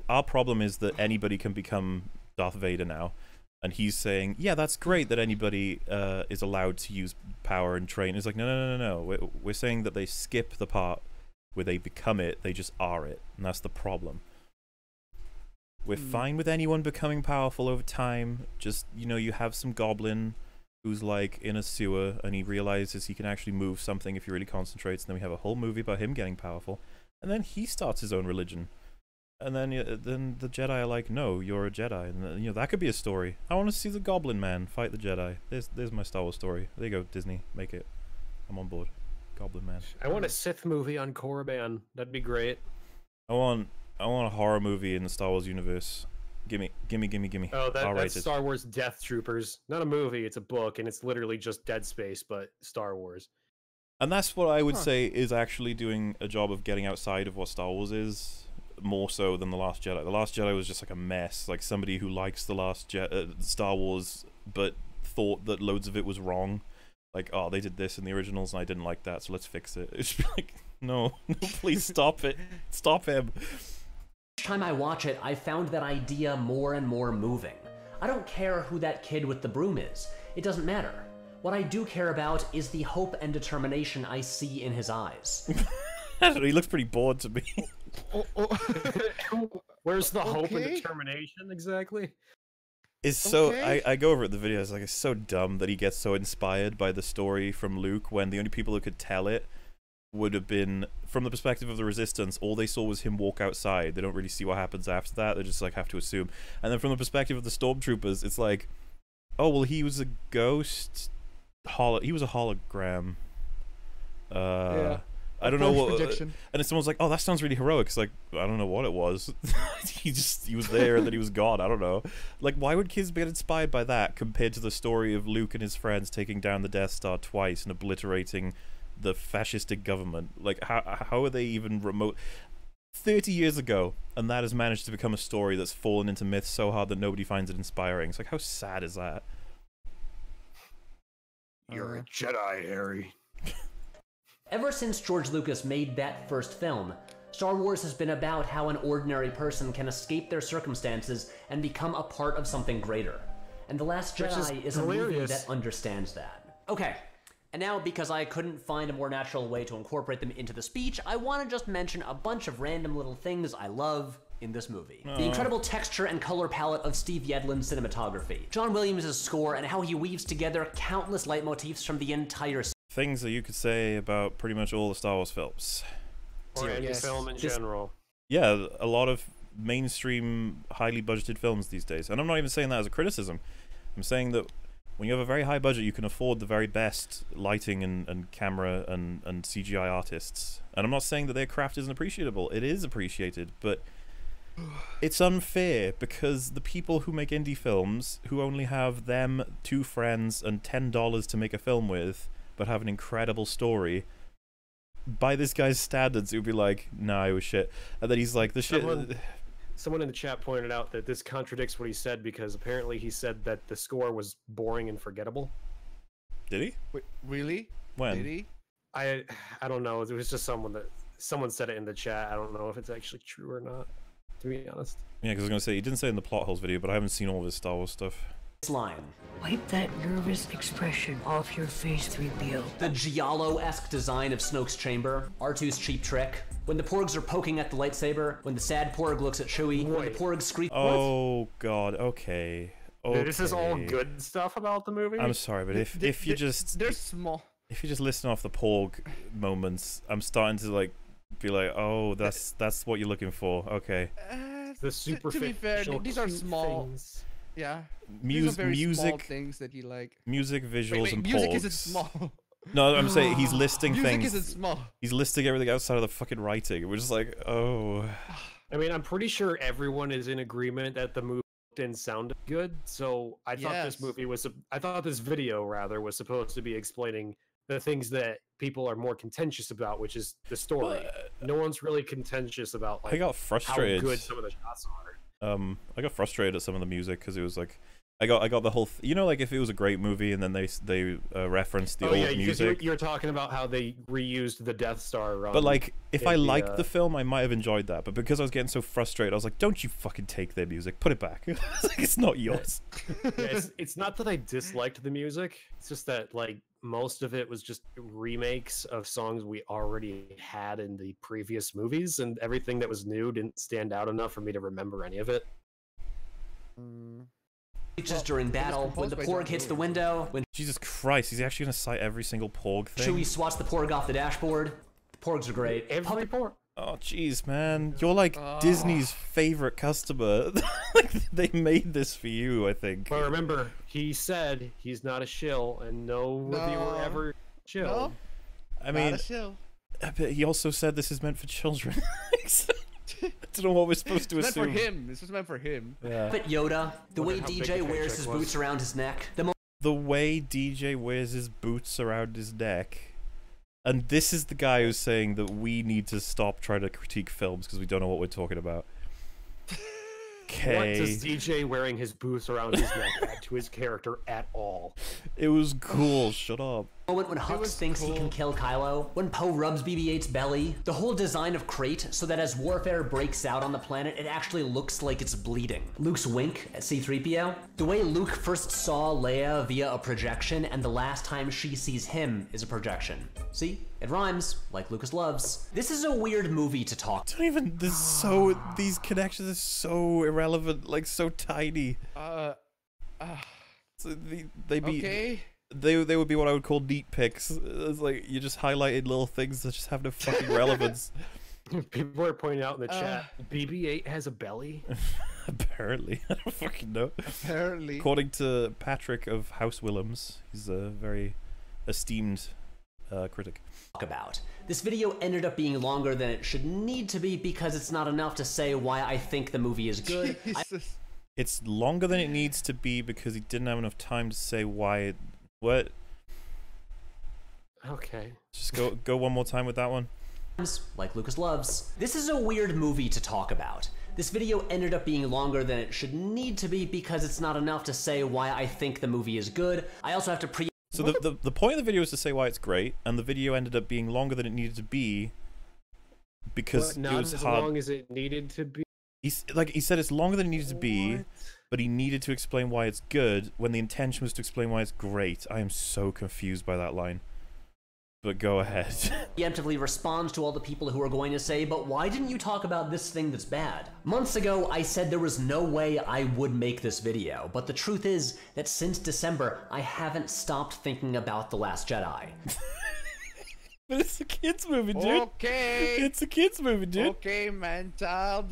our problem is that anybody can become Darth Vader now, and he's saying, yeah, that's great that anybody is allowed to use power and train. It's like, no. We're saying that they skip the part where they become it, they just are it, and that's the problem. We're fine with anyone becoming powerful over time. Just, you have some goblin who's like in a sewer and he realizes he can actually move something if he really concentrates, and then we have a whole movie about him getting powerful, and then he starts his own religion, and then the Jedi are like, no, you're a Jedi, and that could be a story. I want to see the Goblin Man fight the Jedi. There's my Star Wars story. There you go, Disney, make it. I'm on board. Goblin Man. I want a Sith movie on Korriban. That'd be great. I want a horror movie in the Star Wars universe. Gimme. Oh, that's Star Wars Death Troopers. Not a movie, it's a book, and it's literally just Dead Space, but Star Wars. And that's what I would say is actually doing a job of getting outside of what Star Wars is, more so than The Last Jedi. The Last Jedi was just like a mess. Like somebody who likes the Star Wars, but thought that loads of it was wrong. Like, oh, they did this in the originals, and I didn't like that, so let's fix it. It's like, no, please stop it. Stop him. Each time I watch it, I found that idea more and more moving. I don't care who that kid with the broom is. It doesn't matter. What I do care about is the hope and determination I see in his eyes. I don't know, he looks pretty bored to me. Where's the hope and determination exactly? It's so I go over it in the videos, like, it's so dumb that he gets so inspired by the story from Luke when the only people who could tell it would have been from the perspective of the Resistance. All they saw was him walk outside. They don't really see what happens after that. They just like have to assume. And then from the perspective of the Stormtroopers, it's like, oh well, he was a ghost. He was a hologram. Yeah. I don't know what. Prediction. And someone's like, oh, that sounds really heroic. It's like, I don't know what it was. he was there and then he was gone. I don't know. Like, why would kids get inspired by that compared to the story of Luke and his friends taking down the Death Star twice and obliterating the fascistic government? Like, how are they even remote? 30 years ago, and that has managed to become a story that's fallen into myth so hard that nobody finds it inspiring. It's like, how sad is that? You're a Jedi, Harry. Ever since George Lucas made that first film, Star Wars has been about how an ordinary person can escape their circumstances and become a part of something greater. And The Last Jedi is a movie that understands that. Okay, and now because I couldn't find a more natural way to incorporate them into the speech, I want to just mention a bunch of random little things I love in this movie. The incredible texture and color palette of Steve Yedlin's cinematography, John Williams' score, and how he weaves together countless leitmotifs from the entire things that you could say about pretty much all the Star Wars films. Or any film in general. Yeah, a lot of mainstream, highly budgeted films these days. And I'm not even saying that as a criticism. I'm saying that when you have a very high budget, you can afford the very best lighting and camera and CGI artists. And I'm not saying that their craft isn't appreciable. It is appreciated, but it's unfair because the people who make indie films, who only have them, two friends, and $10 to make a film with, but have an incredible story, by this guy's standards, it would be like, nah, it was shit. And then he's like, the shit. Someone in the chat pointed out that this contradicts what he said because apparently he said that the score was boring and forgettable. Did he? Wait, really? When? Did he? I don't know. It was just someone said it in the chat. I don't know if it's actually true or not, to be honest. Yeah, because I was gonna say he didn't say it in the plot holes video, but I haven't seen all of his Star Wars stuff. Line. Wipe that nervous expression off your face, 3PO. The Giallo-esque design of Snoke's chamber, R2's cheap trick, when the Porgs are poking at the lightsaber, when the sad Porg looks at Chewie, when the Porg screech. Oh god, okay. Dude, this is all good stuff about the movie. I'm sorry, but if you just they're small. If you just listen off the Porg moments, I'm starting to like be like, oh, that's what you're looking for. Okay. The superficial. To be fair, these are small. Things. Yeah. Music small things that you like. Music, visuals, and music Porgs. isn't small. No, I'm saying he's listing music things. Music isn't small. He's listing everything outside of the fucking writing. We're just like, oh. I mean, I'm pretty sure everyone is in agreement that the movie didn't sound good. So I thought this video rather was supposed to be explaining the things that people are more contentious about, which is the story. No one's really contentious about like I got frustrated. how good some of the shots are. I got frustrated at some of the music because it was like, I got the whole, you know, like if it was a great movie and then they referenced the old music. You're talking about how they reused the Death Star run. But like, if I liked the film, I might have enjoyed that. But because I was getting so frustrated, I was like, don't you fucking take their music, put it back. It's not yours. Yeah, it's not that I disliked the music. It's just that like most of it was just remakes of songs we already had in the previous movies, and everything that was new didn't stand out enough for me to remember any of it. Just during battle, when the Porg hits the window, when Jesus Christ, he's actually gonna cite every single Porg thing. Chewie swats the Porg off the dashboard. The Porgs are great. Every Porg. Oh jeez, man, you're like Disney's favorite customer. Like they made this for you, I think. But remember, he said he's not a shill, and no reviewer ever shilled. No? I mean, not a shill. But he also said this is meant for children. I don't know what we're supposed to It's assume. meant for him. This was meant for him. Yeah. But Yoda, the way DJ wears his boots around his neck, the way DJ wears his boots around his neck. And this is the guy who's saying that we need to stop trying to critique films because we don't know what we're talking about. Okay. What does DJ wearing his boots around his neck add to his character at all? It was cool. Shut up. Moment when Hux thinks he can kill Kylo, when Poe rubs BB-8's belly, the whole design of Crate so that as warfare breaks out on the planet, it actually looks like it's bleeding. Luke's wink at C-3PO, the way Luke first saw Leia via a projection, and the last time she sees him is a projection. See? It rhymes, like Lucas loves. This is a weird movie to talk. Don't even, these connections are so irrelevant, like so tiny. So they be... Okay. They would be what I would call neat picks. It's like you just highlighted little things that just have no fucking relevance. People are pointing out in the chat, BB-8 has a belly. Apparently, I don't fucking know. Apparently, according to Patrick of House Willems, he's a very esteemed critic. About this video ended up being longer than it should need to be because it's not enough to say why I think the movie is good. It's longer than it needs to be because he didn't have enough time to say why it. What? Okay. Just go one more time with that one. Like Lucas loves. This is a weird movie to talk about. This video ended up being longer than it should need to be because it's not enough to say why I think the movie is good. I also have to So the point of the video is to say why it's great, and the video ended up being longer than it needed to be because not it was as hard. long as it needed to be. He said it's longer than it needed to be, but he needed to explain why it's good when the intention was to explain why it's great. I am so confused by that line. But go ahead. Preemptively responds to all the people who are going to say, but why didn't you talk about this thing that's bad? Months ago, I said there was no way I would make this video, but the truth is that since December, I haven't stopped thinking about The Last Jedi. But it's a kid's movie, dude. Okay. It's a kid's movie, dude. Okay, man, child.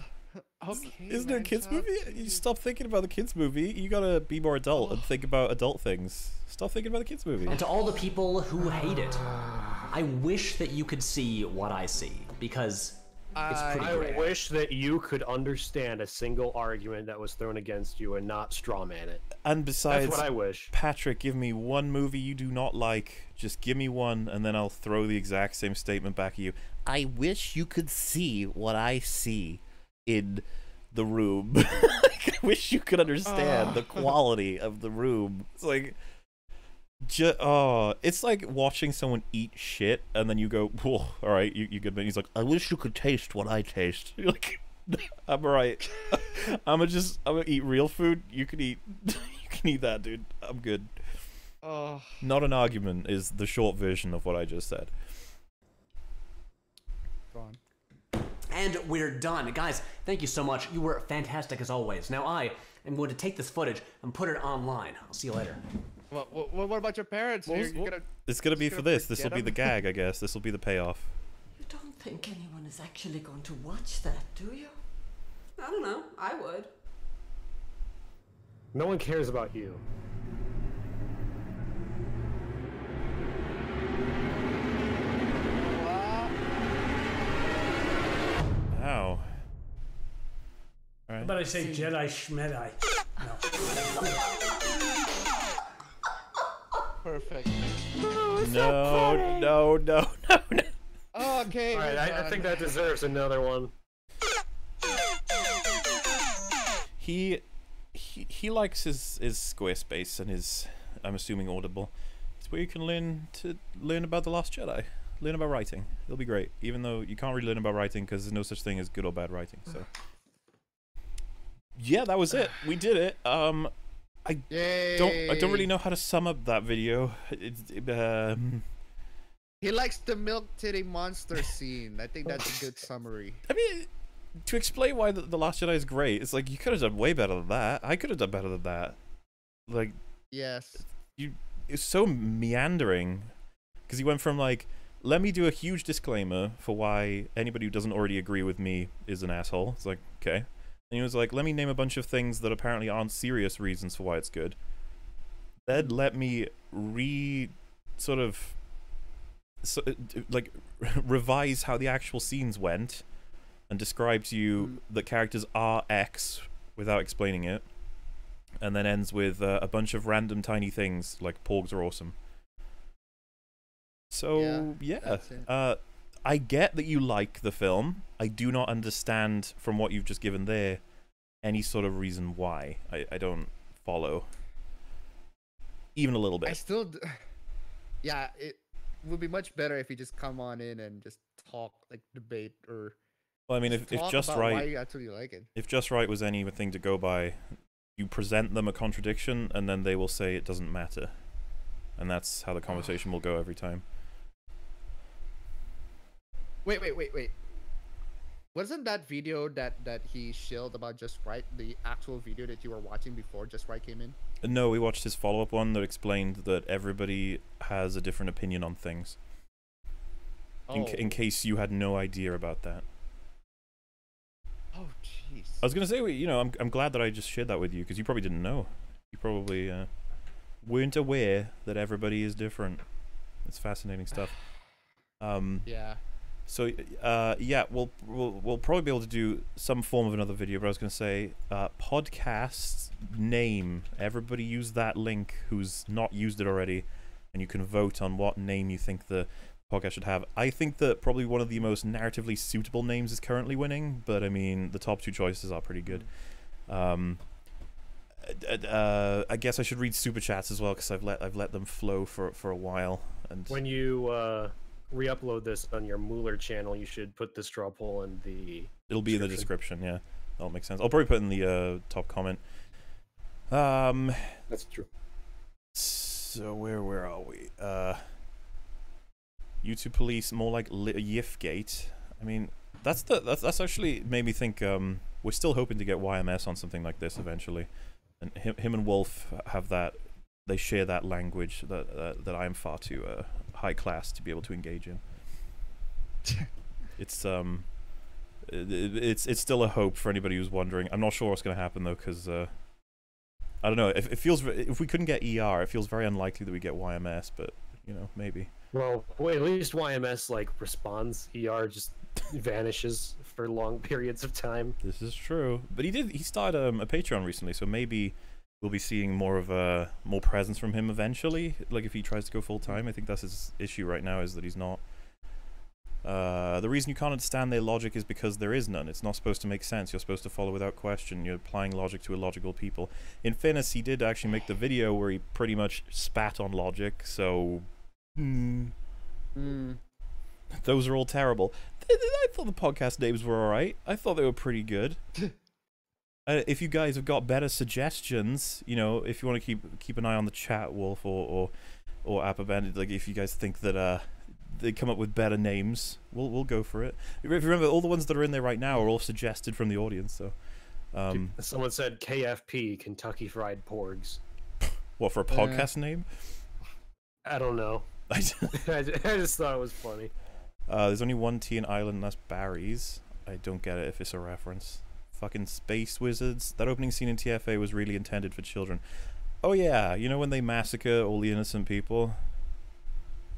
Okay. Isn't it a kid's movie? You stop thinking about the kid's movie. You gotta be more adult and think about adult things. Stop thinking about the kid's movie. And to all the people who hate it, I wish that you could see what I see, because it's pretty great. I wish that you could understand a single argument that was thrown against you and not strawman it. And besides, that's what I wish. Patrick, give me one movie you do not like. Just give me one, and then I'll throw the exact same statement back at you. I wish you could see what I see in the room. Like, I wish you could understand the quality of the room. It's like, it's like watching someone eat shit, and then you go, "Whoa, all right, you good." And he's like, "I wish you could taste what I taste." You're like, "I'm alright. I'm gonna eat real food. You can eat, you can eat that, dude. I'm good." Not an argument is the short version of what I just said. Go on. And we're done. Guys, thank you so much. You were fantastic as always. Now I am going to take this footage and put it online. I'll see you later. What about your parents? It's gonna be for this. This will be the gag, I guess. This will be the payoff. You don't think anyone is actually going to watch that, do you? I don't know. I would. No one cares about you. Ow. How about I say Jedi Schmedi? No. Perfect. No. Oh, okay. All right, I think that deserves another one. He likes his Squarespace and his, I'm assuming, Audible. It's where you can learn about The Last Jedi. Learn about writing. It'll be great, even though you can't really learn about writing because there's no such thing as good or bad writing. So yeah, that was it. We did it. I don't really know how to sum up that video. He likes the milk titty monster scene. I think that's a good summary. I mean, to explain why the Last Jedi is great, it's like you could have done way better than that. I could have done better than that. Like, yes, it's so meandering because he went from like, let me do a huge disclaimer for why anybody who doesn't already agree with me is an asshole. It's like, okay. And he was like, let me name a bunch of things that apparently aren't serious reasons for why it's good. Then let me revise how the actual scenes went and describe to you that characters are X without explaining it. And then ends with a bunch of random tiny things like porgs are awesome. So, yeah. I get that you like the film. I do not understand from what you've just given there any sort of reason why. I don't follow. Even a little bit. I still... Yeah, it would be much better if you just come on in and just talk, like debate or... Well, I mean, if Just Right... why you actually like it. If Just Right was anything to go by, you present them a contradiction and then they will say it doesn't matter. And that's how the conversation will go every time. Wait. Wasn't that video that he shilled about Just Right the actual video that you were watching before Just Right came in? No, we watched his follow-up one that explained that everybody has a different opinion on things. In case you had no idea about that. Oh, jeez. I was gonna say, you know, I'm glad that I just shared that with you because you probably didn't know. You probably weren't aware that everybody is different. It's fascinating stuff. Yeah. So yeah, we'll probably be able to do some form of another video. But I was gonna say, podcast name. Everybody use that link who's not used it already, and you can vote on what name you think the podcast should have. I think that probably one of the most narratively suitable names is currently winning, but I mean the top two choices are pretty good. I guess I should read super chats as well because I've let them flow for a while. And when you re-upload this on your Mueller channel, you should put the straw poll in the... It'll be in the description, yeah. That'll make sense. I'll probably put in the top comment. That's true. So where are we? YouTube police, more like Yifgate. I mean, that's actually made me think. We're still hoping to get YMS on something like this eventually, and him and Wolf have that. They share that language that I'm far too high class to be able to engage in. It's still a hope for anybody who's wondering. I'm not sure what's going to happen though, because I don't know. If we couldn't get ER, it feels very unlikely that we get YMS, but you know, maybe. Well, at least YMS like responds. ER just vanishes for long periods of time. This is true, but he started a Patreon recently, so maybe we'll be seeing more presence from him eventually. Like if he tries to go full time, I think that's his issue right now, is that he's not The reason you can't understand their logic is because there is none. It's not supposed to make sense. You're supposed to follow without question. You're applying logic to illogical people. In fairness, he did actually make the video where he pretty much spat on logic, so... Those are all terrible. I thought the podcast names were alright. I thought they were pretty good. If you guys have got better suggestions, you know, if you want to keep an eye on the chat, Wolf, or Appabend, like if you guys think that they come up with better names, we'll go for it. If you remember, all the ones that are in there right now are all suggested from the audience. So, someone said KFP, Kentucky Fried Porgs. What, for a podcast name? I don't know. I just thought it was funny. There's only one T in Ireland, and that's Barry's. I don't get it if it's a reference. Fucking space wizards. That opening scene in TFA was really intended for children. Oh yeah, you know when they massacre all the innocent people?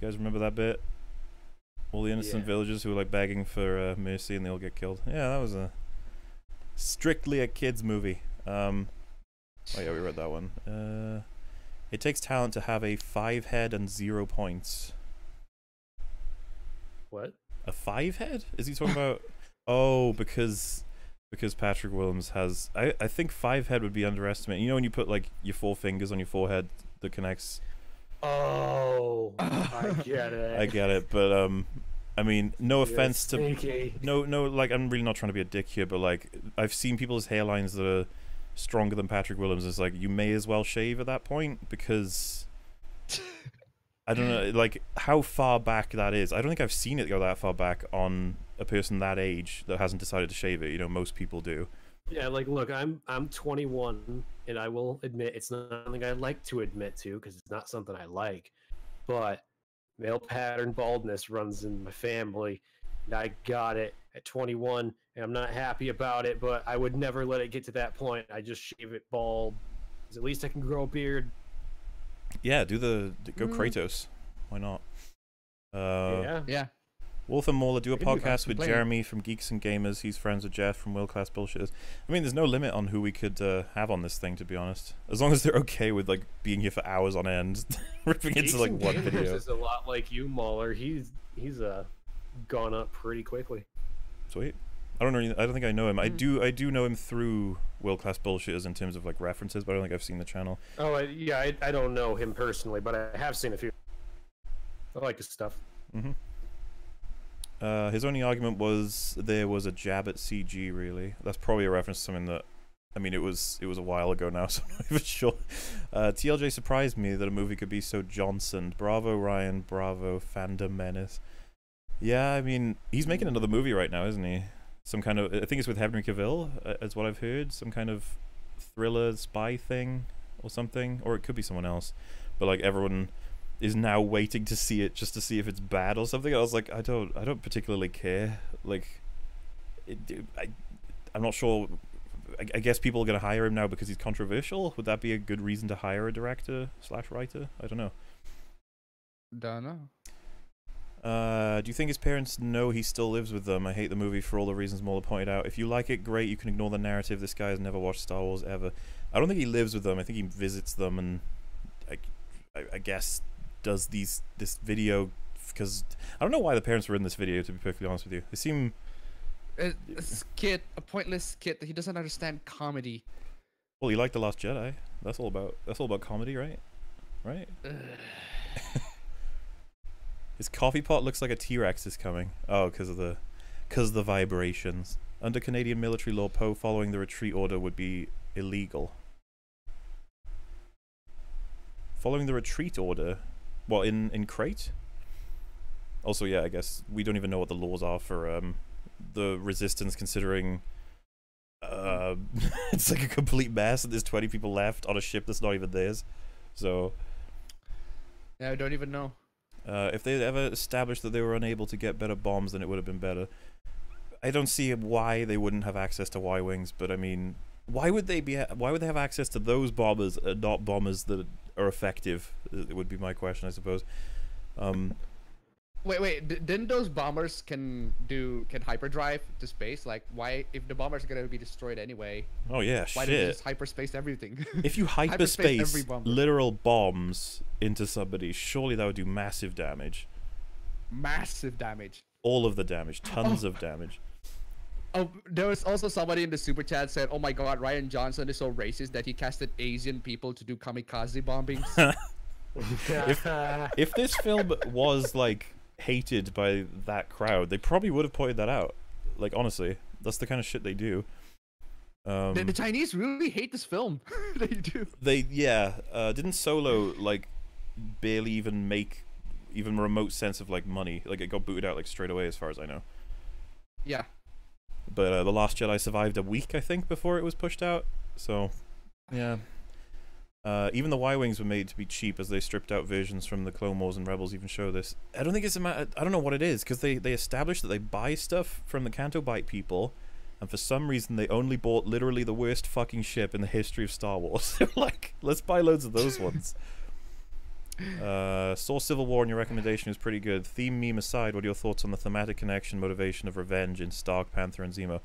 You guys remember that bit? All the innocent villagers who were like begging for mercy and they all get killed. Yeah, that was strictly a kids movie. Oh yeah, we read that one. It takes talent to have a 5 head and 0 points. What? A 5 head? Is he talking about? Oh, because Patrick Williams has. I think 5 head would be underestimated. You know when you put like your 4 fingers on your forehead that connects. Oh, I get it. I get it, but I mean, no offense to no, like I'm really not trying to be a dick here, but like I've seen people's hairlines that are stronger than Patrick Williams. It's like you may as well shave at that point because I don't know, like how far back that is. I don't think I've seen it go that far back on a person that age that hasn't decided to shave it. You know, most people do. Yeah, like look, I'm 21, and I will admit it's not something I like to admit to because it's not something I like. But male pattern baldness runs in my family, and I got it at 21, and I'm not happy about it. But I would never let it get to that point. I just shave it bald, because at least I can grow a beard. Yeah, go Kratos. Why not? Yeah. Wolf and Mauler do a I can do podcast that. with Play it. Jeremy from Geeks and Gamers. He's friends with Jeff from World Class Bullshitters. I mean, there's no limit on who we could have on this thing, to be honest. As long as they're okay with like being here for hours on end, ripping into like one video. Is a lot like you, Mauler. He's gone up pretty quickly. Sweet. I don't know. I don't think I know him. I do know him through World Class Bullshitters in terms of like references, but I don't think I've seen the channel. Oh yeah, I don't know him personally, but I have seen a few. I like his stuff. His only argument was there was a jab at CG. Really, that's probably a reference to something that. I mean, it was a while ago now, so I'm not even sure. TLJ surprised me that a movie could be so Johnson. Bravo, Ryan. Bravo, fandom menace. Yeah, I mean, he's making another movie right now, isn't he? Some kind of, I think it's with Henry Cavill, is what I've heard. Some kind of thriller spy thing or something, or it could be someone else. But like everyone is now waiting to see it just to see if it's bad or something. I was like, I don't particularly care. Like, I'm not sure. I guess people are gonna hire him now because he's controversial. Would that be a good reason to hire a director / writer? I don't know. Don't know. Do you think his parents know he still lives with them? I hate the movie for all the reasons Mola pointed out. If you like it, great. You can ignore the narrative. This guy has never watched Star Wars ever. I don't think he lives with them. I think he visits them and I guess does this video because I don't know why the parents were in this video, to be perfectly honest with you. They seem this kid, a pointless kid. He doesn't understand comedy. Well, you like The Last Jedi. That's all about comedy, right? Right? His coffee pot looks like a T-Rex is coming. Oh, because of the vibrations. Under Canadian military law, Poe following the retreat order would be illegal. Following the retreat order? Well, in Crate? Also, yeah, I guess we don't even know what the laws are for the resistance, considering it's like a complete mess and there's 20 people left on a ship that's not even theirs. So yeah, I don't even know. If they ever established that they were unable to get better bombs, then it would have been better. I don't see why they wouldn't have access to Y-wings, but I mean, why would they have access to those bombers and not bombers that are effective? It would be my question, I suppose. Wait, didn't those bombers can hyperdrive to space? Like, why, if the bombers are gonna be destroyed anyway? Oh yeah, why shit. did they just hyperspace everything? If you hyperspace every bomber. literal bombs into somebody, surely that would do massive damage. Massive damage. all of the damage, tons of damage. Oh, there was also somebody in the super chat said, "Oh my God, Ryan Johnson is so racist that he casted Asian people to do kamikaze bombings." If this film was like hated by that crowd, they probably would have pointed that out. Like honestly, that's the kind of shit they do. The Chinese really hate this film. They do. Didn't Solo like barely even make even remote sense of like money? Like it got booted out like straight away, as far as I know. Yeah. But The Last Jedi survived a week, I think, before it was pushed out. So, yeah. Even the Y-Wings were made to be cheap, as they stripped out versions from the Clone Wars, and Rebels even show this. I don't think it's a matter... I don't know what it is, because they established that they buy stuff from the Canto Bight people, and for some reason they only bought literally the worst fucking ship in the history of Star Wars. They're like, let's buy loads of those ones. Saw Civil War, and your recommendation is pretty good. Theme meme aside, what are your thoughts on the thematic connection, motivation of revenge in Stark, Panther, and Zemo?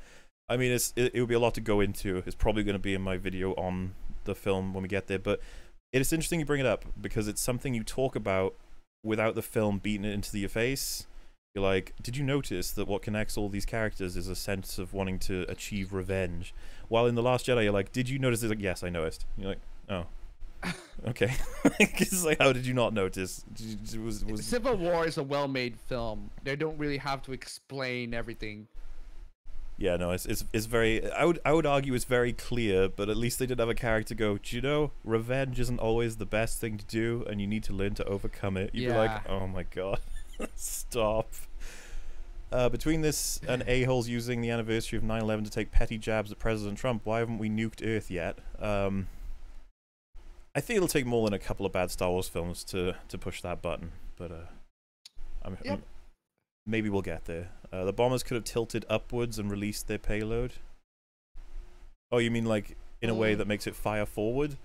I mean, it would be a lot to go into. It's probably going to be in my video on the film when we get there, but it's interesting you bring it up, because it's something you talk about without the film beating it into your face. You're like, did you notice that what connects all these characters is a sense of wanting to achieve revenge? While in The Last Jedi, you're like, did you notice this? Like, yes, I noticed. You're like, oh. Okay. It's like, how did you not notice? Civil War is a well-made film. They don't really have to explain everything. Yeah, no, it's very... I would argue it's very clear, but at least they did have a character go, do you know, revenge isn't always the best thing to do, and you need to learn to overcome it. You'd be like, oh my god, stop. Between this and a-holes using the anniversary of 9/11 to take petty jabs at President Trump, why haven't we nuked Earth yet? I think it'll take more than a couple of bad Star Wars films to push that button, but maybe we'll get there. The bombers could have tilted upwards and released their payload. Oh, you mean like in a way that makes it fire forward?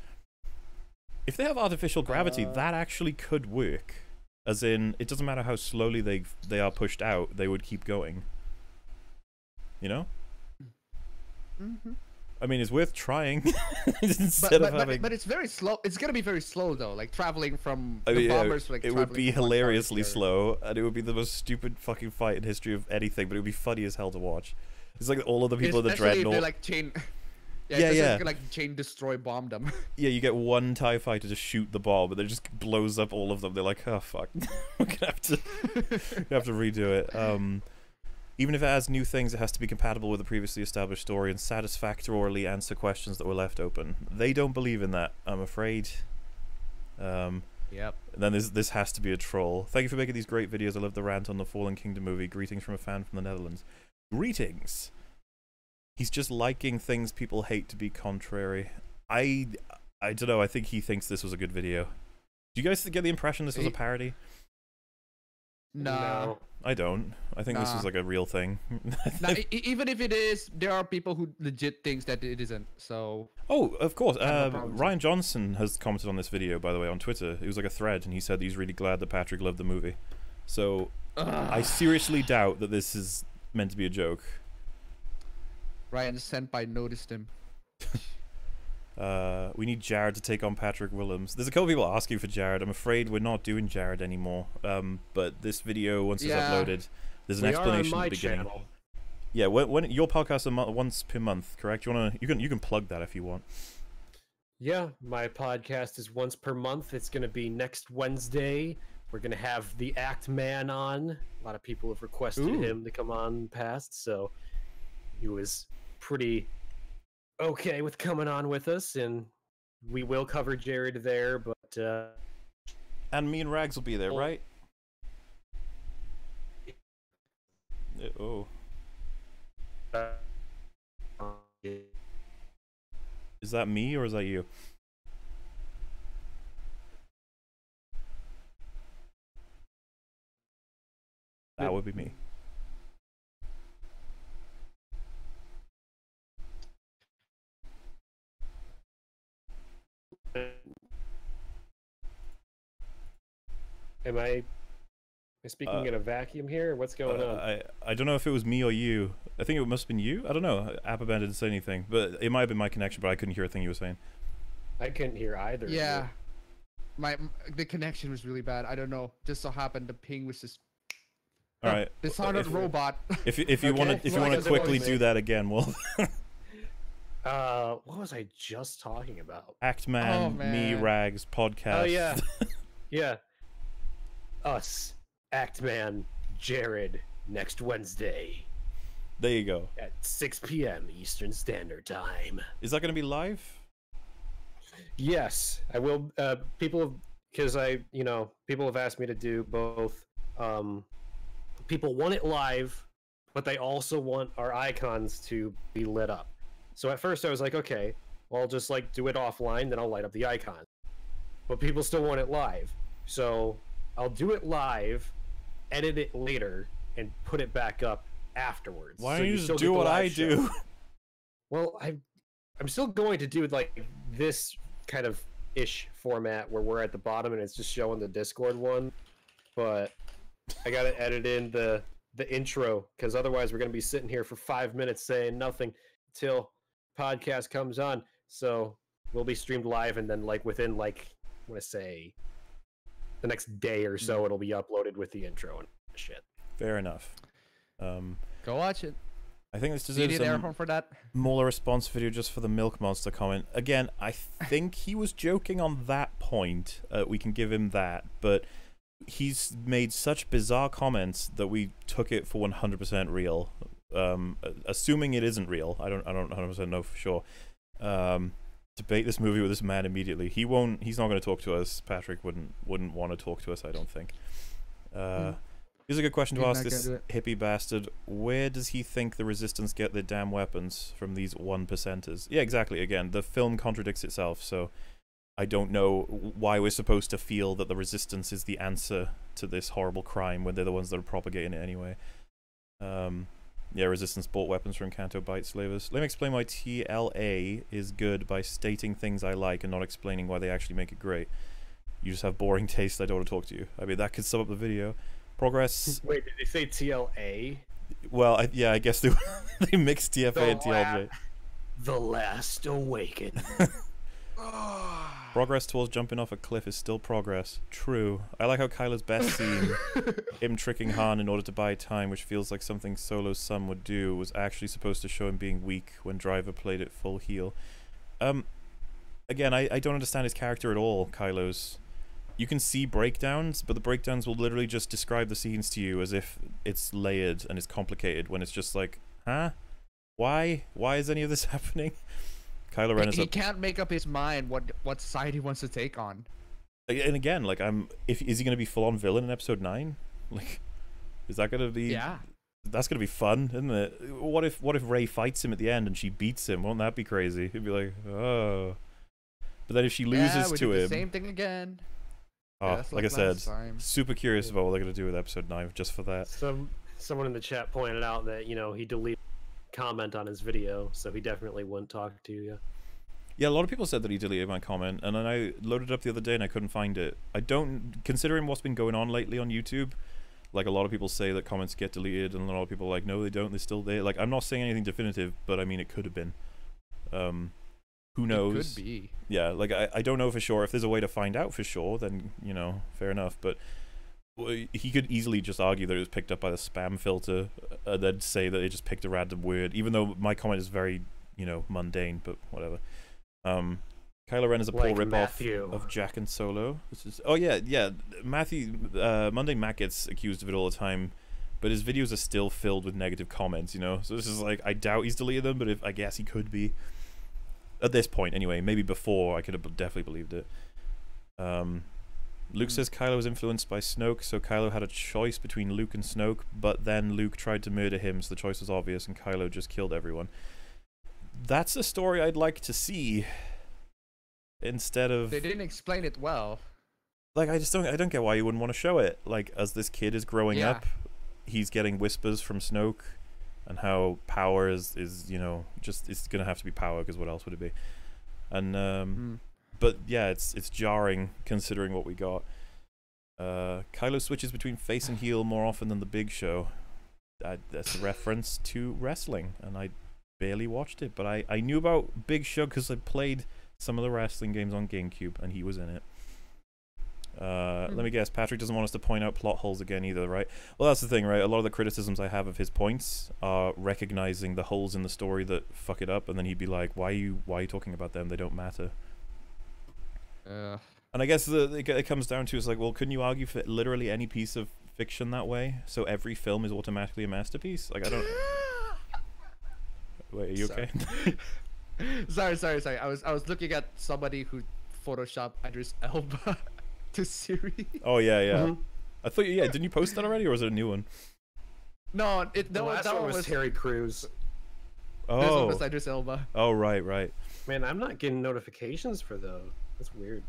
If they have artificial gravity, that actually could work. As in, it doesn't matter how slowly they are pushed out, they would keep going. You know? Mm-hmm. I mean, it's worth trying. But it's very slow. It's gonna be very slow though, like traveling from the bombers. Like it would be hilariously slow, and it would be the most stupid fucking fight in history of anything. But it would be funny as hell to watch. It's like all of the people in the Dreadnought. They like chain. Like chain destroy bomb them. Yeah, you get one TIE fighter to shoot the bomb, but it just blows up all of them. They're like, oh fuck, we're gonna have to redo it. Even if it adds new things, it has to be compatible with the previously established story and satisfactorily answer questions that were left open. They don't believe in that, I'm afraid. Yep. Then this has to be a troll. Thank you for making these great videos. I love the rant on the Fallen Kingdom movie. Greetings from a fan from the Netherlands. Greetings. He's just liking things people hate to be contrary. I don't know. I think he thinks this was a good video. Do you guys get the impression this was a parody? No. I don't. I think this is like a real thing. Even if it is, there are people who legit thinks that it isn't. So. Oh, of course. Ryan Johnson has commented on this video, by the way, on Twitter. It was like a thread, and he said he's really glad that Patrick loved the movie. So I seriously doubt that this is meant to be a joke. Ryan Senpai noticed him. We need Jared to take on Patrick Willems. There's a couple people asking for Jared. I'm afraid we're not doing Jared anymore. But this video, once it's uploaded, there's an explanation at the beginning. Channel. Yeah, when your podcast once per month, correct? You can plug that if you want. Yeah, my podcast is once per month. It's going to be next Wednesday. We're going to have the Act Man on. A lot of people have requested him to come on past, so he was pretty okay with coming on with us, and we will cover Jared there, but and me and Rags will be there, right? Is that me or is that you? That would be me. Am I speaking in a vacuum here? What's going on? I don't know if it was me or you. I think it must have been you. I don't know. Appabend didn't say anything, but it might have been my connection, but I couldn't hear a thing you were saying. I couldn't hear either. Yeah. The connection was really bad. I don't know. Just so happened the ping was just All right. Dishonored robot. If you want to quickly do that again, well. What was I just talking about? Actman, me, Rags, podcast. Oh yeah, yeah. Us, Actman, Jared, next Wednesday. There you go. At 6 p.m. Eastern Standard Time. Is that going to be live? Yes, I will. People have asked me to do both. People want it live, but they also want our icons to be lit up. So at first I was like, okay, well, I'll just like do it offline, then I'll light up the icon. But people still want it live, so I'll do it live, edit it later, and put it back up afterwards. Why so don't you just do what I do? Well, I'm still going to do like this kind of ish format where we're at the bottom and it's just showing the Discord one, but I gotta edit in the intro because otherwise we're gonna be sitting here for 5 minutes saying nothing till podcast comes on. So we'll be streamed live and then like within like I want to say the next day or so it'll be uploaded with the intro and shit. Fair enough. Go watch it. I think this Do you deserves need air a horn for that? Muller response video just for the Milk Monster comment. Again, I think he was joking on that point. We can give him that, but he's made such bizarre comments that we took it for 100% real. Assuming it isn't real, I don't 100% know for sure. Debate this movie with this man immediately. He's not going to talk to us. Patrick wouldn't want to talk to us, I don't think. Here's a good question to ask this hippie bastard. Where does he think the Resistance get their damn weapons from these 1%ers? Yeah, exactly. Again, the film contradicts itself, so I don't know why we're supposed to feel that the Resistance is the answer to this horrible crime when they're the ones that are propagating it anyway. Yeah, Resistance bought weapons from Canto Bite slavers. Let me explain why TLA is good by stating things I like and not explaining why they actually make it great. You just have boring taste, I don't want to talk to you. I mean, that could sum up the video. Progress. Wait, did they say TLA? Well, I guess they mixed TFA and TLJ. The Last Awaken. Progress towards jumping off a cliff is still progress. True. I like how Kylo's best scene, him tricking Han in order to buy time, which feels like something Solo's son would do, was actually supposed to show him being weak when Driver played it full heel. Again, I don't understand his character at all, Kylo's. You can see breakdowns, but the breakdowns will literally just describe the scenes to you as if it's layered and it's complicated, when it's just like, huh? Why? Why is any of this happening? Kylo Ren is he can't make up his mind what side he wants to take on. And again, like is he going to be full on villain in episode 9? Like, is that going to be? Yeah. That's going to be fun, isn't it? What if Rey fights him at the end and she beats him? Won't that be crazy? He'd be like, oh. But then if she loses to him, the same thing again. Oh, yeah, like I said, super curious about what they're going to do with episode 9 just for that. Someone in the chat pointed out that he deleted comment on his video, so he definitely wouldn't talk to you. Yeah, a lot of people said that he deleted my comment, and then I loaded it up the other day and I couldn't find it. I don't, considering what's been going on lately on YouTube, like a lot of people say that comments get deleted, and a lot of people are like, no, they don't, they're still there. Like, I'm not saying anything definitive, but I mean, it could have been. Who knows? It could be. Yeah, like, I don't know for sure. If there's a way to find out for sure, then, fair enough, but he could easily just argue that it was picked up by the spam filter, and then say that it just picked a random word, even though my comment is very, mundane, but whatever. Kylo Ren is a poor ripoff of Jack and Solo. This is Matthew Mundane Matt gets accused of it all the time, but his videos are still filled with negative comments, So this is like, I doubt he's deleted them, but I guess he could be. At this point, anyway. Maybe before, I could have definitely believed it. Luke says Kylo was influenced by Snoke, so Kylo had a choice between Luke and Snoke, but then Luke tried to murder him, so the choice was obvious, and Kylo just killed everyone. That's a story I'd like to see. Instead of... They didn't explain it well. Like, I don't get why you wouldn't want to show it. Like, as this kid is growing up, he's getting whispers from Snoke, and how power is just, it's gonna have to be power, because what else would it be? And, but yeah, it's jarring considering what we got. Kylo switches between face and heel more often than the Big Show. That's a reference to wrestling, and I barely watched it, but I knew about Big Show because I played some of the wrestling games on GameCube, and he was in it. Let me guess, Patrick doesn't want us to point out plot holes again either, right? Well, that's the thing, right? A lot of the criticisms I have of his points are recognizing the holes in the story that fuck it up, and then he'd be like, why are you talking about them? They don't matter. And I guess it comes down to, is like, well, couldn't you argue for literally any piece of fiction that way? So every film is automatically a masterpiece? Like, I don't... Wait, are you okay? Sorry. I was looking at somebody who photoshopped Idris Elba to Siri. Oh, yeah. I thought, didn't you post that already, or was it a new one? No, the last one was Terry Crews. Oh. This one was Idris Elba. Oh, right. Man, I'm not getting notifications for those. That's weird.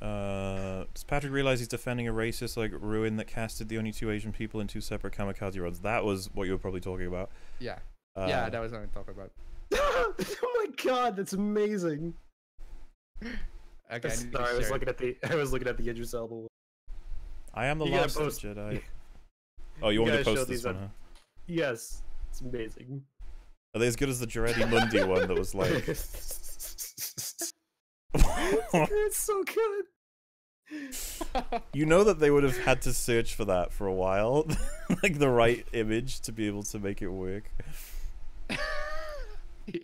Does Patrick realize he's defending a racist like Ruin that casted the only 2 Asian people in 2 separate kamikaze runs? That was what you were probably talking about. Yeah. That was what I'm talking about. Oh my god, that's amazing. Okay, Sorry, I was looking at the Idris Elba one. I am the last Jedi. Oh, you want me to post this one, huh? Yes, it's amazing. Are they as good as the JEDI Mundi one that was like... It's so good. You know that they would have had to search for that for a while, like the right image to be able to make it work. Yeah,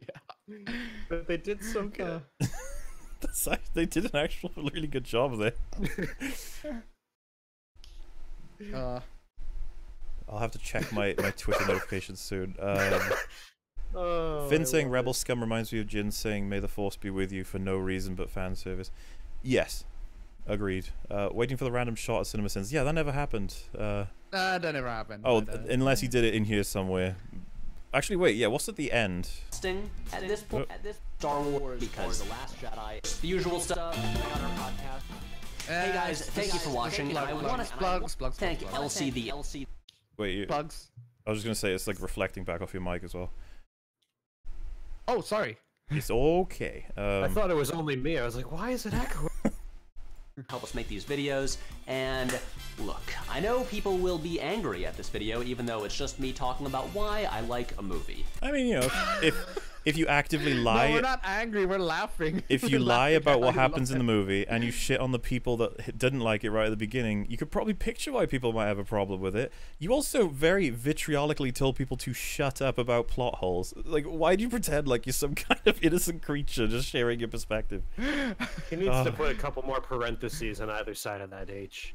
but they did so good. They did an actual really good job there. I'll have to check my Twitter notifications soon. Finn saying Rebel Scum reminds me of Jin saying May the Force be with you for no reason but fan service. Yes, agreed. Waiting for the random shot of CinemaSins. Yeah, that never happened. That never happened. Oh, unless he did it in here somewhere. Actually, wait, yeah, what's at the end? At this point, Star Wars, because The Last Jedi, the usual stuff on our podcast. Hey guys, thank you for watching, and I want to thank LC the LC. Wait, plugs. I was just gonna say it's like reflecting back off your mic as well. Oh, sorry. It's okay. I thought it was only me. I was like, why is it echoing? Help us make these videos, and look, I know people will be angry at this video, even though it's just me talking about why I like a movie. I mean, you know, if you actively lie... No, we're not angry, we're laughing. If you lie about what happens in the movie, and you shit on the people that didn't like it right at the beginning, you could probably picture why people might have a problem with it. You also very vitriolically told people to shut up about plot holes. Like, why do you pretend like you're some kind of innocent creature just sharing your perspective? He needs to put a couple more parentheses on either side of that H.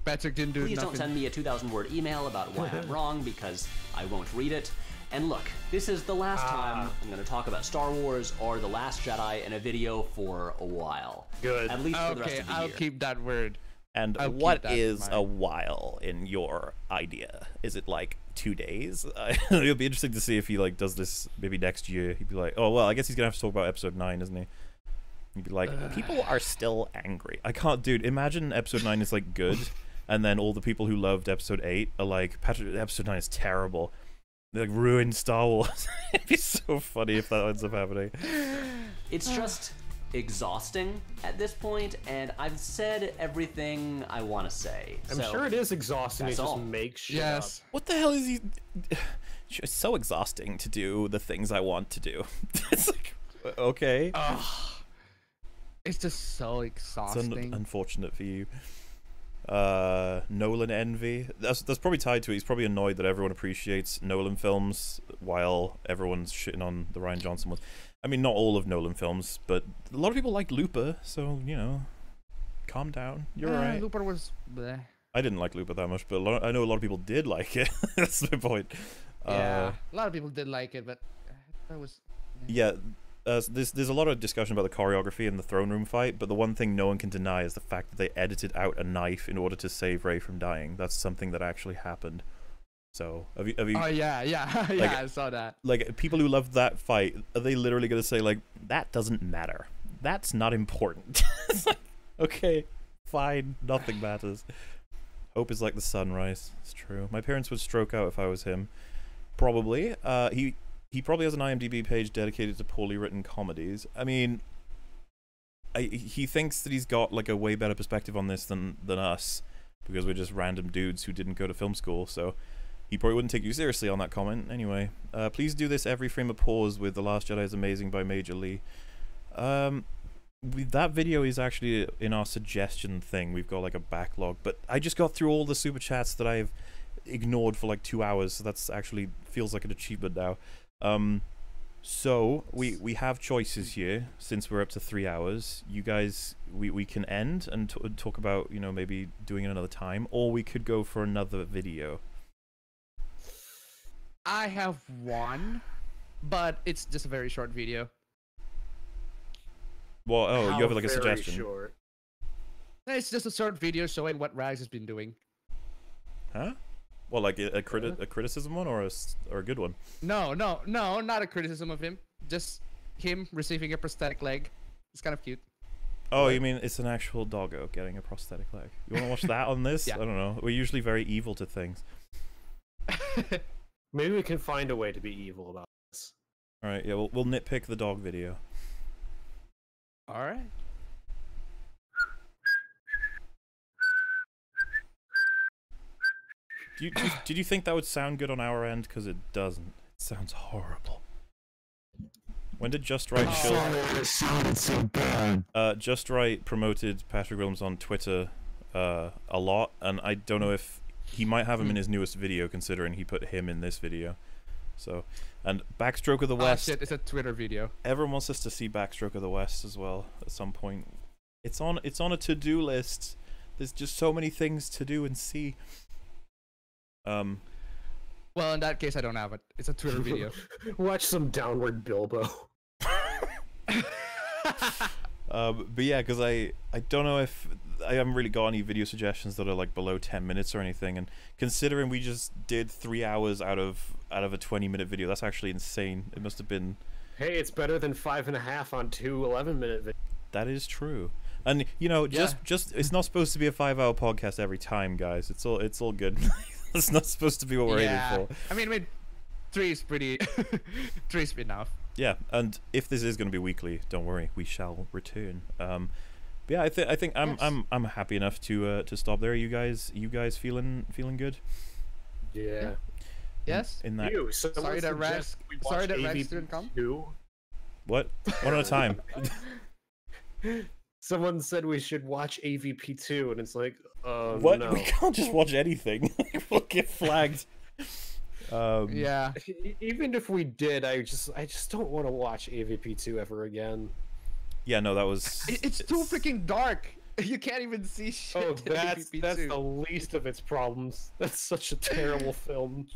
Patrick didn't do Please nothing. don't send me a 2,000-word email about why I'm wrong, because I won't read it. And look, this is the last time I'm going to talk about Star Wars or The Last Jedi in a video for a while. Good. At least for the rest Okay, of the I'll year. keep that word. And what is a while in your idea? Is it like 2 days? It'll be interesting to see if he like does this maybe next year. He'd be like, oh well, I guess he's gonna have to talk about episode 9, isn't he? He'd be like, people are still angry. I can't, dude. Imagine episode 9 is like good, and then all the people who loved episode 8 are like, Patrick, episode 9 is terrible. They like ruined Star Wars. It'd be so funny if that ends up happening. It's just exhausting at this point, and I've said everything I want to say. I'm sure it is exhausting to just make shit up. What the hell is he? It's so exhausting to do the things I want to do. It's like, okay. It's just so exhausting. It's unfortunate for you. Nolan envy. That's probably tied to it. He's probably annoyed that everyone appreciates Nolan films while everyone's shitting on the Rian Johnson ones. I mean, not all of Nolan films, but a lot of people like Looper, so, you know, calm down. You're right. Looper was bleh. I didn't like Looper that much, but I know a lot of people did like it. That's the point. Yeah, a lot of people did like it, but that was... Yeah, there's a lot of discussion about the choreography in the throne room fight, but the one thing no one can deny is the fact that they edited out a knife in order to save Rey from dying. That's something that actually happened. So, have you Oh, yeah, like, I saw that. Like, people who loved that fight, are they literally going to say, like, that doesn't matter? That's not important. It's like, okay, fine, nothing matters. Hope is like the sunrise. It's true. My parents would stroke out if I was him. Probably. He probably has an IMDb page dedicated to poorly written comedies. I mean, he thinks that he's got, like, a way better perspective on this than us, because we're just random dudes who didn't go to film school, so... He probably wouldn't take you seriously on that comment. Anyway, please do this every frame of pause with The Last Jedi is Amazing by Major Lee. that video is actually in our suggestion thing. We've got like a backlog, but I just got through all the super chats that I've ignored for like 2 hours, so that's actually feels like an achievement now. So we have choices here. Since we're up to 3 hours, you guys, we can end and talk about, you know, maybe doing it another time, or we could go for another video. I have one, but it's just a very short video. Well, oh, How you have like a very suggestion. short? It's just a short video showing what Rags has been doing. Huh? Well, like a criticism one or a good one? No, not a criticism of him. Just him receiving a prosthetic leg. It's kind of cute. Oh, you mean it's an actual doggo getting a prosthetic leg? You want to watch that on this? Yeah. I don't know. We're usually very evil to things. Maybe we can find a way to be evil about this. All right, yeah, we'll nitpick the dog video. All right. Did you think that would sound good on our end? Because it doesn't. It sounds horrible. When did Just Right show? It sounded so bad. Just Right promoted Patrick Williams on Twitter a lot, and I don't know if he might have him in his newest video, considering he put him in this video. So, and Backstroke of the West. Oh shit, it's a Twitter video. Everyone wants us to see Backstroke of the West as well at some point. It's on a to-do list. There's just so many things to do and see. Well, in that case, I don't have it. It's a Twitter video. Watch some Downward Bilbo. But yeah, because I don't know if I haven't really got any video suggestions that are like below 10 minutes or anything, and considering we just did 3 hours out of a 20-minute video, that's actually insane. It must have been. Hey, it's better than 5.5 on 2 11-minute videos. That is true. And you know, just it's not supposed to be a 5-hour podcast every time, guys. It's all good. It's not supposed to be what we're aiming for. I mean, 3 is pretty. 3 is enough. Yeah, and if this is going to be weekly, don't worry, we shall return. But yeah, I think I'm happy enough to stop there. You guys feeling good? Yeah. Yes. In that. Sorry that Rex didn't come. What? One at a time. Someone said we should watch AVP2, and it's like, what? No. We can't just watch anything. We'll get flagged. Yeah. Even if we did, I just don't want to watch AVP2 ever again. Yeah, no, that was. It's too freaking dark. You can't even see shit. Oh, in that's AVP2. the least of its problems. That's such a terrible film.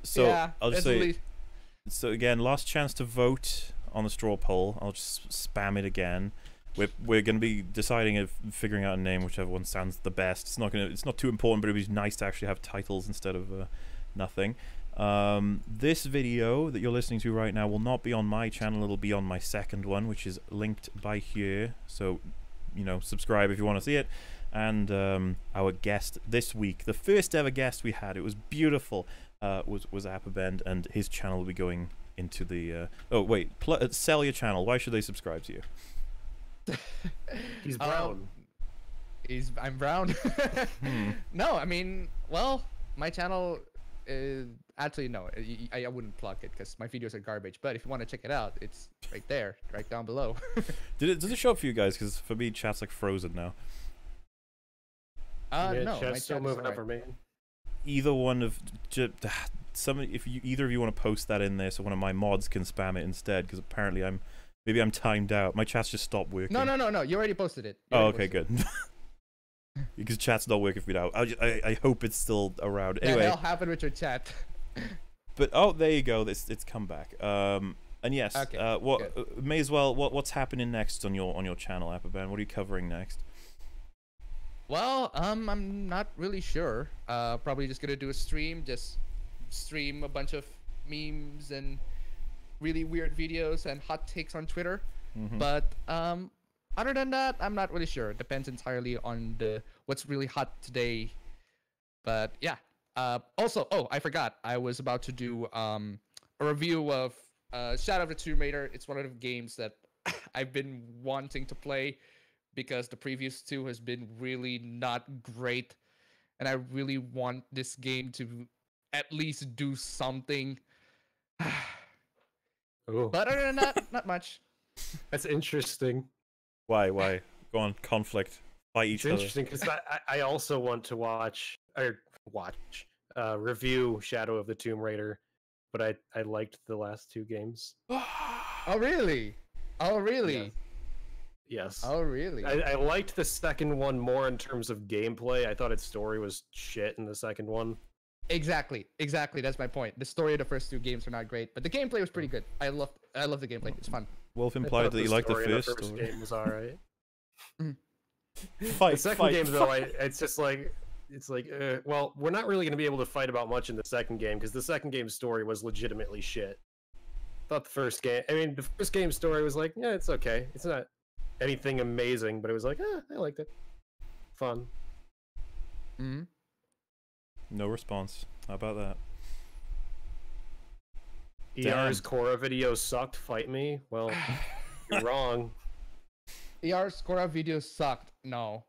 So yeah, I'll just say. So again, last chance to vote on the straw poll. I'll just spam it again. We're going to be deciding of figuring out a name, whichever one sounds the best. It's not too important, but it'd be nice to actually have titles instead of nothing. This video that you're listening to right now will not be on my channel. It'll be on my second one, which is linked by here. So, you know, subscribe if you want to see it. And our guest this week, the first ever guest we had, it was beautiful, was Appabend, and his channel will be going into the. Oh wait, sell your channel. Why should they subscribe to you? He's brown. I'm brown. No, I mean, well, my channel is actually no. I wouldn't plug it because my videos are garbage. But if you want to check it out, it's right there, right down below. Does it show up for you guys? Because for me, chat's like frozen now. Yeah, no, chat's still moving up for me. Either one of either of you want to post that in there, so one of my mods can spam it instead. Because apparently maybe I'm timed out. My chat's just stopped working. No. You already posted it. Oh, okay, good. Because chat's not working for me now. I hope it's still around. Anyway, the hell happened with your chat? But oh, there you go. It's come back. And yes, okay, may as well. What's happening next on your channel, Appabend? What are you covering next? Well, I'm not really sure. Probably just gonna do a stream. Just stream a bunch of memes and really weird videos and hot takes on Twitter. But other than that, I'm not really sure. It depends entirely on what's really hot today. But yeah. Also, I forgot. I was about to do a review of Shadow of the Tomb Raider. It's one of the games that I've been wanting to play because the previous 2 has been really not great, and I really want this game to at least do something. Ooh. But other than that, not much. That's interesting. Why? Go on, conflict. Fight each It's other. interesting because I also want to review Shadow of the Tomb Raider, but I liked the last two games. Oh really? Oh really? Yes. Oh really? I liked the second one more in terms of gameplay. I thought its story was shit in the second one. Exactly. That's my point. The story of the first two games were not great, but the gameplay was pretty good. I love the gameplay. It's fun. Wolf I implied thought that you liked the story in first. first game was alright. Fight, The second game though, it's just like well, we're not really going to be able to fight about much in the second game because the second game's story was legitimately shit. Thought the first game, the first game's story was like, yeah, it's okay. It's not anything amazing, but it was like, I liked it. Fun. Mm-hmm. No response. How about that? ER's Korra video sucked. Fight me. Well, you're wrong. ER's Korra video sucked. No.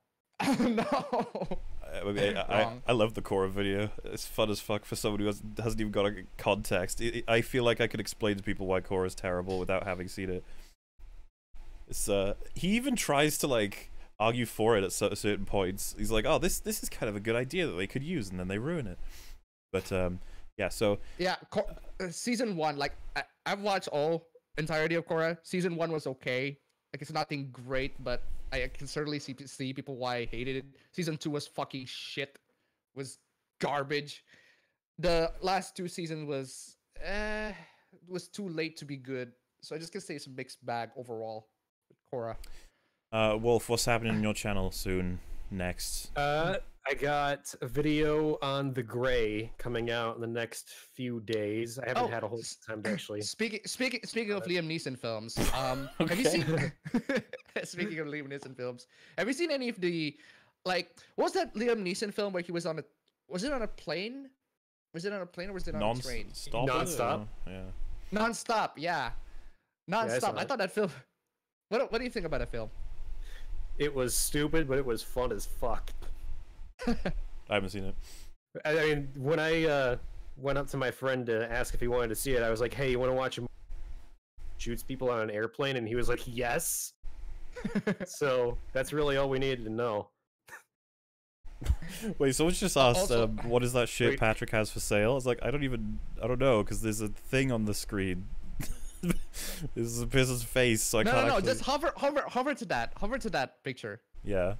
No. I love the Korra video. It's fun as fuck for somebody who hasn't even got a context. I feel like I could explain to people why Korra is terrible without having seen it. It's he even tries to like argue for it at certain points. He's like, "Oh, this is kind of a good idea that they could use," and then they ruin it. But yeah. So yeah, season 1, like I've watched all entirety of Korra. Season 1 was okay. Like it's nothing great, but I can certainly see people why I hated it. Season 2 was fucking shit. Was garbage. The last 2 seasons was too late to be good. So I just can say it's a mixed bag overall with Korra. Wolf, what's happening on your channel soon? Next. I got a video on The Gray coming out in the next few days. I haven't had a whole time to actually. Speaking of Liam Neeson films, have you seen? Speaking of Liam Neeson films, have you seen any of the, like, what was that Liam Neeson film where he was on a? Was it on a plane? Was it on a plane or was it on a train? Non-stop. Yeah. Non-stop. Yeah. Non-stop. Yeah, I thought that film. What do you think about that film? It was stupid, but it was fun as fuck. I haven't seen it. I mean, when I went up to my friend to ask if he wanted to see it, I was like, "Hey, you want to watch him shoots people on an airplane?" And he was like, "Yes." So that's really all we needed to know. Wait, someone just asked, Also, what is that shit wait. Patrick has for sale? I was like, I don't know, because there's a thing on the screen. This is a person's face, so I can't No, actually... just hover to that. Hover to that picture. Yeah.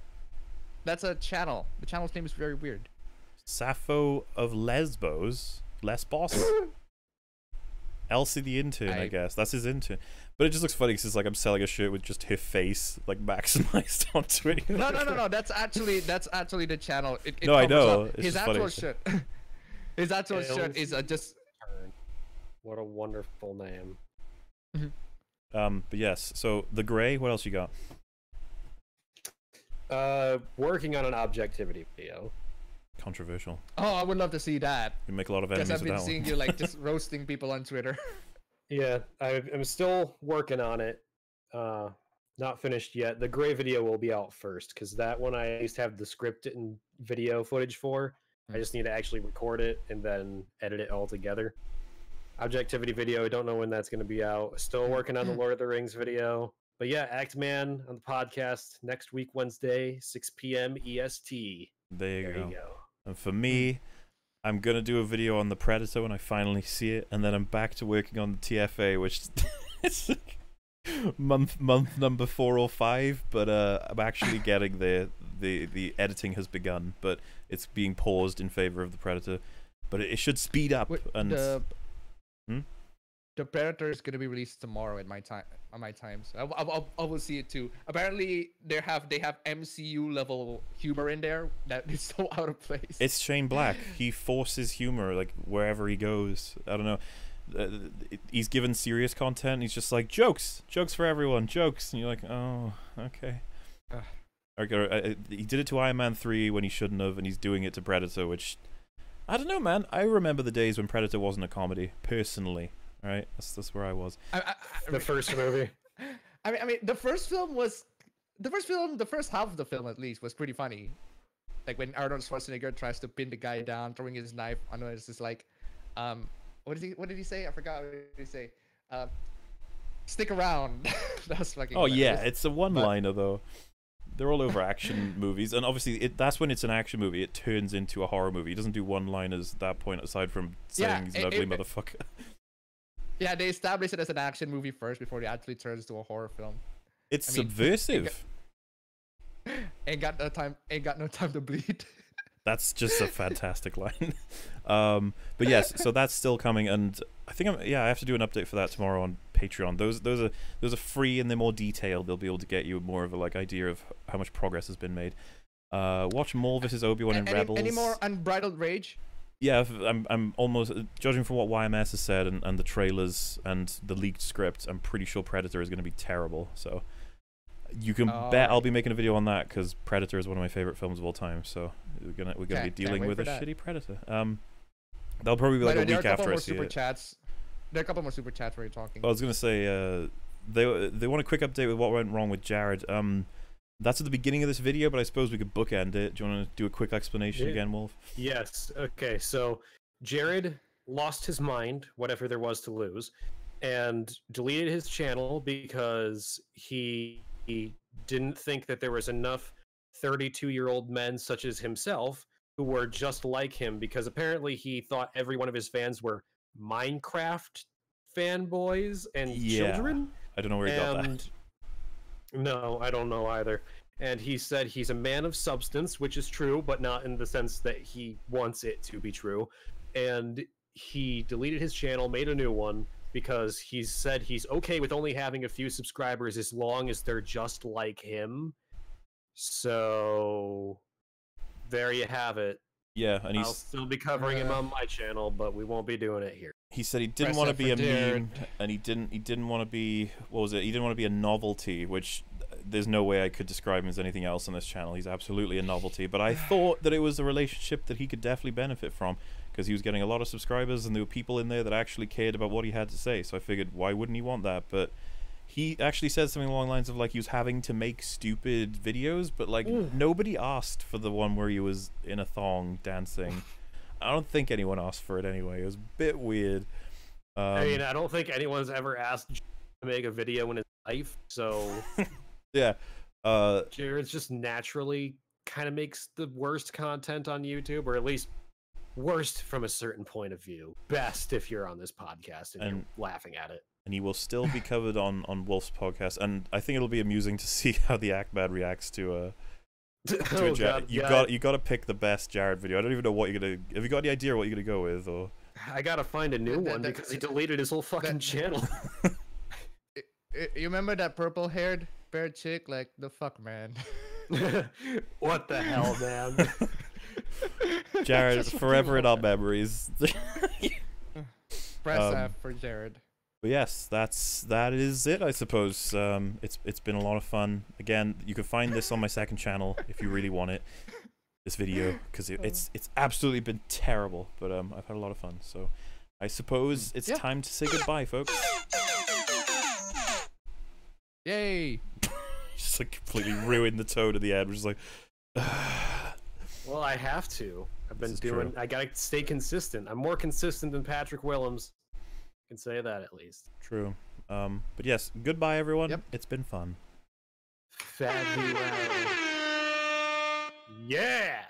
That's a channel. The channel's name is very weird. Sappho of Lesbos? Lesbos? Elsie the intern, I guess. That's his intern. But it just looks funny because it's like I'm selling a shirt with just her face, like, maximized onto it. No. That's actually the channel. It No, I know. Up. It's His just actual funny. shirt. His actual shirt is just. What a wonderful name. But yes. So The Gray. What else you got? Working on an objectivity video. Controversial. Oh, I would love to see that. You make a lot of Because enemies I've with been that seeing one. you like just roasting people on Twitter. Yeah, I'm still working on it. Not finished yet. The Gray video will be out first because that one I used to have the script and video footage for. I just need to actually record it and then edit it all together. Objectivity video, I don't know when that's going to be out. Still working on the Lord of the Rings video. But yeah, Act Man on the podcast next week, Wednesday, 6 p.m. EST. There you There go. you go. And for me, I'm gonna do a video on the Predator when I finally see it, and then I'm back to working on the TFA, which it's like month number 4 or 5. But I'm actually getting there. The editing has begun, but it's being paused in favor of the Predator. But it should speed up. And The Predator is gonna be released tomorrow at my time. On my time, so I will see it too. Apparently, they have MCU level humor in there that is so out of place. it's Shane Black. He forces humor like wherever he goes. I don't know. He's given serious content. He's just like jokes for everyone, jokes, and you're like, oh, okay. Okay, he did it to Iron Man 3 when he shouldn't have, and he's doing it to Predator, which I don't know, man. I remember the days when Predator wasn't a comedy, personally. Right, that's where I was. The first movie. I mean, the first half of the film at least was pretty funny. Like when Arnold Schwarzenegger tries to pin the guy down, throwing his knife. I know it's just like, what did he say? I forgot what did he say. stick around. That's fucking. Oh yeah, hilarious. it's a one-liner though. They're all over action movies, and obviously that's when it's an action movie. It turns into a horror movie. It doesn't do one-liners at that point, aside from saying he's an ugly motherfucker. Yeah, they established it as an action movie first before it actually turns to a horror film. It's subversive. Ain't got no time to bleed. That's just a fantastic line. But yes, so that's still coming, and I think I have to do an update for that tomorrow on Patreon. Those are free and they're more detailed. They'll be able to get you more of a idea of how much progress has been made. Watch Maul vs. Obi-Wan and Rebels. Any more Unbridled Rage? Yeah, I'm almost, judging from what YMS has said and the trailers and the leaked script, I'm pretty sure Predator is going to be terrible. So you can bet I'll be making a video on that, because Predator is one of my favorite films of all time. So we're gonna be dealing with a shitty Predator. That'll probably be like a week after I see it. There are a couple more super chats where you're talking. I was gonna say they want a quick update with what went wrong with Jared. That's at the beginning of this video, but I suppose we could bookend it. Do you want to do a quick explanation again, Wolf? Yes. Okay. So Jared lost his mind, whatever there was to lose, and deleted his channel because he didn't think that there was enough 32-year-old men such as himself who were just like him, because apparently he thought every one of his fans were Minecraft fanboys and children. I don't know where he got that. No, I don't know either. And he said he's a man of substance, which is true, but not in the sense that he wants it to be true. And he deleted his channel, made a new one, because he said he's okay with only having a few subscribers as long as they're just like him. So there you have it. Yeah, and I'll still be covering him on my channel, but we won't be doing it here. He said he didn't want to be a meme, and he didn't want to be, what was it? He didn't want to be a novelty, which there's no way I could describe him as anything else on this channel. He's absolutely a novelty, but I thought that it was a relationship that he could definitely benefit from, because he was getting a lot of subscribers and there were people in there that actually cared about what he had to say. So I figured, why wouldn't he want that? But he actually said something along the lines of he was having to make stupid videos, but nobody asked for the one where he was in a thong dancing. I don't think anyone asked for it anyway. It was a bit weird. I mean, I don't think anyone's ever asked to make a video in his life, so yeah. Jared's just naturally kind of makes the worst content on YouTube, or at least worst from a certain point of view. Best if you're on this podcast and you're laughing at it. And he will still be covered on Wolf's podcast, and I think it'll be amusing to see how the Appabend reacts to Jared. You got to pick the best Jared video. I don't even know what you're gonna. Have you got any idea what you're gonna go with, or? I gotta find a new one because he deleted his whole fucking channel. You remember that purple-haired bear chick? Like, the fuck, man. What the hell, man? Jared, forever in our memories. Press F for Jared. But yes, that is it, I suppose. It's been a lot of fun. Again, you can find this on my second channel if you really want it. This video, because it's absolutely been terrible, but I've had a lot of fun. So I suppose it's time to say goodbye, folks. Yay! Just completely ruined the tone of the end. We're just Well, I have to. I've been doing. I gotta stay consistent. I'm more consistent than Patrick Willems. I can say that at least. True. But yes, goodbye, everyone. Yep. It's been fun. Fabulous. Yeah!